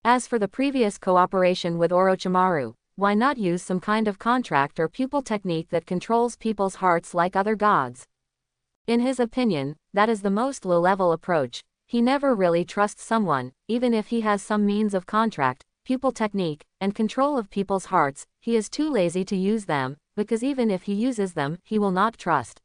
Speaker 1: As for the previous cooperation with Orochimaru, why not use some kind of contract or pupil technique that controls people's hearts like other gods? In his opinion, that is the most low-level approach. He never really trusts someone, even if he has some means of contract, pupil technique, and control of people's hearts. He is too lazy to use them, because even if he uses them, he will not trust.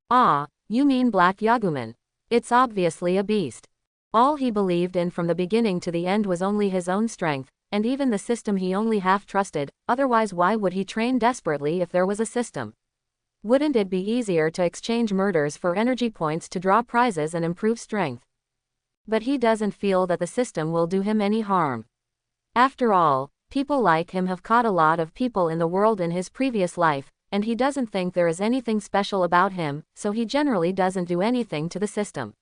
Speaker 1: Ah, you mean Black Yaguman. It's obviously a beast. All he believed in from the beginning to the end was only his own strength, and even the system he only half trusted. Otherwise, why would he train desperately if there was a system? Wouldn't it be easier to exchange murders for energy points to draw prizes and improve strength? But he doesn't feel that the system will do him any harm. After all, people like him have caught a lot of people in the world in his previous life, and he doesn't think there is anything special about him, so he generally doesn't do anything to the system.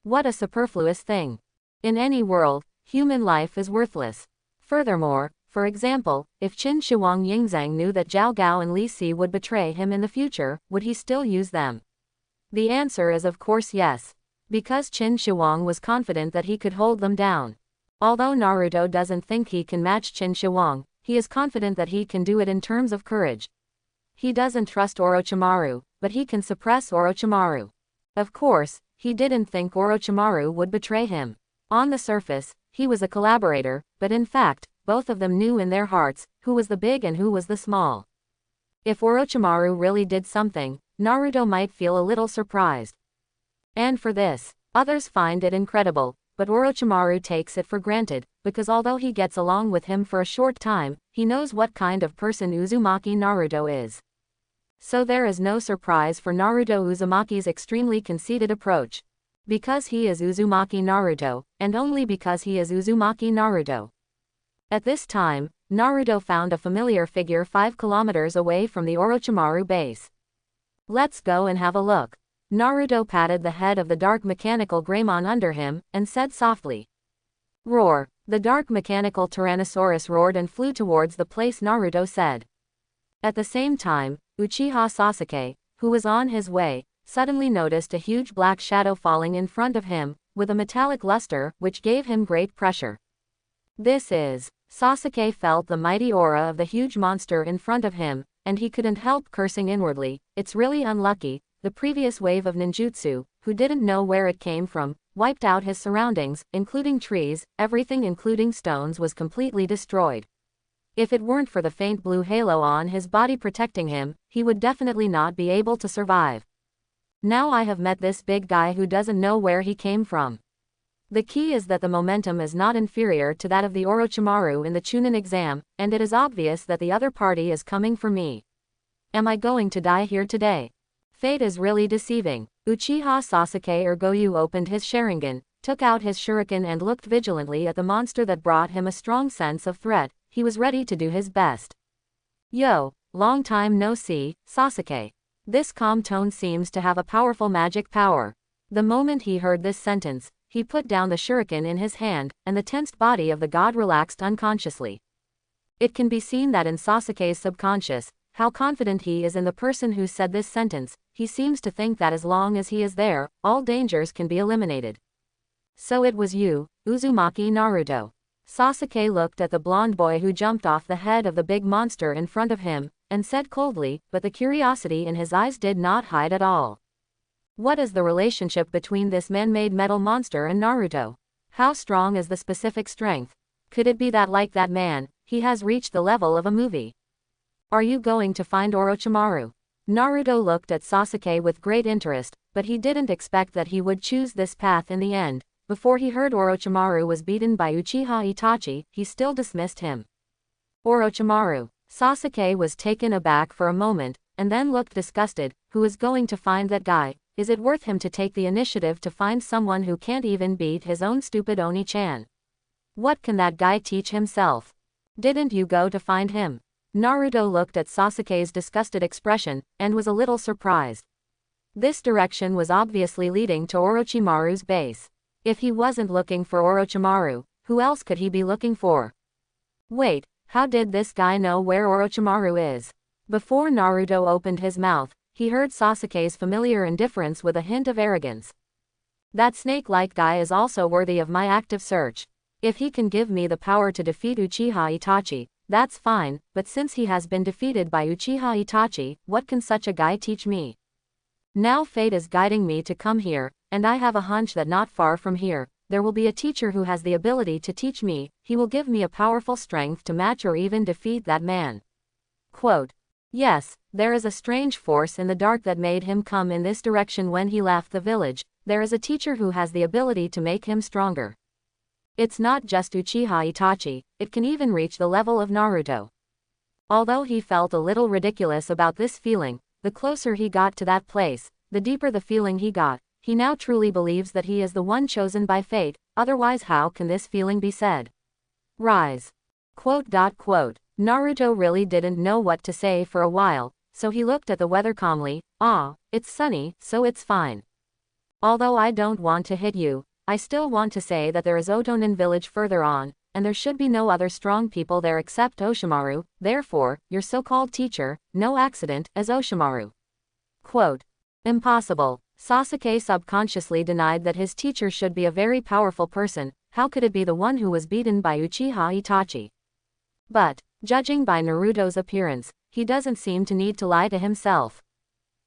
Speaker 1: What a superfluous thing. In any world, human life is worthless. Furthermore, for example, if Qin Shi Huang Yingzhang knew that Zhao Gao and Li Si would betray him in the future, would he still use them? The answer is of course yes. Because Qin Shi Huang was confident that he could hold them down. Although Naruto doesn't think he can match Qin Shi Huang, he is confident that he can do it in terms of courage. He doesn't trust Orochimaru, but he can suppress Orochimaru. Of course, he didn't think Orochimaru would betray him. On the surface, he was a collaborator, but in fact, both of them knew in their hearts who was the big and who was the small. If Orochimaru really did something, Naruto might feel a little surprised. And for this, others find it incredible, but Orochimaru takes it for granted, because although he gets along with him for a short time, he knows what kind of person Uzumaki Naruto is. So there is no surprise for Naruto Uzumaki's extremely conceited approach. Because he is Uzumaki Naruto, and only because he is Uzumaki Naruto. At this time, Naruto found a familiar figure 5 kilometers away from the Orochimaru base. Let's go and have a look. Naruto patted the head of the dark mechanical Greymon under him, and said softly. Roar! The dark mechanical Tyrannosaurus roared and flew towards the place Naruto said. At the same time, Uchiha Sasuke, who was on his way, suddenly noticed a huge black shadow falling in front of him, with a metallic luster, which gave him great pressure. This is. Sasuke felt the mighty aura of the huge monster in front of him, and he couldn't help cursing inwardly. It's really unlucky. The previous wave of ninjutsu, who didn't know where it came from, wiped out his surroundings, including trees, everything including stones was completely destroyed. If it weren't for the faint blue halo on his body protecting him, he would definitely not be able to survive. Now I have met this big guy who doesn't know where he came from. The key is that the momentum is not inferior to that of the Orochimaru in the Chunin exam, and it is obvious that the other party is coming for me. Am I going to die here today? Fate is really deceiving. Uchiha Sasuke or Goyu opened his Sharingan, took out his shuriken and looked vigilantly at the monster that brought him a strong sense of threat. He was ready to do his best. Yo, long time no see, Sasuke. This calm tone seems to have a powerful magic power. The moment he heard this sentence, he put down the shuriken in his hand, and the tensed body of the god relaxed unconsciously. It can be seen that in Sasuke's subconscious, how confident he is in the person who said this sentence. He seems to think that as long as he is there, all dangers can be eliminated. So it was you, Uzumaki Naruto. Sasuke looked at the blonde boy who jumped off the head of the big monster in front of him, and said coldly, but the curiosity in his eyes did not hide at all. What is the relationship between this man-made metal monster and Naruto? How strong is the specific strength? Could it be that like that man, he has reached the level of a movie? Are you going to find Orochimaru? Naruto looked at Sasuke with great interest, but he didn't expect that he would choose this path in the end. Before he heard Orochimaru was beaten by Uchiha Itachi, he still dismissed him. Orochimaru. Sasuke was taken aback for a moment, and then looked disgusted. Who is going to find that guy? Is it worth him to take the initiative to find someone who can't even beat his own stupid Oni-chan? What can that guy teach himself? Didn't you go to find him? Naruto looked at Sasuke's disgusted expression, and was a little surprised. This direction was obviously leading to Orochimaru's base. If he wasn't looking for Orochimaru, who else could he be looking for? Wait, how did this guy know where Orochimaru is? Before Naruto opened his mouth, he heard Sasuke's familiar indifference with a hint of arrogance. That snake-like guy is also worthy of my active search. If he can give me the power to defeat Uchiha Itachi, that's fine, but since he has been defeated by Uchiha Itachi, what can such a guy teach me? Now fate is guiding me to come here, and I have a hunch that not far from here, there will be a teacher who has the ability to teach me. He will give me a powerful strength to match or even defeat that man. Quote. Yes, there is a strange force in the dark that made him come in this direction when he left the village. There is a teacher who has the ability to make him stronger. It's not just Uchiha Itachi, it can even reach the level of Naruto. Although he felt a little ridiculous about this feeling, the closer he got to that place, the deeper the feeling he got. He now truly believes that he is the one chosen by fate, otherwise how can this feeling be said? Rise. Quote. Naruto really didn't know what to say for a while, so he looked at the weather calmly. Ah, it's sunny, so it's fine. Although I don't want to hit you, I still want to say that there is Otonin village further on, and there should be no other strong people there except Oshimaru, therefore, your so-called teacher, no accident, as Oshimaru. Quote. Impossible. Sasuke subconsciously denied that his teacher should be a very powerful person. How could it be the one who was beaten by Uchiha Itachi? But, judging by Naruto's appearance, he doesn't seem to need to lie to himself.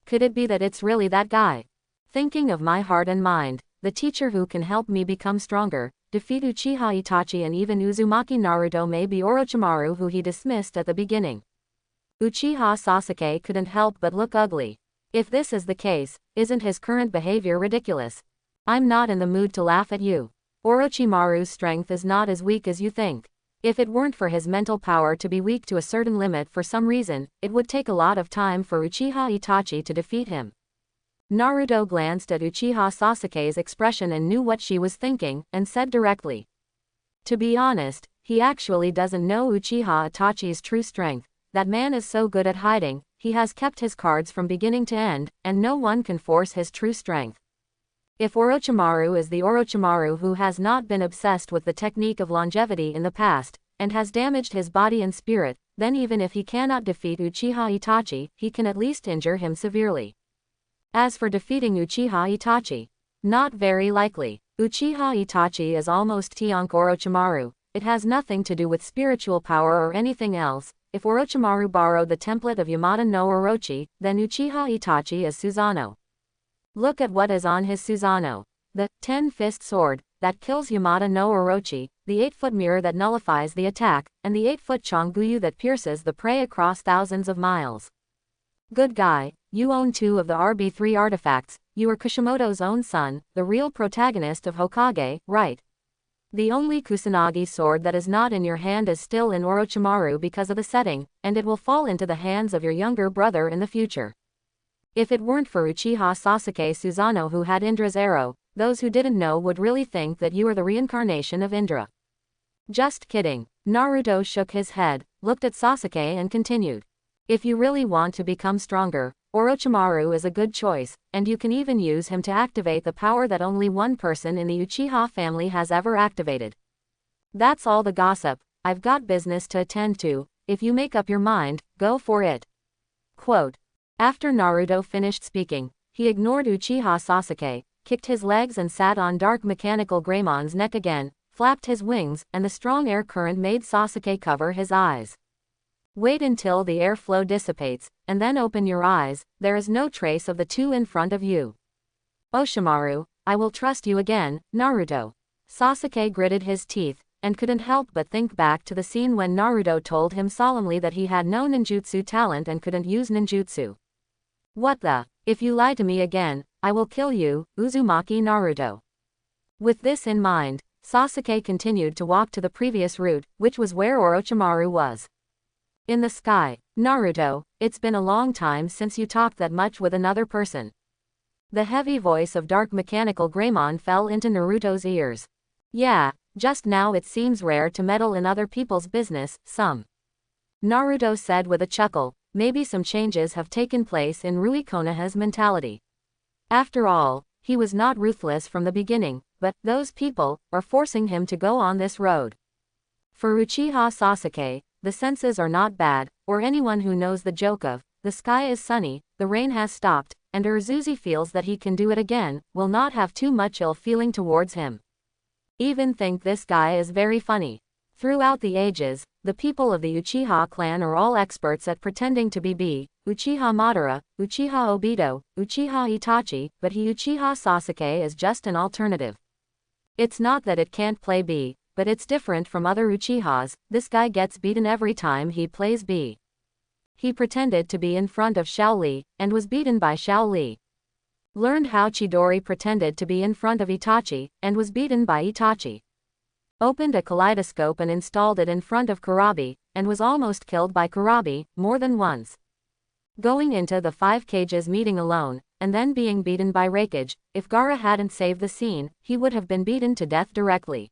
Speaker 1: Could it be that it's really that guy? Thinking of my heart and mind, the teacher who can help me become stronger, defeat Uchiha Itachi, and even Uzumaki Naruto may be Orochimaru, who he dismissed at the beginning. Uchiha Sasuke couldn't help but look ugly. If this is the case, isn't his current behavior ridiculous? I'm not in the mood to laugh at you. Orochimaru's strength is not as weak as you think. If it weren't for his mental power to be weak to a certain limit for some reason, it would take a lot of time for Uchiha Itachi to defeat him. Naruto glanced at Uchiha Sasuke's expression and knew what she was thinking, and said directly. To be honest, he actually doesn't know Uchiha Itachi's true strength. That man is so good at hiding, he has kept his cards from beginning to end, and no one can force his true strength. If Orochimaru is the Orochimaru who has not been obsessed with the technique of longevity in the past, and has damaged his body and spirit, then even if he cannot defeat Uchiha Itachi, he can at least injure him severely. As for defeating Uchiha Itachi, not very likely. Uchiha Itachi is almost Tionk Orochimaru. It has nothing to do with spiritual power or anything else. If Orochimaru borrowed the template of Yamada no Orochi, then Uchiha Itachi is Susanoo. Look at what is on his Susanoo. The 10-fist sword that kills Yamada no Orochi, the 8-foot mirror that nullifies the attack, and the 8-foot Chonguyu that pierces the prey across thousands of miles. Good guy, you own 2 of the RB3 artifacts. You are Kishimoto's own son, the real protagonist of Hokage, right? The only Kusanagi sword that is not in your hand is still in Orochimaru because of the setting, and it will fall into the hands of your younger brother in the future. If it weren't for Uchiha Sasuke Susanoo, who had Indra's arrow, those who didn't know would really think that you are the reincarnation of Indra. Just kidding. Naruto shook his head, looked at Sasuke and continued. If you really want to become stronger, Orochimaru is a good choice, and you can even use him to activate the power that only one person in the Uchiha family has ever activated. That's all the gossip. I've got business to attend to. If you make up your mind, go for it. Quote. After Naruto finished speaking, he ignored Uchiha Sasuke, kicked his legs and sat on Dark Mechanical Greymon's neck again, flapped his wings, and the strong air current made Sasuke cover his eyes. Wait until the airflow dissipates, and then open your eyes. There is no trace of the 2 in front of you. Oshimaru, I will trust you again, Naruto. Sasuke gritted his teeth, and couldn't help but think back to the scene when Naruto told him solemnly that he had no ninjutsu talent and couldn't use ninjutsu. What the? If you lie to me again, I will kill you, Uzumaki Naruto. With this in mind, Sasuke continued to walk to the previous route, which was where Orochimaru was. In the sky. Naruto, it's been a long time since you talked that much with another person. The heavy voice of Dark Mechanical Greymon fell into Naruto's ears. Yeah, just now it seems rare to meddle in other people's business, some. Naruto said with a chuckle, maybe some changes have taken place in Rui Konoha's mentality. After all, he was not ruthless from the beginning, but those people are forcing him to go on this road. For Uchiha Sasuke, the senses are not bad, or anyone who knows the joke of, the sky is sunny, the rain has stopped, and Urzuzi feels that he can do it again, will not have too much ill feeling towards him. Even think this guy is very funny. Throughout the ages, the people of the Uchiha clan are all experts at pretending to be Uchiha Madara, Uchiha Obito, Uchiha Itachi, but Uchiha Sasuke is just an alternative. It's not that it can't play B, but it's different from other Uchihas. This guy gets beaten every time he plays B. He pretended to be in front of Xiao Li, and was beaten by Xiao Li. Learned how Chidori pretended to be in front of Itachi, and was beaten by Itachi. Opened a kaleidoscope and installed it in front of Kurabi, and was almost killed by Kurabi, more than once. Going into the 5 cages meeting alone, and then being beaten by Raikage. If Gaara hadn't saved the scene, he would have been beaten to death directly.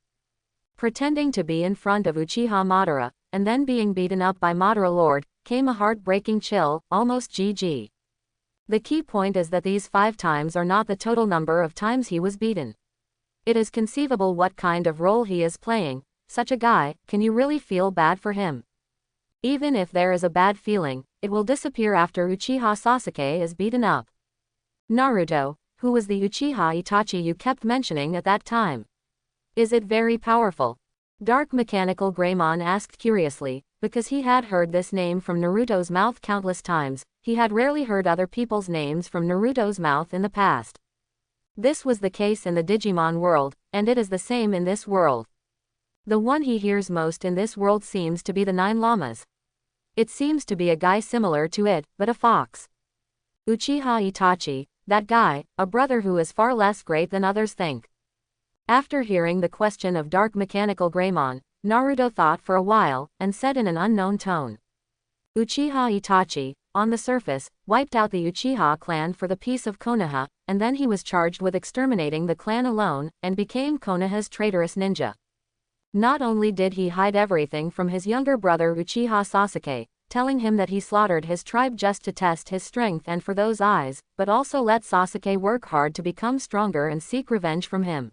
Speaker 1: Pretending to be in front of Uchiha Madara, and then being beaten up by Madara Lord, came a heartbreaking chill, almost GG. The key point is that these 5 times are not the total number of times he was beaten. It is conceivable what kind of role he is playing. Such a guy, can you really feel bad for him? Even if there is a bad feeling, it will disappear after Uchiha Sasuke is beaten up. Naruto, who was the Uchiha Itachi you kept mentioning at that time? Is it very powerful? Dark Mechanical Greymon asked curiously, because he had heard this name from Naruto's mouth countless times. He had rarely heard other people's names from Naruto's mouth in the past. This was the case in the Digimon world, and it is the same in this world. The one he hears most in this world seems to be the 9 llamas. It seems to be a guy similar to it, but a fox. Uchiha Itachi, that guy, a brother who is far less great than others think. After hearing the question of Dark Mechanical Greymon, Naruto thought for a while, and said in an unknown tone. Uchiha Itachi, on the surface, wiped out the Uchiha clan for the peace of Konoha, and then he was charged with exterminating the clan alone, and became Konoha's traitorous ninja. Not only did he hide everything from his younger brother Uchiha Sasuke, telling him that he slaughtered his tribe just to test his strength and for those eyes, but also let Sasuke work hard to become stronger and seek revenge from him.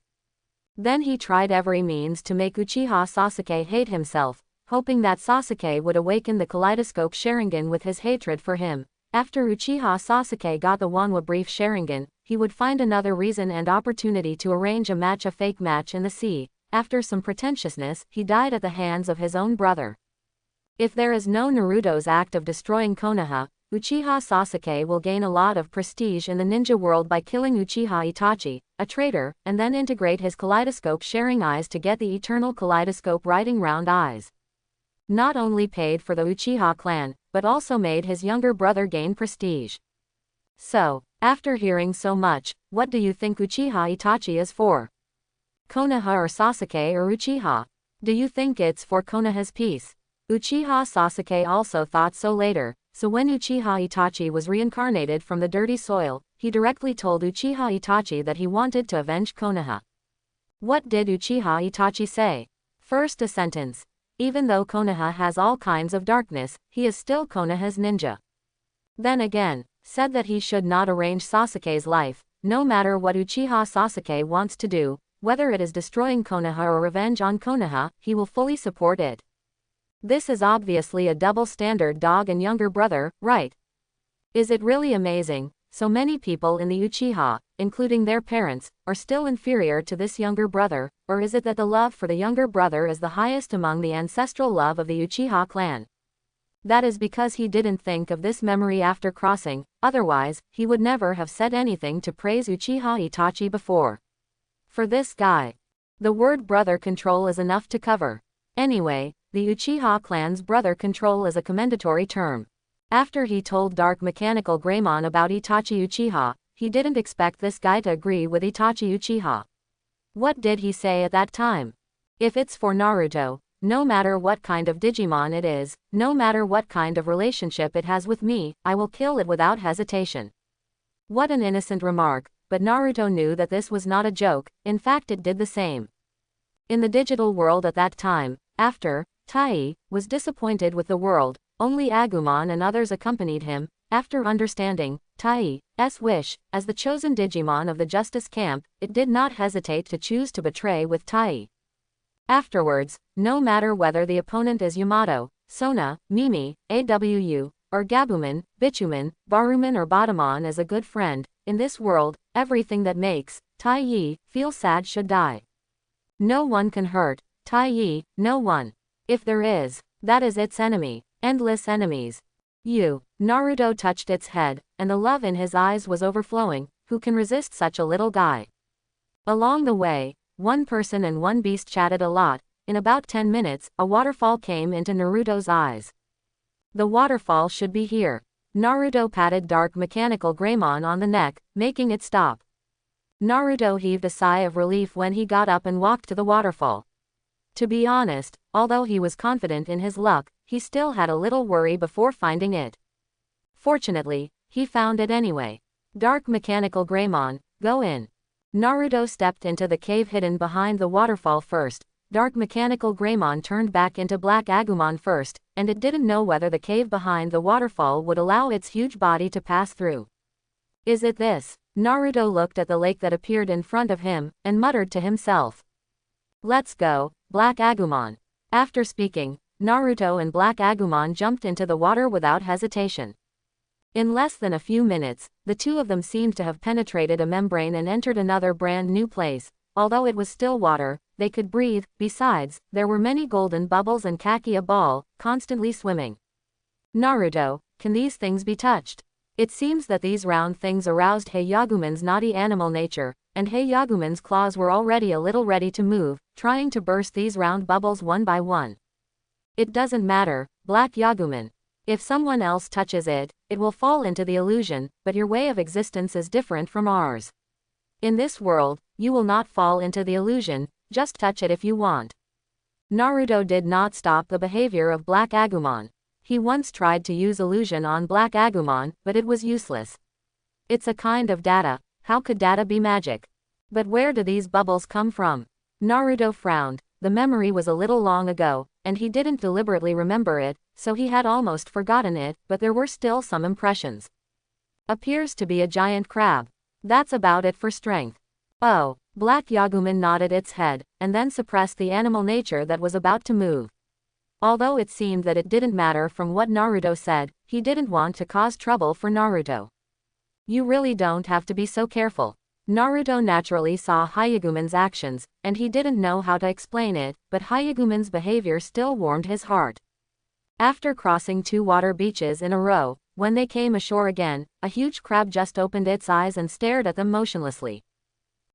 Speaker 1: Then he tried every means to make Uchiha Sasuke hate himself, hoping that Sasuke would awaken the Kaleidoscope Sharingan with his hatred for him. After Uchiha Sasuke got the Wanwa Brief Sharingan, he would find another reason and opportunity to arrange a fake match in the sea. After some pretentiousness, he died at the hands of his own brother. If there is no Naruto's act of destroying Konoha, Uchiha Sasuke will gain a lot of prestige in the ninja world by killing Uchiha Itachi, a traitor, and then integrate his kaleidoscope sharing eyes to get the eternal kaleidoscope riding round eyes. Not only paid for the Uchiha clan, but also made his younger brother gain prestige. So, after hearing so much, what do you think Uchiha Itachi is for? Konoha or Sasuke or Uchiha? Do you think it's for Konoha's peace? Uchiha Sasuke also thought so later, so when Uchiha Itachi was reincarnated from the dirty soil, he directly told Uchiha Itachi that he wanted to avenge Konoha. What did Uchiha Itachi say? First a sentence. Even though Konoha has all kinds of darkness, he is still Konoha's ninja. Then again, said that he should not arrange Sasuke's life, no matter what Uchiha Sasuke wants to do, whether it is destroying Konoha or revenge on Konoha, he will fully support it. This is obviously a double standard dog and younger brother, right? Is it really amazing? So many people in the Uchiha, including their parents, are still inferior to this younger brother, or is it that the love for the younger brother is the highest among the ancestral love of the Uchiha clan? That is because he didn't think of this memory after crossing, otherwise, he would never have said anything to praise Uchiha Itachi before. For this guy, the word brother control is enough to cover. Anyway, the Uchiha clan's brother control is a commendatory term. After he told Dark Mechanical Greymon about Itachi Uchiha, he didn't expect this guy to agree with Itachi Uchiha. What did he say at that time? If it's for Naruto, no matter what kind of Digimon it is, no matter what kind of relationship it has with me, I will kill it without hesitation. What an innocent remark, but Naruto knew that this was not a joke, in fact it did the same. In the digital world at that time, after Tai was disappointed with the world, only Agumon and others accompanied him. After understanding Tai's wish, as the chosen Digimon of the Justice Camp, it did not hesitate to choose to betray with Tai. Afterwards, no matter whether the opponent is Yamato, Sona, Mimi, AWU, or Gabuman, Bitumen, Baruman or Batamon as a good friend, in this world, everything that makes Tai feel sad should die. No one can hurt Tai, no one. If there is, that is its enemy. Endless enemies. Naruto touched its head, and the love in his eyes was overflowing. Who can resist such a little guy? Along the way, one person and one beast chatted a lot. In about 10 minutes, a waterfall came into Naruto's eyes. The waterfall should be here. Naruto patted Dark Mechanical Greymon on the neck, making it stop. Naruto heaved a sigh of relief when he got up and walked to the waterfall. To be honest, although he was confident in his luck, he still had a little worry before finding it. Fortunately, he found it anyway. Dark Mechanical Greymon, go in. Naruto stepped into the cave hidden behind the waterfall first. Dark Mechanical Greymon turned back into Black Agumon first, and it didn't know whether the cave behind the waterfall would allow its huge body to pass through. Is it this? Naruto looked at the lake that appeared in front of him, and muttered to himself. Let's go, Black Agumon. After speaking, Naruto and Black Agumon jumped into the water without hesitation. In less than a few minutes, the two of them seemed to have penetrated a membrane and entered another brand new place. Although it was still water, they could breathe. Besides, there were many golden bubbles and Kaki a ball, constantly swimming. Naruto, can these things be touched? It seems that these round things aroused Hyaguman's naughty animal nature. and Hayaguman's claws were already a little ready to move, trying to burst these round bubbles one by one. It doesn't matter, Black Yaguman. If someone else touches it, it will fall into the illusion, but your way of existence is different from ours. In this world, you will not fall into the illusion, just touch it if you want. Naruto did not stop the behavior of Black Agumon. He once tried to use illusion on Black Agumon, but it was useless. It's a kind of data. How could data be magic? But where do these bubbles come from? Naruto frowned. The memory was a little long ago, and he didn't deliberately remember it, so he had almost forgotten it, but there were still some impressions. Appears to be a giant crab. That's about it for strength. Oh, Black Yaguman nodded its head, and then suppressed the animal nature that was about to move. Although it seemed that it didn't matter from what Naruto said, he didn't want to cause trouble for Naruto. You really don't have to be so careful. Naruto naturally saw Hayaguman's actions, and he didn't know how to explain it, but Hayaguman's behavior still warmed his heart. After crossing 2 water beaches in a row, when they came ashore again, a huge crab just opened its eyes and stared at them motionlessly.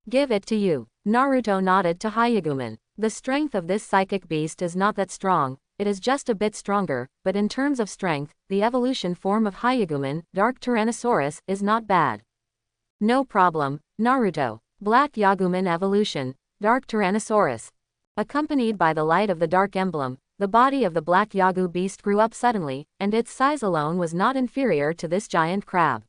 Speaker 1: Give it to you. Naruto nodded to Hayaguman. The strength of this psychic beast is not that strong, it is just a bit stronger, but in terms of strength, the evolution form of Hayaguman, Dark Tyrannosaurus, is not bad. No problem, Naruto. Black Yaguman evolution, Dark Tyrannosaurus. Accompanied by the light of the dark emblem, the body of the Black Yagu beast grew up suddenly, and its size alone was not inferior to this giant crab.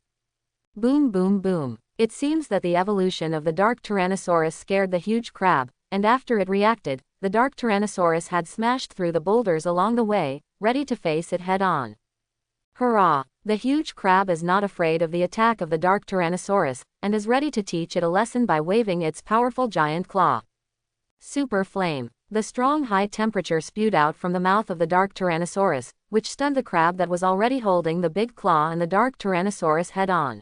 Speaker 1: Boom boom boom. It seems that the evolution of the Dark Tyrannosaurus scared the huge crab, and after it reacted, the Dark Tyrannosaurus had smashed through the boulders along the way, ready to face it head-on. Hurrah! The huge crab is not afraid of the attack of the Dark Tyrannosaurus, and is ready to teach it a lesson by waving its powerful giant claw. Super Flame. The strong high temperature spewed out from the mouth of the Dark Tyrannosaurus, which stunned the crab that was already holding the big claw and the Dark Tyrannosaurus head-on.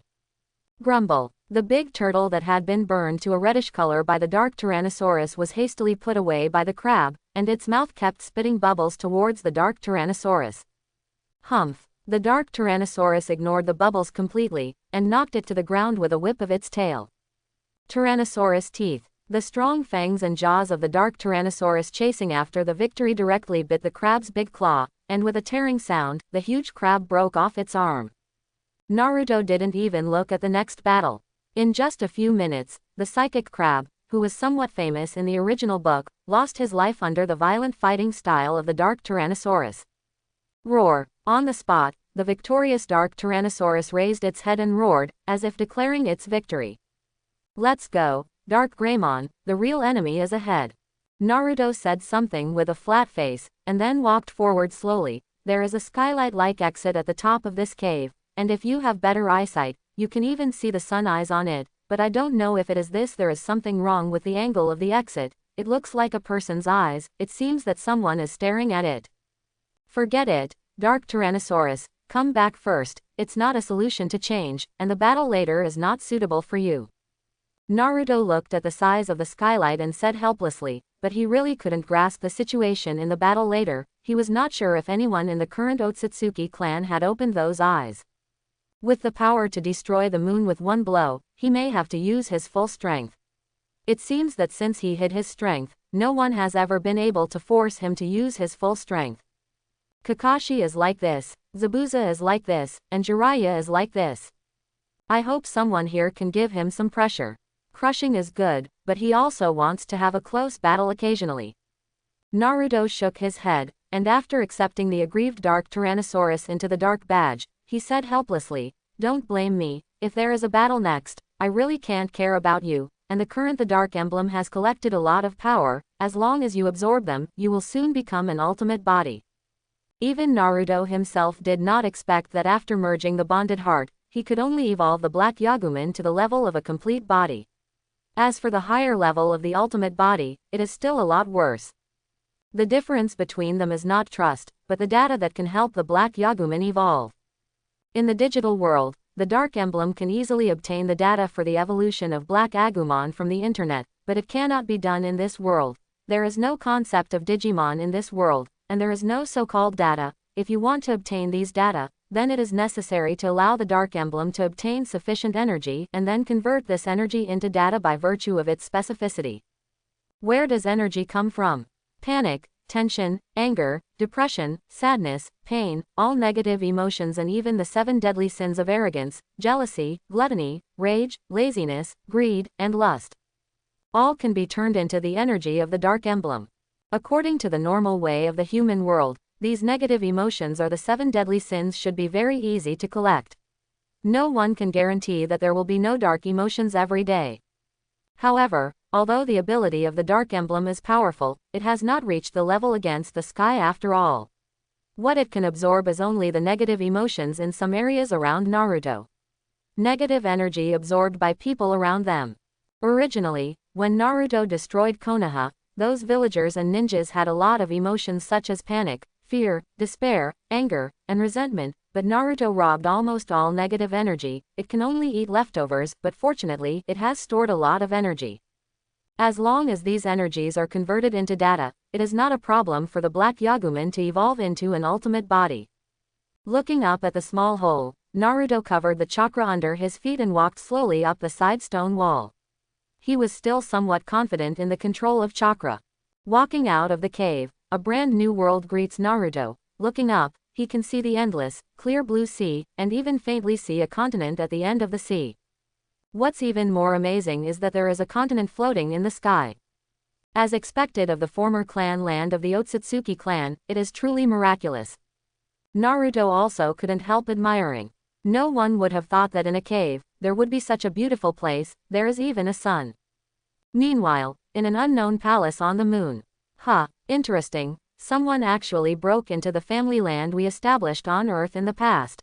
Speaker 1: Grumble. The big turtle that had been burned to a reddish color by the Dark Tyrannosaurus was hastily put away by the crab, and its mouth kept spitting bubbles towards the Dark Tyrannosaurus. Humph. The Dark Tyrannosaurus ignored the bubbles completely, and knocked it to the ground with a whip of its tail. Tyrannosaurus teeth. The strong fangs and jaws of the Dark Tyrannosaurus chasing after the victory directly bit the crab's big claw, and with a tearing sound, the huge crab broke off its arm. Naruto didn't even look at the next battle. In just a few minutes, the psychic crab, who was somewhat famous in the original book, lost his life under the violent fighting style of the Dark Tyrannosaurus. Roar. On the spot, the victorious Dark Tyrannosaurus raised its head and roared, as if declaring its victory. Let's go, Dark Greymon, the real enemy is ahead. Naruto said something with a flat face, and then walked forward slowly. There is a skylight-like exit at the top of this cave, and if you have better eyesight, you can even see the sun eyes on it, but I don't know if it is this. There is something wrong with the angle of the exit. It looks like a person's eyes, it seems that someone is staring at it. Forget it, Dark Tyrannosaurus, come back first, it's not a solution to change, and the battle later is not suitable for you. Naruto looked at the size of the skylight and said helplessly, but he really couldn't grasp the situation in the battle later. He was not sure if anyone in the current Otsutsuki clan had opened those eyes. With the power to destroy the moon with one blow, he may have to use his full strength. It seems that since he hid his strength, no one has ever been able to force him to use his full strength. Kakashi is like this, Zabuza is like this, and Jiraiya is like this. I hope someone here can give him some pressure. Crushing is good, but he also wants to have a close battle occasionally. Naruto shook his head, and after accepting the aggrieved Dark Tyrannosaurus into the Dark Badge, he said helplessly, don't blame me, if there is a battle next, I really can't care about you, and the Dark Emblem has collected a lot of power, as long as you absorb them, you will soon become an ultimate body. Even Naruto himself did not expect that after merging the bonded heart, he could only evolve the Black Yaguman to the level of a complete body. As for the higher level of the ultimate body, it is still a lot worse. The difference between them is not trust, but the data that can help the Black Yaguman evolve. In the digital world, the Dark Emblem can easily obtain the data for the evolution of Black Agumon from the internet, but it cannot be done in this world. There is no concept of Digimon in this world, and there is no so-called data. If you want to obtain these data, then it is necessary to allow the dark emblem to obtain sufficient energy and then convert this energy into data by virtue of its specificity. Where does energy come from? Panic, tension, anger, depression, sadness, pain, all negative emotions, and even the 7 deadly sins of arrogance, jealousy, gluttony, rage, laziness, greed, and lust. All can be turned into the energy of the dark emblem. According to the normal way of the human world, these negative emotions or the 7 deadly sins should be very easy to collect. No one can guarantee that there will be no dark emotions every day. However, although the ability of the dark emblem is powerful, it has not reached the level against the sky after all. What it can absorb is only the negative emotions in some areas around Naruto. Negative energy absorbed by people around them. Originally, when Naruto destroyed Konoha, those villagers and ninjas had a lot of emotions such as panic, fear, despair, anger, and resentment, but Naruto robbed almost all negative energy. It can only eat leftovers, but fortunately, it has stored a lot of energy. As long as these energies are converted into data, it is not a problem for the Black Yaguman to evolve into an ultimate body. Looking up at the small hole, Naruto covered the chakra under his feet and walked slowly up the side stone wall. He was still somewhat confident in the control of chakra. Walking out of the cave, a brand new world greets Naruto. Looking up, he can see the endless, clear blue sea, and even faintly see a continent at the end of the sea. What's even more amazing is that there is a continent floating in the sky. As expected of the former clan land of the Otsutsuki clan, it is truly miraculous. Naruto also couldn't help admiring. No one would have thought that in a cave, there would be such a beautiful place. There is even a sun. Meanwhile, in an unknown palace on the moon. Interesting, someone actually broke into the family land we established on Earth in the past.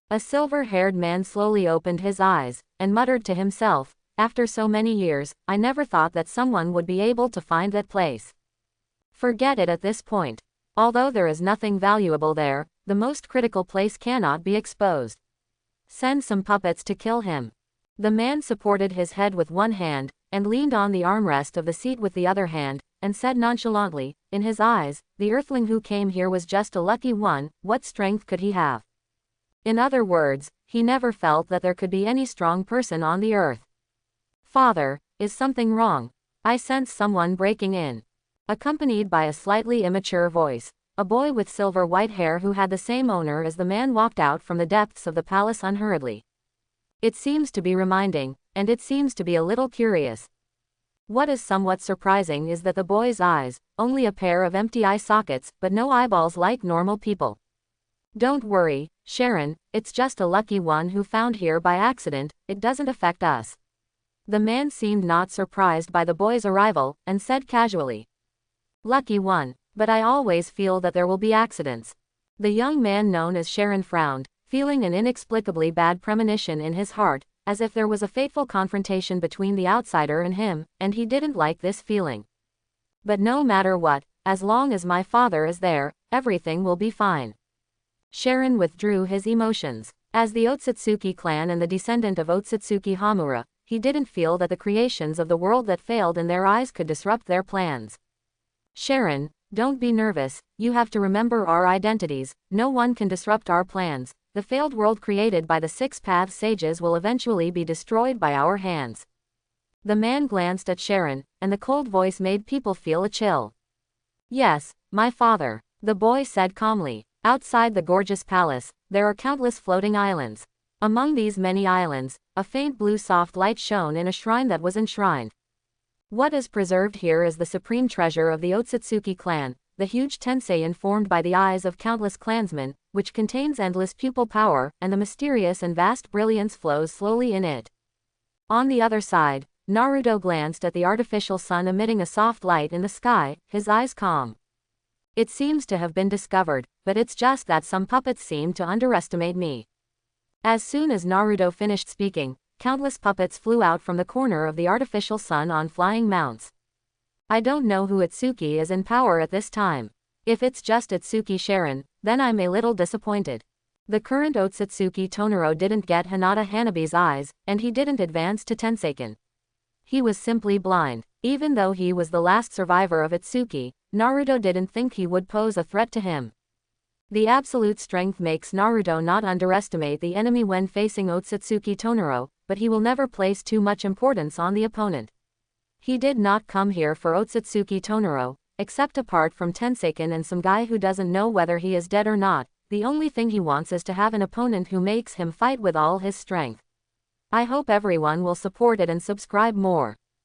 Speaker 1: A silver-haired man slowly opened his eyes, and muttered to himself, after so many years, I never thought that someone would be able to find that place. Forget it at this point. Although there is nothing valuable there, the most critical place cannot be exposed. Send some puppets to kill him. The man supported his head with one hand, and leaned on the armrest of the seat with the other hand, and said nonchalantly, in his eyes, the earthling who came here was just a lucky one. What strength could he have? In other words, he never felt that there could be any strong person on the earth. Father, is something wrong? I sense someone breaking in. Accompanied by a slightly immature voice, a boy with silver white hair who had the same owner as the man walked out from the depths of the palace unhurriedly. It seems to be reminding, and it seems to be a little curious. What is somewhat surprising is that the boy's eyes, only a pair of empty eye sockets, but no eyeballs like normal people. Don't worry, Sharon, it's just a lucky one who found here by accident, it doesn't affect us. The man seemed not surprised by the boy's arrival, and said casually. Lucky one, but I always feel that there will be accidents. The young man known as Sharon frowned, feeling an inexplicably bad premonition in his heart, as if there was a fateful confrontation between the outsider and him, and he didn't like this feeling. But no matter what, as long as my father is there, everything will be fine. Sharon withdrew his emotions. As the Otsutsuki clan and the descendant of Otsutsuki Hamura, he didn't feel that the creations of the world that failed in their eyes could disrupt their plans. Sharon, don't be nervous, you have to remember our identities, no one can disrupt our plans. The failed world created by the Six Paths sages will eventually be destroyed by our hands. The man glanced at Sharon, and the cold voice made people feel a chill. Yes, my father, the boy said calmly. Outside the gorgeous palace, there are countless floating islands. Among these many islands, a faint blue soft light shone in a shrine that was enshrined. What is preserved here is the supreme treasure of the Otsutsuki clan, the huge tensei formed by the eyes of countless clansmen, which contains endless pupil power, and the mysterious and vast brilliance flows slowly in it. On the other side, Naruto glanced at the artificial sun emitting a soft light in the sky, his eyes calm. It seems to have been discovered, but it's just that some puppets seem to underestimate me. As soon as Naruto finished speaking, countless puppets flew out from the corner of the artificial sun on flying mounts. I don't know who Itsuki is in power at this time. If it's just Itsuki Sharon, then I'm a little disappointed. The current Otsutsuki Tonaro didn't get Hinata Hanabi's eyes, and he didn't advance to Tenseiken. He was simply blind. Even though he was the last survivor of Itsuki, Naruto didn't think he would pose a threat to him. The absolute strength makes Naruto not underestimate the enemy when facing Otsutsuki Tonaro, but he will never place too much importance on the opponent. He did not come here for Otsutsuki Tonaro, except apart from Tenseiken and some guy who doesn't know whether he is dead or not. The only thing he wants is to have an opponent who makes him fight with all his strength. I hope everyone will support it and subscribe more.